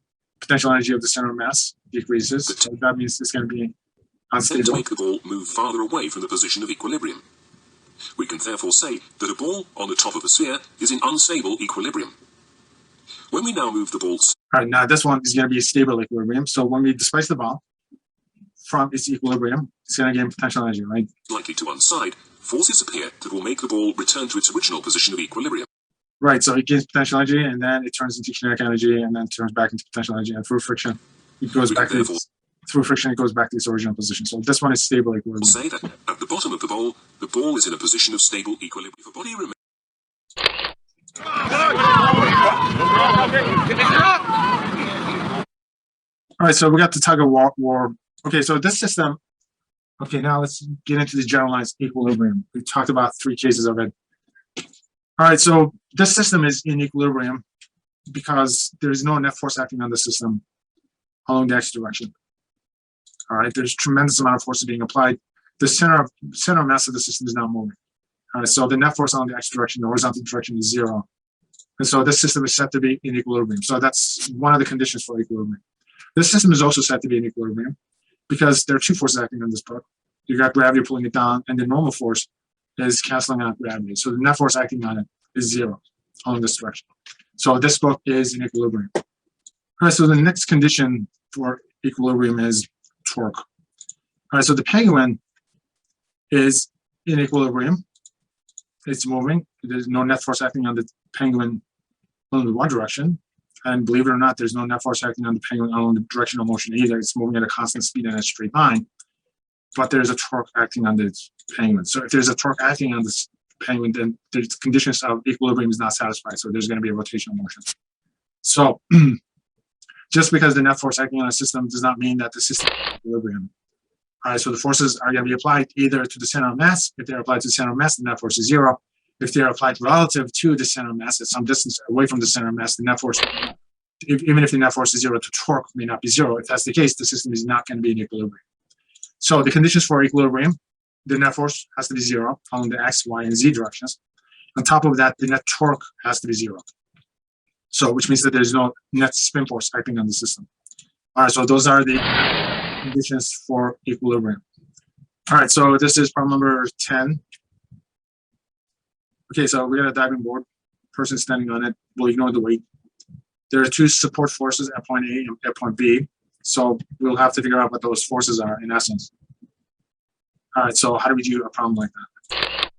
potential energy of the center of mass decreases. So that means it's going to be Tend to unstable. make the ball move farther away from the position of equilibrium. We can therefore say that a ball on the top of a sphere is in unstable equilibrium. When we now move the ball All right, now this one is going to be a stable equilibrium. So when we displace the ball from its equilibrium, it's going to gain potential energy, right? slightly to one side, forces appear that will make the ball return to its original position of equilibrium. Right, so it gains potential energy and then it turns into kinetic energy and then turns back into potential energy, and through friction it goes back to its, through friction it goes back to its original position. So this one is stable equilibrium. We'll say that at the bottom of the ball is in a position of stable equilibrium. If a body remains All right, so we got the tug of war. Okay, so this system. Okay, now let's get into the generalized equilibrium. We talked about 3 cases of it. All right, so this system is in equilibrium because there is no net force acting on the system along the x direction. All right, there's tremendous amount of force being applied. The center of mass of the system is not moving. All right, so the net force on the x direction, the horizontal direction is 0. And so this system is set to be in equilibrium. So that's one of the conditions for equilibrium. This system is also set to be in equilibrium because there are 2 forces acting on this book. You got gravity pulling it down, and the normal force is canceling out gravity. So the net force acting on it is 0 along this direction. So this book is in equilibrium. All right, so the next condition for equilibrium is torque. All right, so the penguin is in equilibrium. It's moving. There's no net force acting on the penguin along the one direction. And believe it or not, there's no net force acting on the penguin along the directional motion either. It's moving at a constant speed in a straight line. But there's a torque acting on the penguin. So if there's a torque acting on this penguin, then the conditions of equilibrium is not satisfied. So there's going to be a rotational motion. So just because the net force acting on a system does not mean that the system is in equilibrium. All right, so the forces are going to be applied either to the center of mass. If they're applied to the center of mass, the net force is 0. If they're applied relative to the center of mass at some distance away from the center of mass, the net force, even if the net force is 0, the torque may not be 0. If that's the case, the system is not going to be in equilibrium. So the conditions for equilibrium, the net force has to be 0 along the x, y, and z directions. On top of that, the net torque has to be 0. So which means that there's no net spin force acting on the system. All right, so those are the conditions for equilibrium. All right, so this is problem number 10. Okay, so we got a diving board, person standing on it, we'll ignore the weight. There are 2 support forces at point A and at point B. So we'll have to figure out what those forces are in essence. All right, so how do we do a problem like that?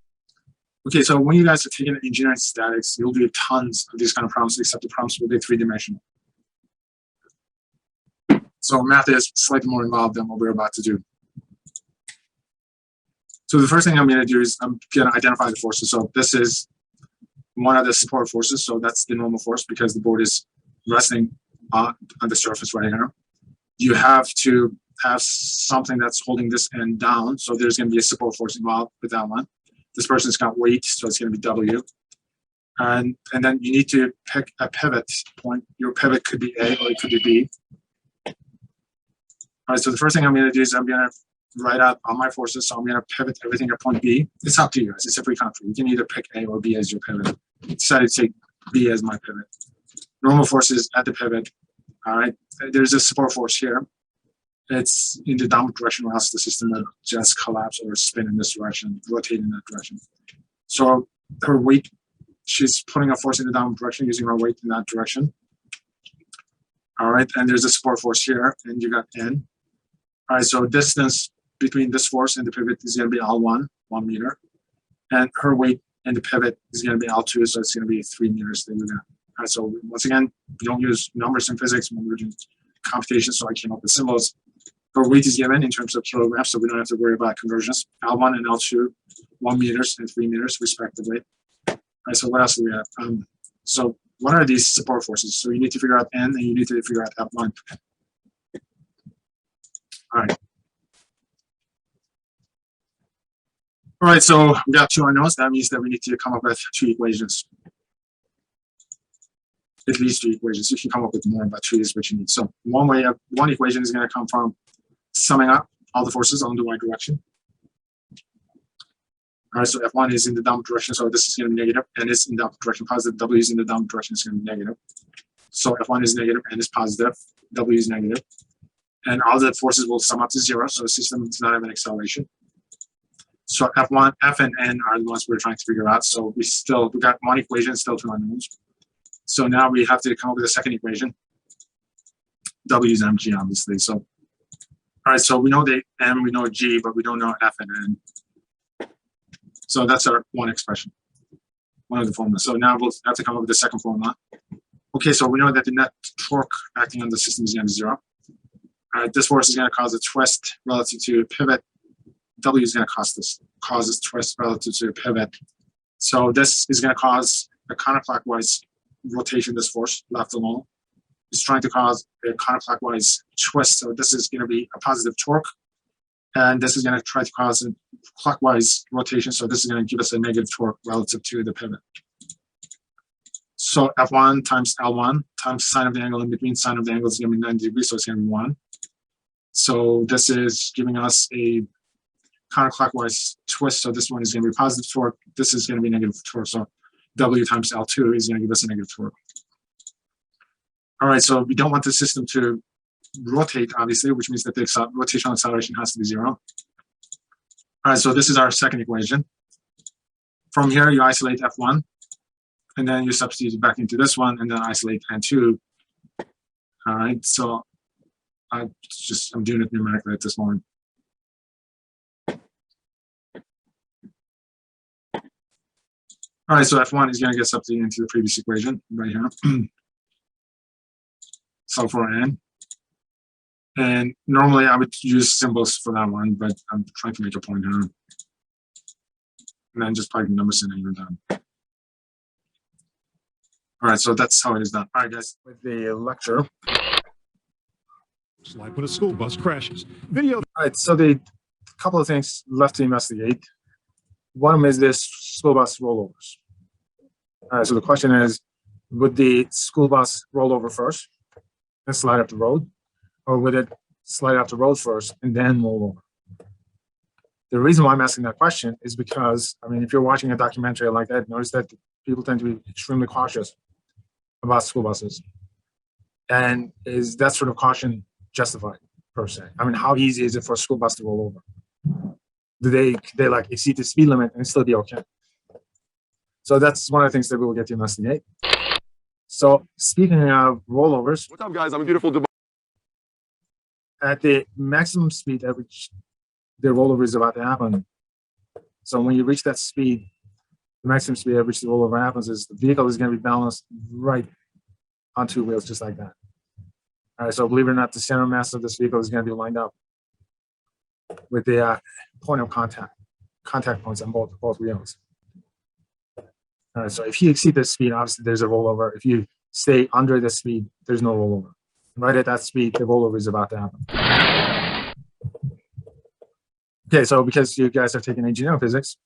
Okay, so when you guys are taking engineering statics, you'll do tons of these kind of problems, except the problems will be 3-dimensional. So math is slightly more involved than what we're about to do. So the first thing I'm going to do is I'm going to identify the forces. So this is one of the support forces. So that's the normal force because the board is resting on the surface right here. You have to have something that's holding this end down. So there's going to be a support force involved with that one. This person's got weight, so it's going to be W. And then you need to pick a pivot point. Your pivot could be A or it could be B. All right, so the first thing I'm going to do is I'm going to write out all my forces. So I'm going to pivot everything at point B. It's up to you guys. It's a free country. You can either pick A or B as your pivot. I decided to take B as my pivot. Normal forces at the pivot. All right, there's a support force here. It's in the downward direction, or else the system will just collapse or spin in this direction, rotate in that direction. So her weight, she's putting a force in the downward direction using her weight in that direction. All right, and there's a support force here, and you got N. All right, so distance between this force and the pivot is going to be L1, 1 meter. And her weight and the pivot is going to be L2, so it's going to be 3 meters that you're going to right, so once again, we don't use numbers in physics when we're doing computation, so I came up with symbols. Our weight is given in terms of kilograms, so we don't have to worry about conversions. L1 and L2, 1 meters and 3 meters respectively. All right, so what else do we have? So what are these support forces? So you need to figure out N and you need to figure out F1. All right. All right, so we got 2 unknowns. That means that we need to come up with 2 equations. At least 2 equations. You can come up with more, but 2 is what you need. So one equation is going to come from summing up all the forces on the y direction. All right, so F1 is in the downward direction, so this is going to be negative, and it's in the upward direction positive. W is in the downward direction, it's going to be negative. So F1 is negative and it's positive. W is negative. And all the forces will sum up to 0, so the system does not have an acceleration. So F1, F and N are the ones we're trying to figure out. So we got one equation, still 2 unknowns. So now we have to come up with a second equation. W is mg, obviously. So, all right, so we know the m, we know g, but we don't know f and n. So that's our one expression, one of the formulas. So now we'll have to come up with the second formula. Okay, so we know that the net torque acting on the system is going to be 0. All right, this force is going to cause a twist relative to a pivot. W is going to cause this twist relative to a pivot. So this is going to cause a counterclockwise rotation, this force left alone. It's trying to cause a counterclockwise twist. So this is going to be a positive torque. And this is going to try to cause a clockwise rotation. So this is going to give us a negative torque relative to the pivot. So F1 times L1 times sine of the angle in between. Sine of the angle is going to be 90 degrees, so it's going to be 1. So this is giving us a counterclockwise twist. So this one is going to be positive torque. This is going to be negative torque. So W times L2 is going to give us a negative torque. All right, so we don't want the system to rotate, obviously, which means that the rotational acceleration has to be 0. All right, so this is our second equation. From here, you isolate F1, and then you substitute it back into this one, and then isolate N2. All right, so I'm doing it numerically at this moment. All right, so F1 is going to get substituted into the previous equation right here. So for N. And normally I would use symbols for that one, but I'm trying to make a point here. And then just plug the numbers in and you're done. All right, so that's how it is done. All right, guys, with the lecture. It's like when a school bus crashes. Video. All right, so the couple of things left to investigate. One of them is this school bus rollovers. All right, so the question is, would the school bus roll over first and slide up the road, or would it slide up the road first and then roll over? The reason why I'm asking that question is because, I mean, if you're watching a documentary like that, notice that people tend to be extremely cautious about school buses. And is that sort of caution justified, per se? I mean, how easy is it for a school bus to roll over? Do they like exceed the speed limit and still be okay? So that's one of the things that we will get to investigate. So speaking of rollovers, what's up, guys? I'm a beautiful Dubai. At the maximum speed at which the rollover is about to happen. So when you reach that speed, the maximum speed at which the rollover happens is the vehicle is going to be balanced right on 2 wheels, just like that. All right, so believe it or not, the center mass of this vehicle is going to be lined up with the point of contact points on both wheels. All right, so if you exceed this speed, obviously there's a rollover. If you stay under the speed, there's no rollover. Right at that speed, the rollover is about to happen. Okay, so because you guys are taking engineering physics,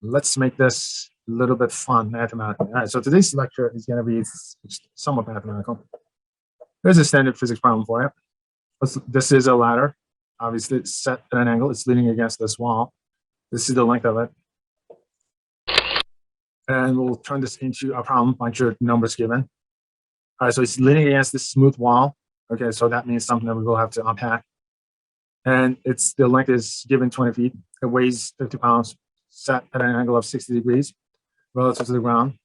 let's make this a little bit fun mathematically. All right, so today's lecture is going to be somewhat mathematical. Here's a standard physics problem for you. This is a ladder. Obviously, it's set at an angle. It's leaning against this wall. This is the length of it. And we'll turn this into a problem, bunch of numbers given. All right, so it's leaning against this smooth wall. Okay, so that means something that we will have to unpack. And the length is given 20 feet. It weighs 50 pounds, set at an angle of 60 degrees relative to the ground.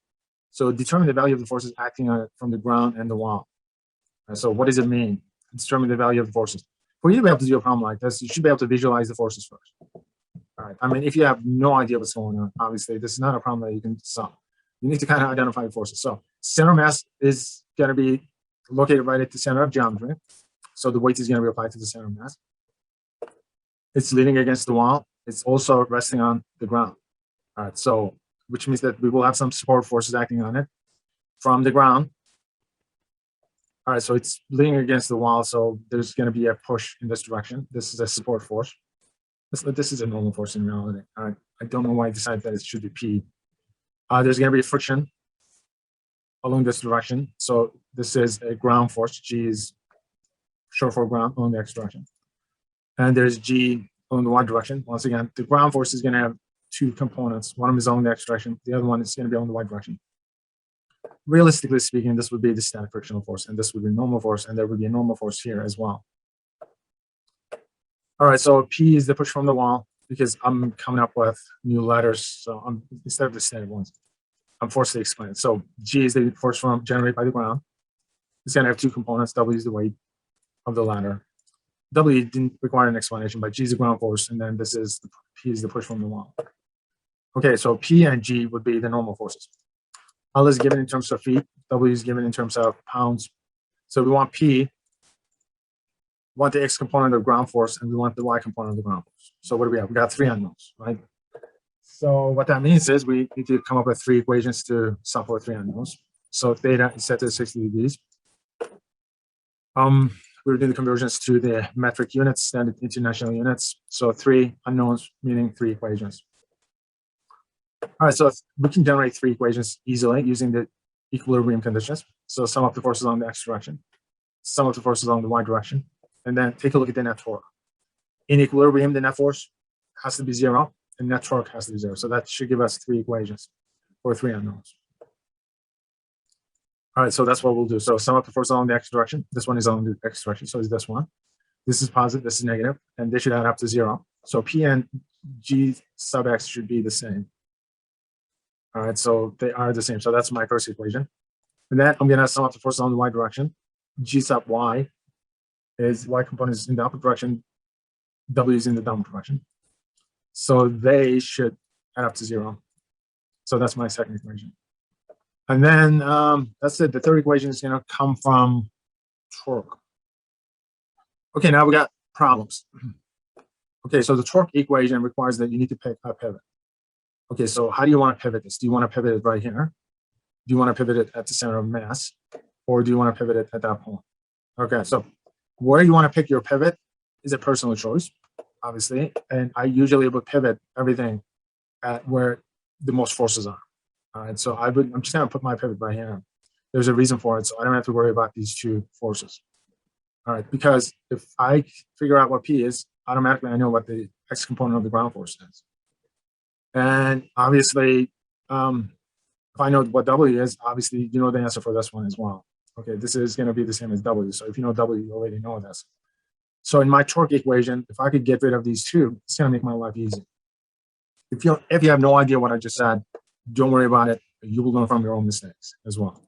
So determine the value of the forces acting on it from the ground and the wall. Right, so what does it mean? Determine the value of the forces. For you to be able to do a problem like this, you should be able to visualize the forces first. All right. I mean, if you have no idea what's going on, obviously, this is not a problem that you can solve. you need to kind of identify the forces. So center of mass is going to be located right at the center of geometry. So the weight is going to be applied to the center of mass. It's leaning against the wall. It's also resting on the ground. All right, so which means that we will have some support forces acting on it from the ground. All right, so it's leaning against the wall, so there's going to be a push in this direction. This is a support force. This is a normal force in reality. All right, I don't know why I decided that it should be P. There's going to be a friction along this direction. So this is a ground force. G is short for ground along the X direction. And there's G along the Y direction. Once again, the ground force is going to have two components. One of them is along the X direction. The other one is going to be along the Y direction. Realistically speaking, this would be the static frictional force, and this would be normal force, and there would be a normal force here as well. All right, so P is the push from the wall, because I'm coming up with new letters, so I'm instead of the standard ones, I'm forced to explain it. So G is the force from generated by the ground. It's going to have two components. W is the weight of the ladder. W didn't require an explanation, but G is the ground force, and then this is P is the push from the wall. Okay, so P and G would be the normal forces. L is given in terms of feet. W is given in terms of pounds. So we want P, we want the X component of ground force, and we want the Y component of the ground force. So what do we have? We got three unknowns, right? So what that means is we need to come up with three equations to solve for three unknowns. So theta is set to 60 degrees. We're doing the conversions to the metric units, standard international units. So three unknowns, meaning three equations. All right, so we can generate three equations easily using the equilibrium conditions. So sum up the forces along the X direction, sum up the forces along the Y direction, and then take a look at the net torque. In equilibrium, the net force has to be 0, and net torque has to be 0. So that should give us three equations or three unknowns. All right, so that's what we'll do. So sum up the force along the X direction. This one is along the X direction, so is this one. This is positive, this is negative, and they should add up to 0. So P and G sub X should be the same. All right, so they are the same. So that's my first equation. And then I'm going to sum up the forces on the Y direction. G sub Y is Y component is in the upward direction. W is in the downward direction. So they should add up to 0. So that's my second equation. And then that's it. The third equation is going to come from torque. Okay, now we got problems. Okay, so the torque equation requires that you need to pick a pivot. Okay, so how do you want to pivot this? Do you want to pivot it right here? Do you want to pivot it at the center of mass? Or do you want to pivot it at that point? Okay, so where you want to pick your pivot is a personal choice, obviously. And I usually would pivot everything at where the most forces are. All right, so I'm just going to put my pivot right here. There's a reason for it, so I don't have to worry about these two forces. All right, because if I figure out what P is, automatically I know what the X component of the ground force is. And obviously, if I know what W is, obviously you know the answer for this one as well. Okay, this is going to be the same as W. So if you know W, you already know this. So in my torque equation, if I could get rid of these two, it's going to make my life easy. If you have no idea what I just said, don't worry about it. You will learn from your own mistakes as well.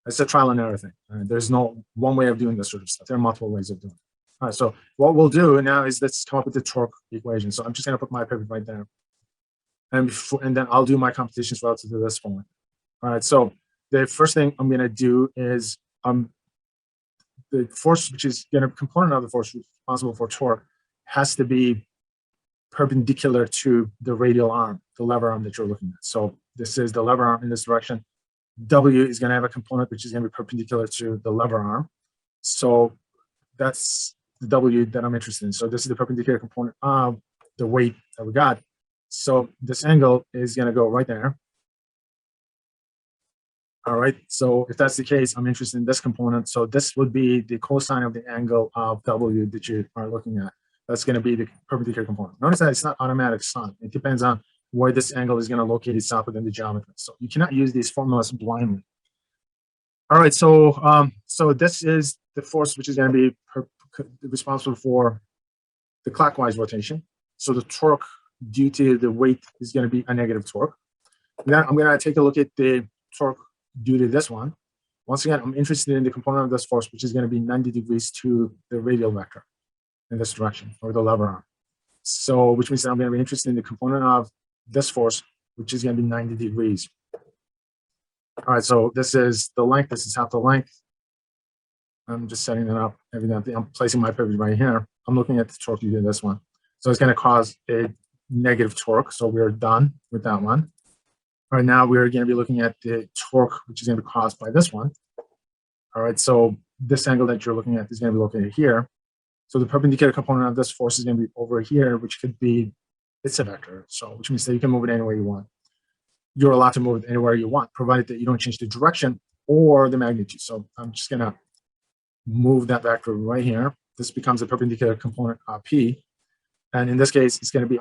It's a trial and error thing. There's no one way of doing this sort of stuff. There are multiple ways of doing it. All right, so what we'll do now is let's come up with the torque equation. So I'm just going to put my pivot right there. And then I'll do my computations relative to this point. All right, so the first thing I'm going to do is the force, which is going to component of the force responsible for torque, has to be perpendicular to the radial arm, the lever arm that you're looking at. So this is the lever arm in this direction. W is going to have a component which is going to be perpendicular to the lever arm. So that's the W that I'm interested in. So this is the perpendicular component of the weight that we got. So this angle is going to go right there. All right, so if that's the case, I'm interested in this component. So this would be the cosine of the angle of W that you are looking at. That's going to be the perpendicular component. Notice that it's not automatic sign. It depends on where this angle is going to locate itself within the geometry. So you cannot use these formulas blindly. All right, so so this is the force which is going to be responsible for the clockwise rotation. So the torque due to the weight is going to be a negative torque. Then I'm going to take a look at the torque due to this one. Once again, I'm interested in the component of this force, which is going to be 90 degrees to the radial vector in this direction, or the lever arm. So, which means that I'm going to be interested in the component of this force, which is going to be 90 degrees. All right, so this is the length. This is half the length. I'm just setting it up. Evidently, I'm placing my pivot right here. I'm looking at the torque using this one. So it's going to cause a negative torque. So we're done with that one. All right, now we're going to be looking at the torque, which is going to be caused by this one. All right, so this angle that you're looking at is going to be located here. So the perpendicular component of this force is going to be over here, which could be, it's a vector. So which means that you can move it any way you want. You're allowed to move it anywhere you want, provided that you don't change the direction or the magnitude. So I'm just going to move that vector right here. This becomes a perpendicular component P. And in this case, it's going to be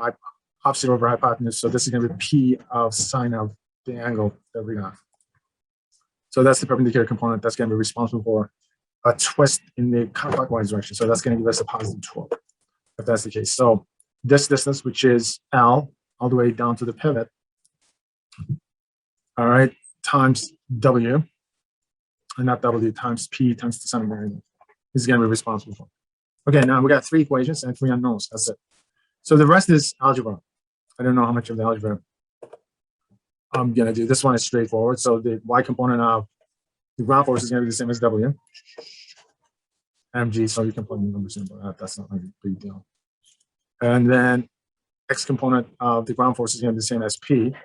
opposite over hypotenuse. So this is going to be P of sine of the angle that we got. So that's the perpendicular component that's going to be responsible for a twist in the counterclockwise direction. So that's going to give us a positive torque, if that's the case. So this distance, which is L, all the way down to the pivot, all right, times W, and not W, times P times the sine of the angle, is going to be responsible for. Okay, now we got 3 equations and 3 unknowns. That's it. So the rest is algebra. I don't know how much of the algebra I'm going to do. This one is straightforward. So the y component of the ground force is going to be the same as W. mg, so you can plug the numbers in, but that's not a big deal. And then x component of the ground force is going to be the same as P.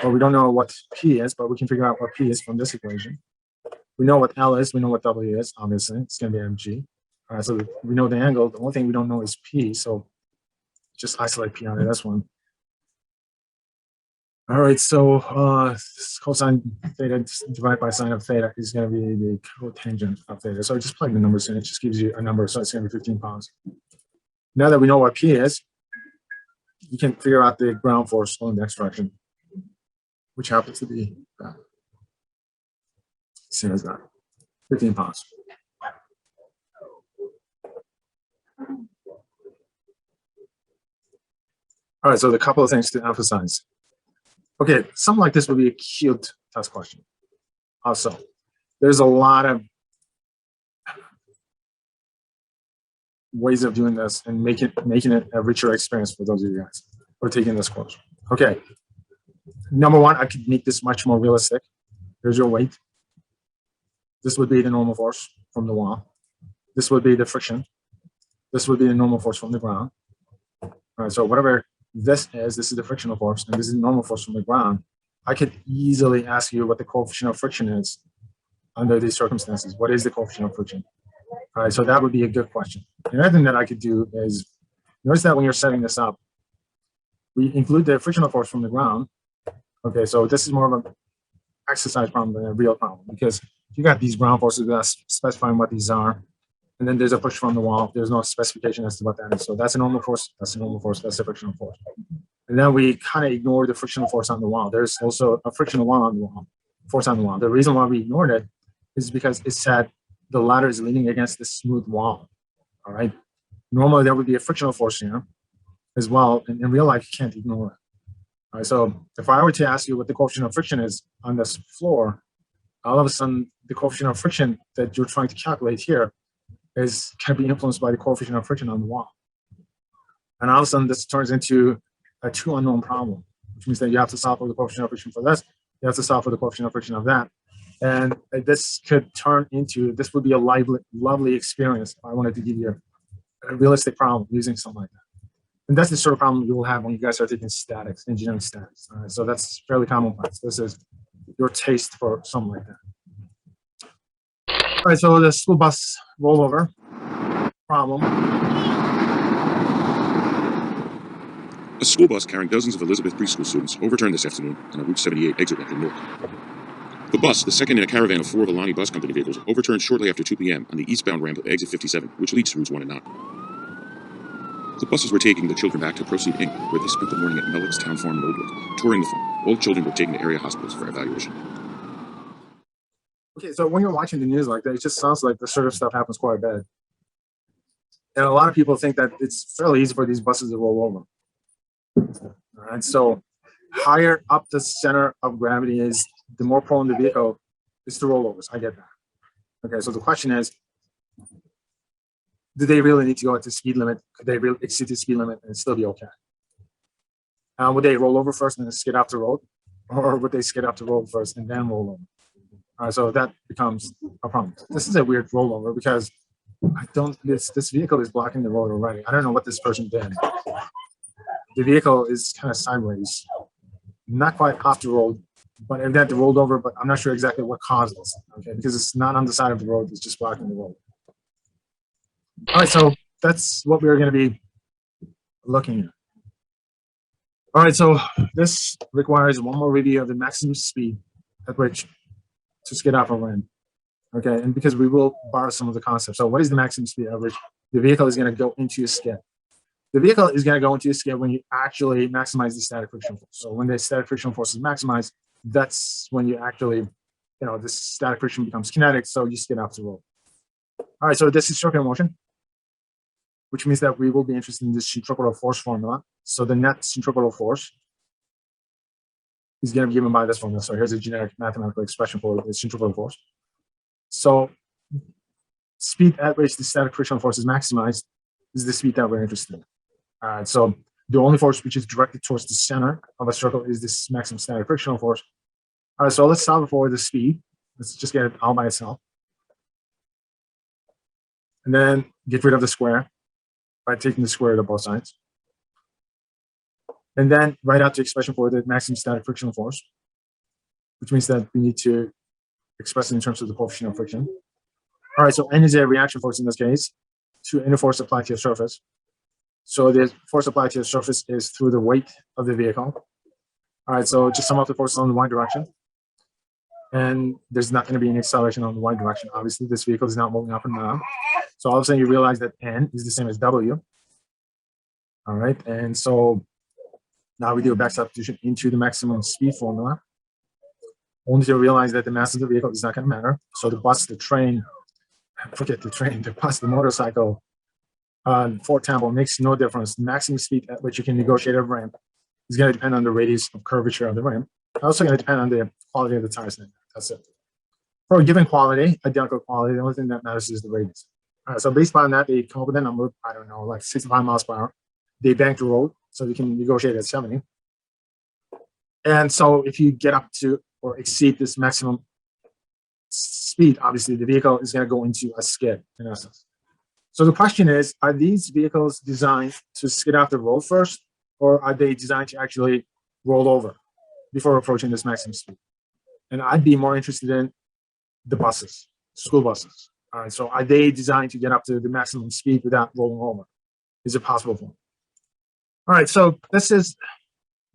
Well, we don't know what P is, but we can figure out what P is from this equation. We know what L is. We know what W is, obviously. It's going to be mg. All right, so we know the angle. The only thing we don't know is P, so just isolate P out of this one. All right, so cosine theta divided by sine of theta is going to be the cotangent of theta. So just plug the numbers in. It just gives you a number, so it's going to be 15 pounds. Now that we know what P is, you can figure out the ground force on the next direction, which happens to be that. Same as that, 15 pounds. All right, so the couple of things to emphasize. Okay, something like this would be a cute test question. Also, there's a lot of ways of doing this and making it a richer experience for those of you guys who are taking this course. Okay, number one, I could make this much more realistic. Here's your weight. This would be the normal force from the wall. This would be the friction. This would be the normal force from the ground. All right, so whatever this is the frictional force, and this is the normal force from the ground. I could easily ask you what the coefficient of friction is under these circumstances. What is the coefficient of friction? All right, so that would be a good question. Another thing that I could do is, notice that when you're setting this up, we include the frictional force from the ground. Okay, so this is more of an exercise problem than a real problem, because you got these ground forces that's specifying what these are, and then there's a push from the wall. There's no specification as to what that is. So that's a normal force, that's a normal force, that's a frictional force. And then we kind of ignore the frictional force on the wall. There's also a frictional one on the wall, force on the wall. The reason why we ignored it is because it said the ladder is leaning against the smooth wall. All right. Normally there would be a frictional force here as well. And in real life, you can't ignore it. All right. So if I were to ask you what the coefficient of friction is on this floor, all of a sudden the coefficient of friction that you're trying to calculate here can be influenced by the coefficient of friction on the wall. And all of a sudden this turns into a two unknown problem, which means that you have to solve for the coefficient of friction for this, you have to solve for the coefficient of friction of that. And this could turn into, this would be a lovely experience if I wanted to give you a realistic problem using something like that. And that's the sort of problem you will have when you guys are taking statics, engineering statics. All right, so that's fairly commonplace. This is your taste for something like that. All right, so the school bus rollover problem. A school bus carrying dozens of Elizabeth preschool students overturned this afternoon on a Route 78 exit ramp in Newark. The bus, the second in a caravan of 4 Alani Bus Company vehicles, overturned shortly after 2 p.m. on the eastbound ramp of exit 57, which leads to routes 1 and 9. The buses were taking the children back to Proceed Inc., where they spent the morning at Mellick's Town Farm in Oldwood, touring the farm. All children were taken to area hospitals for evaluation. Okay, so when you're watching the news like that, it just sounds like this sort of stuff happens quite a bit. And a lot of people think that it's fairly easy for these buses to roll over. All right, so higher up the center of gravity is, the more prone the vehicle is to rollovers. I get that. Okay, so the question is, do they really need to go at the speed limit? Could they really exceed the speed limit and still be okay? Would they roll over first and then skid off the road? or would they skid up the road first and then roll over? So that becomes a problem. This is a weird rollover because this vehicle is blocking the road already. I don't know what this person did. The vehicle is kind of sideways, not quite off the road, but evidently rolled over, but I'm not sure exactly what caused this, okay, because it's not on the side of the road, it's just blocking the road. All right, so that's what we're going to be looking at. All right, so this requires one more review of the maximum speed at which to skid off a ramp, okay, and because we will borrow some of the concepts. So what is the maximum speed at which the vehicle is going to go into a skid? The vehicle is going to go into a skid when you actually maximize the static friction force. So when the static friction force is maximized, that's when you actually, the static friction becomes kinetic, so you skid off the road. All right, so this is circular motion, which means that we will be interested in this centripetal force formula. So the net centripetal force is going to be given by this formula. So here's a generic mathematical expression for the centripetal force. So speed at which the static friction force is maximized is the speed that we're interested in. All right, so the only force which is directed towards the center of a circle is this maximum static frictional force. All right, so let's solve for the speed. Let's just get it all by itself. And then get rid of the square by taking the square root of both sides. And then write out the expression for the maximum static frictional force, which means that we need to express it in terms of the coefficient of friction. All right, so N is a reaction force in this case to any force applied to a surface. So the force applied to the surface is through the weight of the vehicle. All right, so just sum up the forces on the y direction. And there's not going to be any acceleration on the y direction. Obviously, this vehicle is not moving up and down. So all of a sudden you realize that N is the same as W. All right, and so now we do a back substitution into the maximum speed formula, only to realize that the mass of the vehicle is not going to matter. So the bus, the train, forget the train, the bus, the motorcycle, Ford Temple makes no difference. The maximum speed at which you can negotiate a ramp is going to depend on the radius of curvature of the ramp. It's also going to depend on the quality of the tires. That's it. For a given quality, identical quality, the only thing that matters is the radius. All right, so based on that, they come up with a number, I don't know, like 65 miles per hour. They bank the road, so you can negotiate at 70. And so if you get up to or exceed this maximum speed, obviously the vehicle is going to go into a skid in essence. So the question is, are these vehicles designed to skid off the road first, or are they designed to actually roll over before approaching this maximum speed? And I'd be more interested in the buses, school buses. All right, so are they designed to get up to the maximum speed without rolling over? Is it possible for them? All right, so this is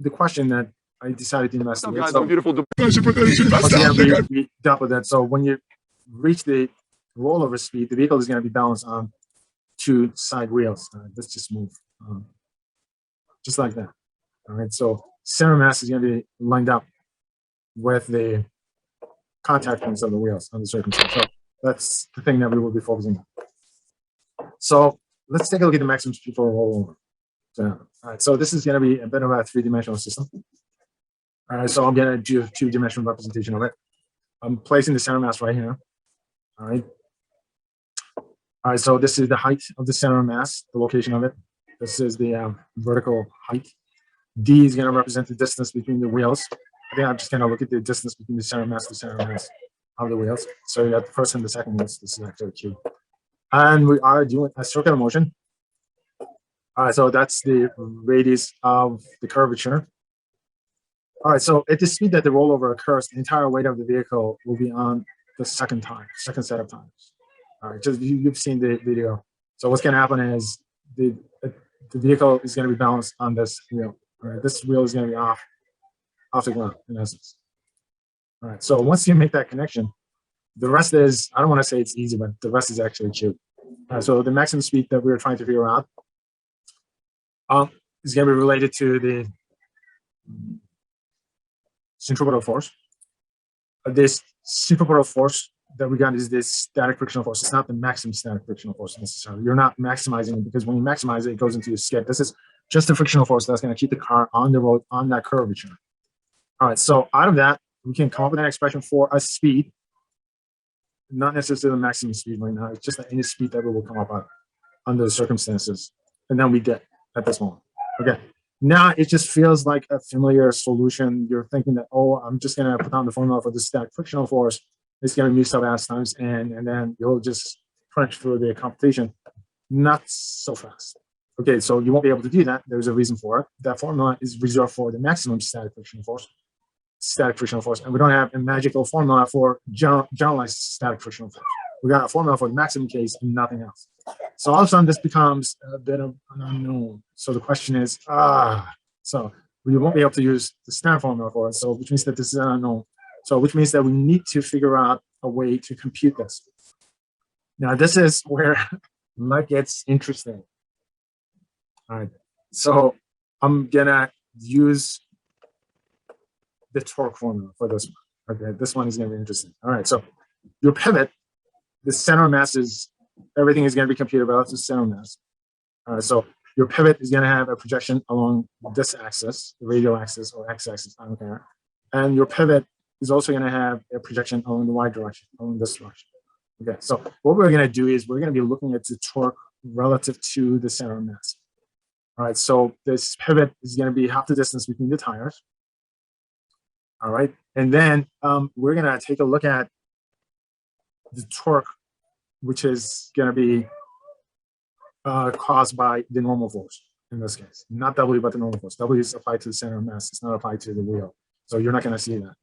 the question that I decided to investigate. Guys, So, beautiful. once again, we dealt with that. So when you reach the rollover speed, the vehicle is going to be balanced on two side wheels. Let's just move just like that. All right, so center mass is going to be lined up with the contact points of the wheels on the circumstance. So that's the thing that we will be focusing on. So let's take a look at the maximum speed for a rollover. So, all right, so this is going to be a bit of a three-dimensional system. All right, so I'm going to do a two-dimensional representation of it. I'm placing the center mass right here. All right. All right, so this is the height of the center mass, the location of it. This is the vertical height. D is going to represent the distance between the wheels. I think I'm just going to look at the distance between the center mass of the wheels. So you got the first and the second wheels. This is actually Q. And we are doing a circular motion. All right, so that's the radius of the curvature. All right, so at the speed that the rollover occurs, the entire weight of the vehicle will be on the second set of tires. All right, just you've seen the video. So what's going to happen is the vehicle is going to be balanced on this wheel. All right, this wheel is going to be off the ground in essence. All right, so once you make that connection, the rest is, I don't want to say it's easy, but the rest is actually cute. All right, so the maximum speed that we're trying to figure out is going to be related to the centripetal force. This centripetal force that we got is this static frictional force. It's not the maximum static frictional force necessarily. You're not maximizing it, because when you maximize it, it goes into a skid. This is just the frictional force that's going to keep the car on the road on that curvature. All right, so out of that, we can come up with an expression for a speed, not necessarily the maximum speed right now. It's just any speed that we will come up with under the circumstances. And then we get at this moment. Okay, Now it just feels like a familiar solution. You're thinking that, oh, I'm just going to put down the formula for the static frictional force. It's going to be mu sub s times n, and then you'll just crunch through the computation. Not so fast. Okay, so you won't be able to do that. There's a reason for it. That formula is reserved for the maximum static frictional force, and we don't have a magical formula for generalized static frictional force. We got a formula for the maximum case and nothing else. So all of a sudden this becomes a bit of an unknown. So the question is, so we won't be able to use the standard formula for it. So which means that this is an unknown. So which means that we need to figure out a way to compute this. Now this is where it gets interesting. All right, so I'm gonna use the torque formula for this one. Okay, this one is gonna be interesting. All right, so your pivot, the center of mass is, everything is gonna be computed relative to center of mass. All right, so your pivot is gonna have a projection along this axis, the radial axis or x-axis, I don't care. And your pivot is also gonna have a projection along the y direction, along this direction. Okay, so what we're gonna do is we're gonna be looking at the torque relative to the center of mass. All right, so this pivot is going to be half the distance between the tires. All right, and then we're going to take a look at the torque, which is going to be caused by the normal force in this case. Not W, but the normal force. W is applied to the center of mass. It's not applied to the wheel. So you're not going to see that.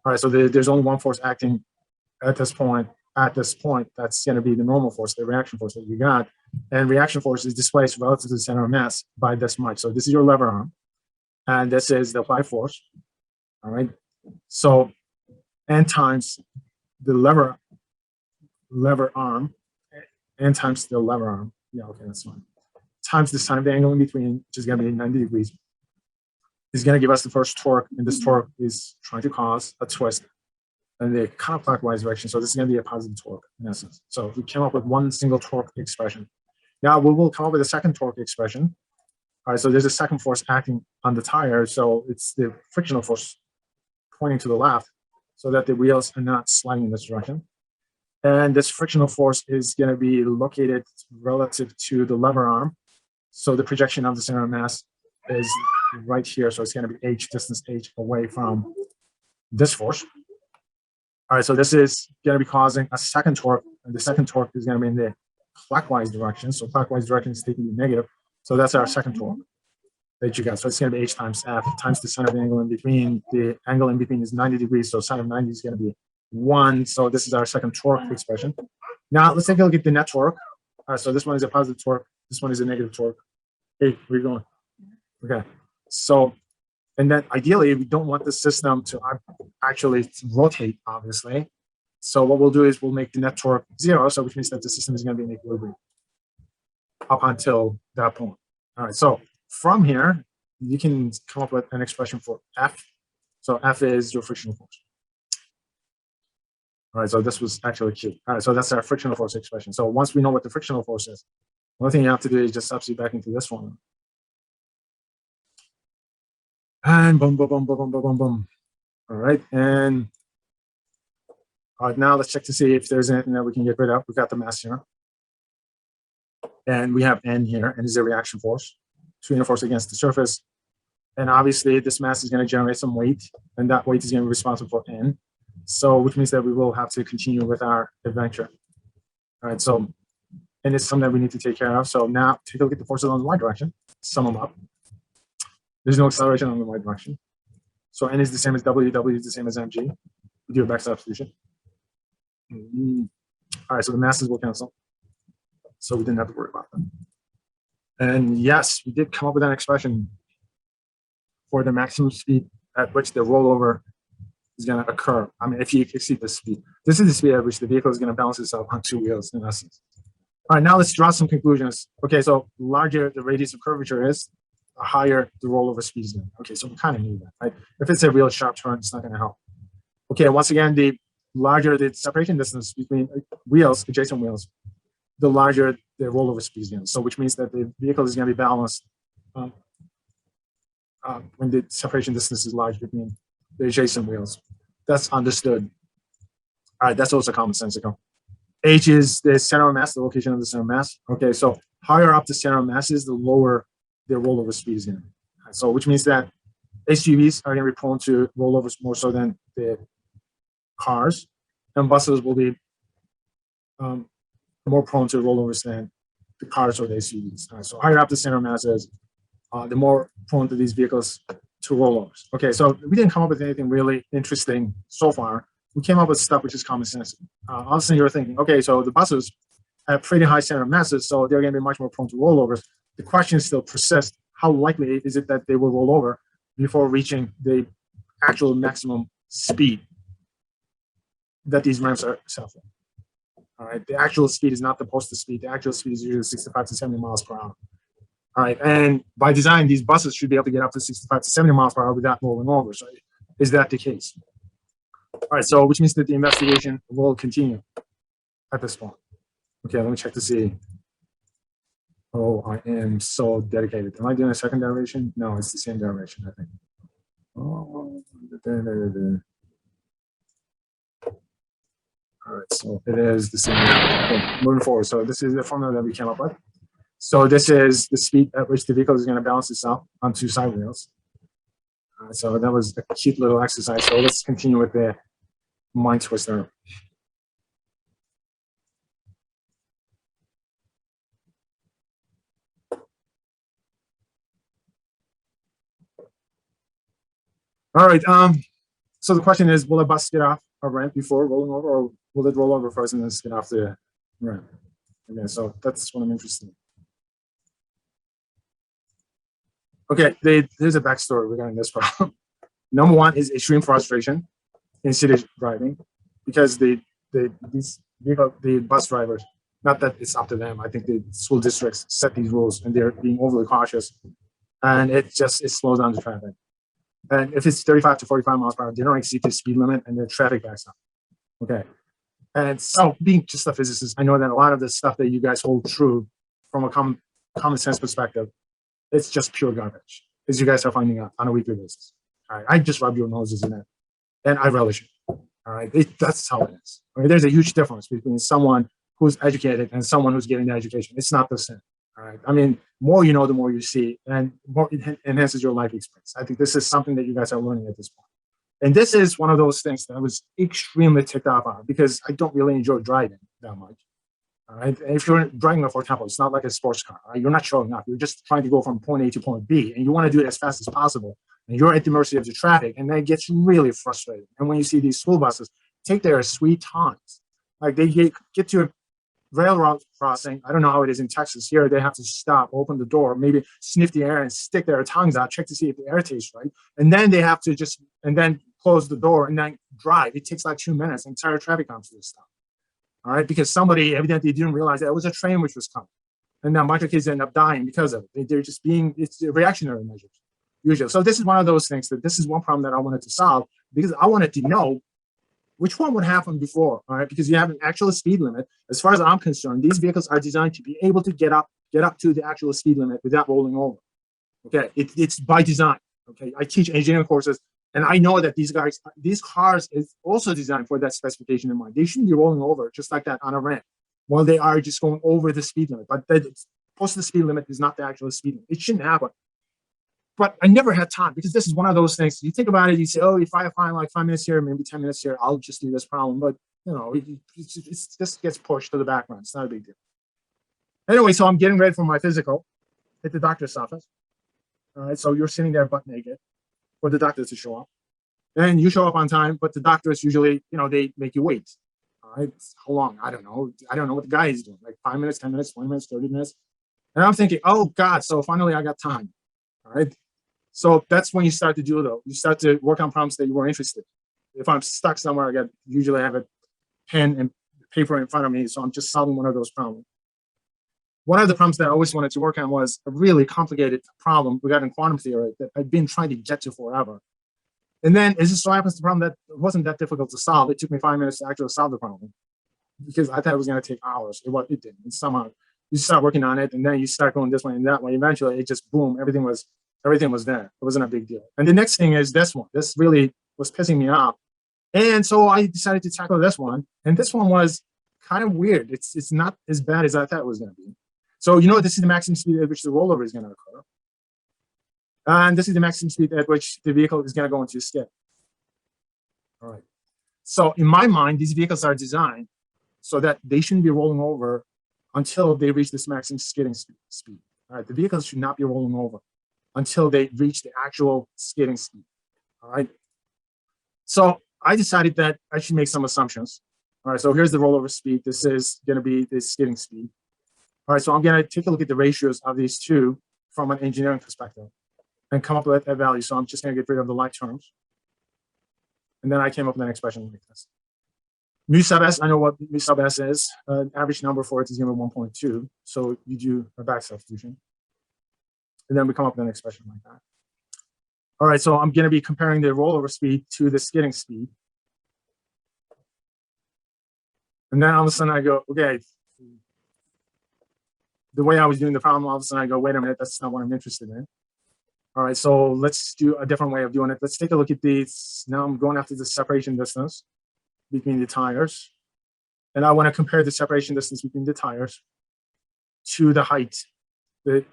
All right, so there's only one force acting at this point. At this point, that's going to be the normal force, the reaction force that you got. And reaction force is displaced relative to the center of mass by this much. So this is your lever arm, and this is the applied force. All right. So n times the lever arm, n times the lever arm. Yeah, okay, that's fine. Times the sine of the angle in between, which is going to be 90 degrees, is going to give us the first torque, and this torque is trying to cause a twist in the counterclockwise direction. So this is going to be a positive torque in essence. So we came up with one single torque expression. Now we will come up with a second torque expression. All right, so there's a second force acting on the tire. So it's the frictional force pointing to the left so that the wheels are not sliding in this direction. And this frictional force is going to be located relative to the lever arm. So the projection of the center of mass is right here. So it's going to be h, distance h away from this force. All right, so this is going to be causing a second torque, and the second torque is going to be in the clockwise direction. So clockwise direction is taking the negative. So that's our second torque that you got. So it's going to be h times f times the sine of the angle in between. The angle in between is 90 degrees, so sine of 90 is going to be 1. So this is our second torque expression. Now let's take a look at the net torque. All right, so this one is a positive torque. This one is a negative torque. Hey, where are you going? Okay, so. And then ideally, we don't want the system to actually rotate, obviously. So what we'll do is we'll make the net torque 0, so which means that the system is going to be in equilibrium up until that point. All right, so from here, you can come up with an expression for F. So F is your frictional force. All right, so this was actually Q. All right, so that's our frictional force expression. So once we know what the frictional force is, the only thing you have to do is just substitute back into this formula. And boom, boom, boom, boom, boom, boom, boom, boom. All right, and now let's check to see if there's anything that we can get rid of. We've got the mass here, and we have N here, and this is a reaction force, swinging force against the surface. And obviously, this mass is going to generate some weight, and that weight is going to be responsible for N. So, which means that we will have to continue with our adventure. All right, so, and it's something that we need to take care of. So now, take a look at the forces on the y direction, sum them up. There's no acceleration on the y direction. So N is the same as W, W is the same as mg. We do a back substitution. All right, so the masses will cancel. So we didn't have to worry about them. And yes, we did come up with an expression for the maximum speed at which the rollover is going to occur. I mean, if you exceed the speed. This is the speed at which the vehicle is going to balance itself on two wheels, in essence. All right, now let's draw some conclusions. Okay, so larger the radius of curvature is, the higher the rollover speed is going. Okay, so we kind of need that, right? If it's a real sharp turn, it's not going to help. Okay, once again, the larger the separation distance between wheels, adjacent wheels, the larger the rollover speed is going. So which means that the vehicle is going to be balanced when the separation distance is large between the adjacent wheels. That's understood. All right, that's also commonsensical. H is the center of mass, the location of the center of mass. Okay, so higher up the center of mass is, the lower the rollover speed is going to be. So which means that SUVs are going to be prone to rollovers more so than the cars, and buses will be more prone to rollovers than the cars or the SUVs. So higher up the center of mass is, the more prone to these vehicles to rollovers. Okay, so we didn't come up with anything really interesting so far. We came up with stuff which is common sense. Honestly, you're thinking, okay, so the buses have pretty high center of masses, so they're going to be much more prone to rollovers. The question still persists: how likely is it that they will roll over before reaching the actual maximum speed that these ramps are suffering? All right, the actual speed is not the posted speed. The actual speed is usually 65 to 70 miles per hour. All right, and by design, these buses should be able to get up to 65 to 70 miles per hour without rolling over. So is that the case? All right, so which means that the investigation will continue at this point. Okay, let me check to see. Oh, I am so dedicated. Am I doing a second derivation? No, it's the same derivation, I think. Oh, all right, so it is the same. Okay, moving forward. So this is the formula that we came up with. So this is the speed at which the vehicle is going to balance itself on two side wheels. So that was a cute little exercise. So let's continue with the mind twister. All right. So the question is, will a bus get off a ramp before rolling over, or will it roll over first and then skid off the ramp? Okay, so that's what I'm interested in. Okay, there's a backstory regarding this problem. Number one is extreme frustration in city driving, because the bus drivers, not that it's up to them, I think the school districts set these rules and they're being overly cautious, and it slows down the traffic. And if it's 35 to 45 miles per hour, they don't exceed the speed limit and the traffic backs up. Okay. And so being just a physicist, I know that a lot of the stuff that you guys hold true from a common sense perspective, it's just pure garbage, as you guys are finding out on a weekly basis. All right. I just rub your noses in it and I relish it. All right. That's how it is. I mean, there's a huge difference between someone who's educated and someone who's getting the education. It's not the same. All right. I mean, more you know, the more you see, and more it enhances your life experience. I think this is something that you guys are learning at this point. And this is one of those things that I was extremely ticked off on, because I don't really enjoy driving that much. All right. And if you're driving, for example, it's not like a sports car. Right? You're not showing up. You're just trying to go from point A to point B, and you want to do it as fast as possible. And you're at the mercy of the traffic, and that gets really frustrating. And when you see these school buses take their sweet times, like they get to a railroad crossing. I don't know how it is in Texas. Here, they have to stop, open the door, maybe sniff the air and stick their tongues out, check to see if the air tastes right. And then they have to and then close the door and then drive. It takes like 2 minutes. Entire traffic comes to a stop. All right, because somebody evidently didn't realize that it was a train which was coming. And now a bunch of kids end up dying because of it. They're just it's reactionary measures, usually. So this is one of those things this is one problem that I wanted to solve, because I wanted to know which one would happen before, all right? Because you have an actual speed limit. As far as I'm concerned, these vehicles are designed to be able to get up to the actual speed limit without rolling over. Okay, it's by design. Okay, I teach engineering courses, and I know that these cars is also designed for that specification in mind. They shouldn't be rolling over just like that on a ramp while they are just going over the speed limit. But post the speed limit is not the actual speed limit. It shouldn't happen. But I never had time, because this is one of those things. You think about it, you say, oh, if I find like 5 minutes here, maybe 10 minutes here, I'll just do this problem. But, you know, it just gets pushed to the background. It's not a big deal. Anyway, so I'm getting ready for my physical at the doctor's office. All right, so you're sitting there butt naked for the doctor to show up. And you show up on time, but the doctors usually, you know, they make you wait. All right, how long? I don't know. I don't know what the guy is doing, like 5 minutes, 10 minutes, 20 minutes, 30 minutes. And I'm thinking, oh, God, so finally I got time. All right. So that's when you start to do, though. You start to work on problems that you were interested in. If I'm stuck somewhere, usually I have a pen and paper in front of me, so I'm just solving one of those problems. One of the problems that I always wanted to work on was a really complicated problem regarding quantum theory that I've been trying to get to forever. And then it just so happens the problem that wasn't that difficult to solve. It took me 5 minutes to actually solve the problem, because I thought it was going to take hours. It didn't. And somehow you start working on it, and then you start going this way and that way. Eventually, it just boom, everything was there. It wasn't a big deal. And the next thing is this one. This really was pissing me off. And so I decided to tackle this one. And this one was kind of weird. It's not as bad as I thought it was going to be. So, you know, this is the maximum speed at which the rollover is going to occur. And this is the maximum speed at which the vehicle is going to go into a skid. All right. So in my mind, these vehicles are designed so that they shouldn't be rolling over until they reach this maximum skidding speed. All right. The vehicles should not be rolling over until they reach the actual skidding speed. All right. So I decided that I should make some assumptions. All right. So here's the rollover speed. This is going to be the skidding speed. All right. So I'm going to take a look at the ratios of these two from an engineering perspective and come up with a value. So I'm just going to get rid of the like terms. And then I came up with an expression like this. Mu sub s, I know what mu sub s is. Average number for it is given 1.2. So you do a back substitution. And then we come up with an expression like that. All right, so I'm going to be comparing the rollover speed to the skidding speed. And then all of a sudden I go, okay, the way I was doing the problem, all of a sudden I go, wait a minute, that's not what I'm interested in. All right, so let's do a different way of doing it. Let's take a look at these. Now I'm going after the separation distance between the tires. And I want to compare the separation distance between the tires to the height, the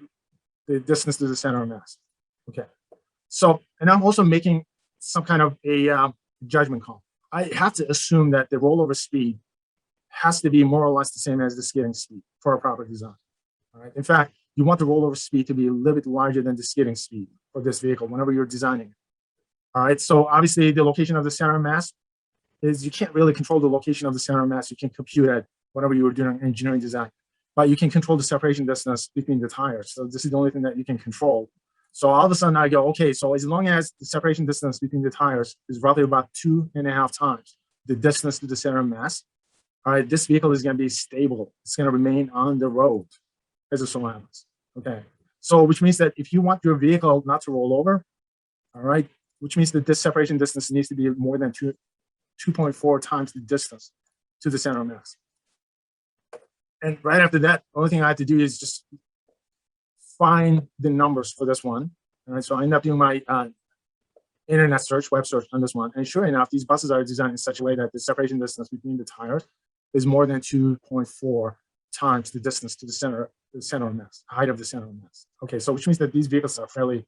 distance to the center of mass. Okay. So, and I'm also making some kind of a judgment call. I have to assume that the rollover speed has to be more or less the same as the skidding speed for a proper design. All right. In fact, you want the rollover speed to be a little bit larger than the skidding speed for this vehicle whenever you're designing it. All right. So obviously the location of the center of mass is, you can't really control the location of the center of mass. You can compute it whenever you were doing engineering design, but you can control the separation distance between the tires. So this is the only thing that you can control. So all of a sudden I go, okay, so as long as the separation distance between the tires is roughly about 2.5 times the distance to the center of mass, all right, this vehicle is going to be stable. It's going to remain on the road as it so happens. Okay, so which means that if you want your vehicle not to roll over, all right, which means that this separation distance needs to be more than 2.4 times the distance to the center of mass. And right after that, the only thing I have to do is just find the numbers for this one. All right, so I end up doing my internet search, web search on this one. And sure enough, these buses are designed in such a way that the separation distance between the tires is more than 2.4 times the distance to the center of mass, height of the center of mass. Okay, so which means that these vehicles are fairly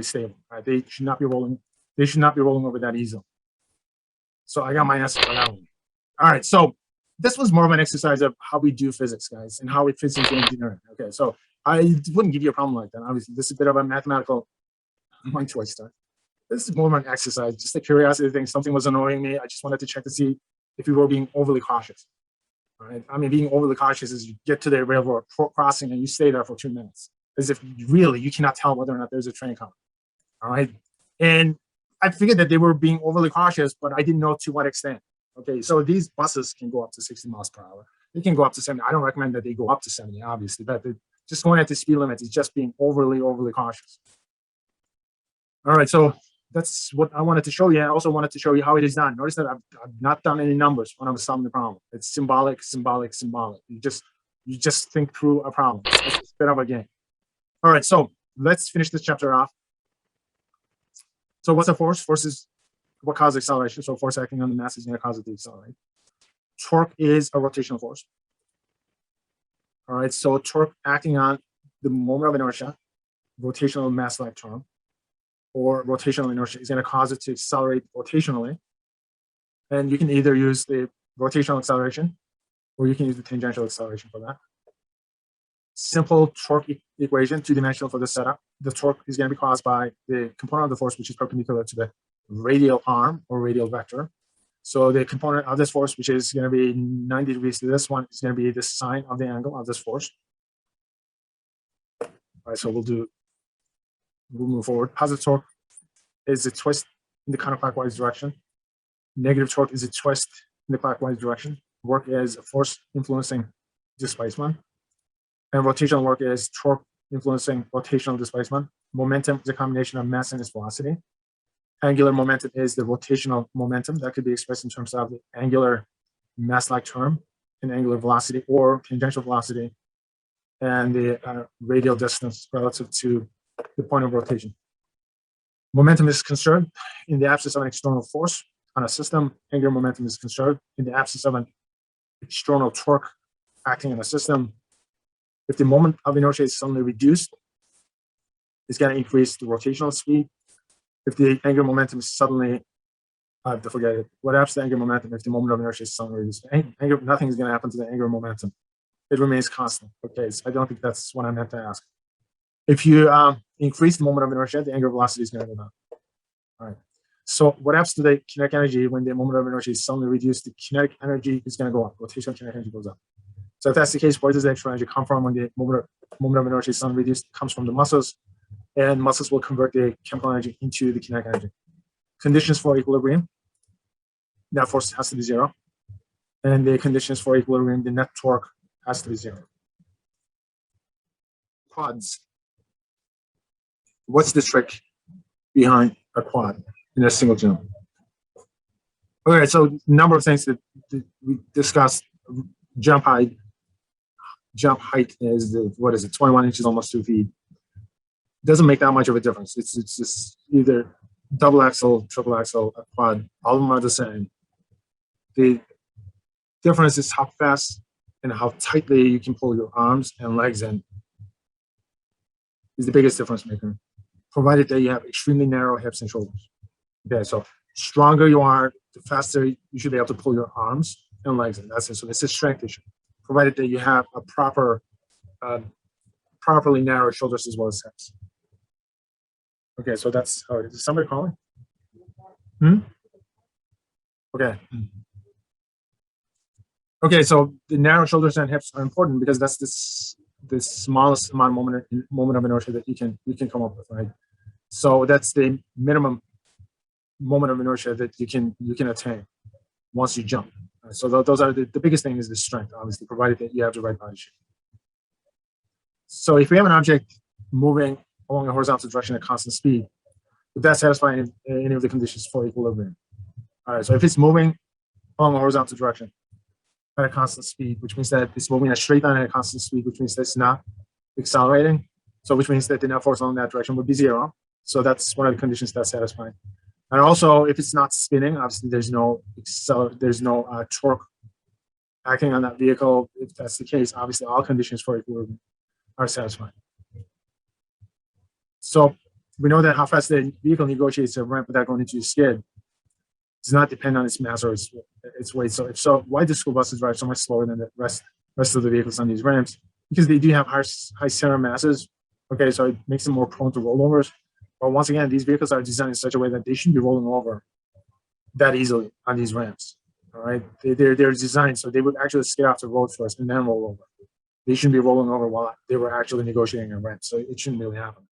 stable. Right? They should not be rolling. They should not be rolling over that easily. So I got my answer for that one. All right, so this was more of an exercise of how we do physics, guys, and how it fits into engineering. Okay, so I wouldn't give you a problem like that. Obviously, this is a bit of a mathematical mind choice stuff. This is more of an exercise, just a curiosity thing. Something was annoying me. I just wanted to check to see if we were being overly cautious. All right. I mean, being overly cautious is you get to the railroad crossing and you stay there for 2 minutes, as if really you cannot tell whether or not there's a train coming. All right. And I figured that they were being overly cautious, but I didn't know to what extent. Okay. So these buses can go up to 60 miles per hour. They can go up to 70. I don't recommend that they go up to 70, obviously, but just going at the speed limit is just being overly cautious. All right. So that's what I wanted to show you. I also wanted to show you how it is done. Notice that I've not done any numbers when I was solving the problem. It's symbolic. You just think through a problem. It's a bit of a game. All right, so let's finish this chapter off. So what's a force? Force is what causes acceleration. So force acting on the mass is going to cause it to accelerate. Torque is a rotational force. All right, so torque acting on the moment of inertia, rotational mass-like term, or rotational inertia is going to cause it to accelerate rotationally. And you can either use the rotational acceleration or you can use the tangential acceleration for that. Simple torque equation, two-dimensional for the setup. The torque is going to be caused by the component of the force which is perpendicular to the radial arm or radial vector. So the component of this force, which is going to be 90 degrees to this one, is going to be the sine of the angle of this force. All right, so we'll move forward. Positive torque is a twist in the counterclockwise direction. Negative torque is a twist in the clockwise direction. Work is a force influencing displacement. And rotational work is torque influencing rotational displacement. Momentum is a combination of mass and its velocity. Angular momentum is the rotational momentum that could be expressed in terms of the angular mass-like term and angular velocity or tangential velocity and the radial distance relative to the point of rotation. Momentum is conserved in the absence of an external force on a system. Angular momentum is conserved in the absence of an external torque acting on a system. If the moment of inertia is suddenly reduced, is going to increase the rotational speed. If the angular momentum is suddenly, I have to forget it. What happens to the angular momentum if the moment of inertia is suddenly reduced? Nothing is going to happen to the angular momentum. It remains constant. Okay, so I don't think that's what I meant to ask. If you increase the moment of inertia, the angular velocity is going to go down. All right. So what happens to the kinetic energy when the moment of inertia is suddenly reduced? The kinetic energy is going to go up. Rotational kinetic energy goes up. So if that's the case, where does the extra energy come from when the moment of inertia is suddenly reduced? It comes from the muscles, and muscles will convert the chemical energy into the kinetic energy. Conditions for equilibrium, net force has to be 0. And the conditions for equilibrium, the net torque has to be 0. Quads. What's the trick behind a quad in a single jump? All right, so a number of things that we discussed. Jump height. Jump height is what is it? 21 inches, almost 2 feet. Doesn't make that much of a difference. It's just either double axle, triple axle, a quad. All of them are the same. The difference is how fast and how tightly you can pull your arms and legs in. Is the biggest difference maker, provided that you have extremely narrow hips and shoulders. Okay, so stronger you are, the faster you should be able to pull your arms and legs in. That's it. So it's a strength issue, provided that you have a properly narrow shoulders as well as hips. Okay, so that's how it is. Is somebody calling? Okay. Okay, so the narrow shoulders and hips are important because that's the smallest amount of moment of inertia that you can come up with, right? So that's the minimum moment of inertia that you can attain once you jump. So those are the biggest thing is the strength, obviously, provided that you have the right body shape. So if we have an object moving along a horizontal direction at constant speed, would that satisfy any of the conditions for equilibrium? All right, so if it's moving along a horizontal direction at a constant speed, which means that it's moving in a straight line at a constant speed, which means that it's not accelerating. So which means that the net force along that direction would be 0. So that's one of the conditions that's satisfying. And also, if it's not spinning, obviously there's no torque acting on that vehicle. If that's the case, obviously all conditions for equilibrium are satisfying. So we know that how fast the vehicle negotiates a ramp without going into a skid does not depend on its mass or its weight. So why do school buses drive so much slower than the rest of the vehicles on these ramps? Because they do have high center masses. Okay, so it makes them more prone to rollovers. But once again, these vehicles are designed in such a way that they shouldn't be rolling over that easily on these ramps. All right, they're designed so they would actually skid off the road first and then roll over. They shouldn't be rolling over while they were actually negotiating a ramp. So it shouldn't really happen.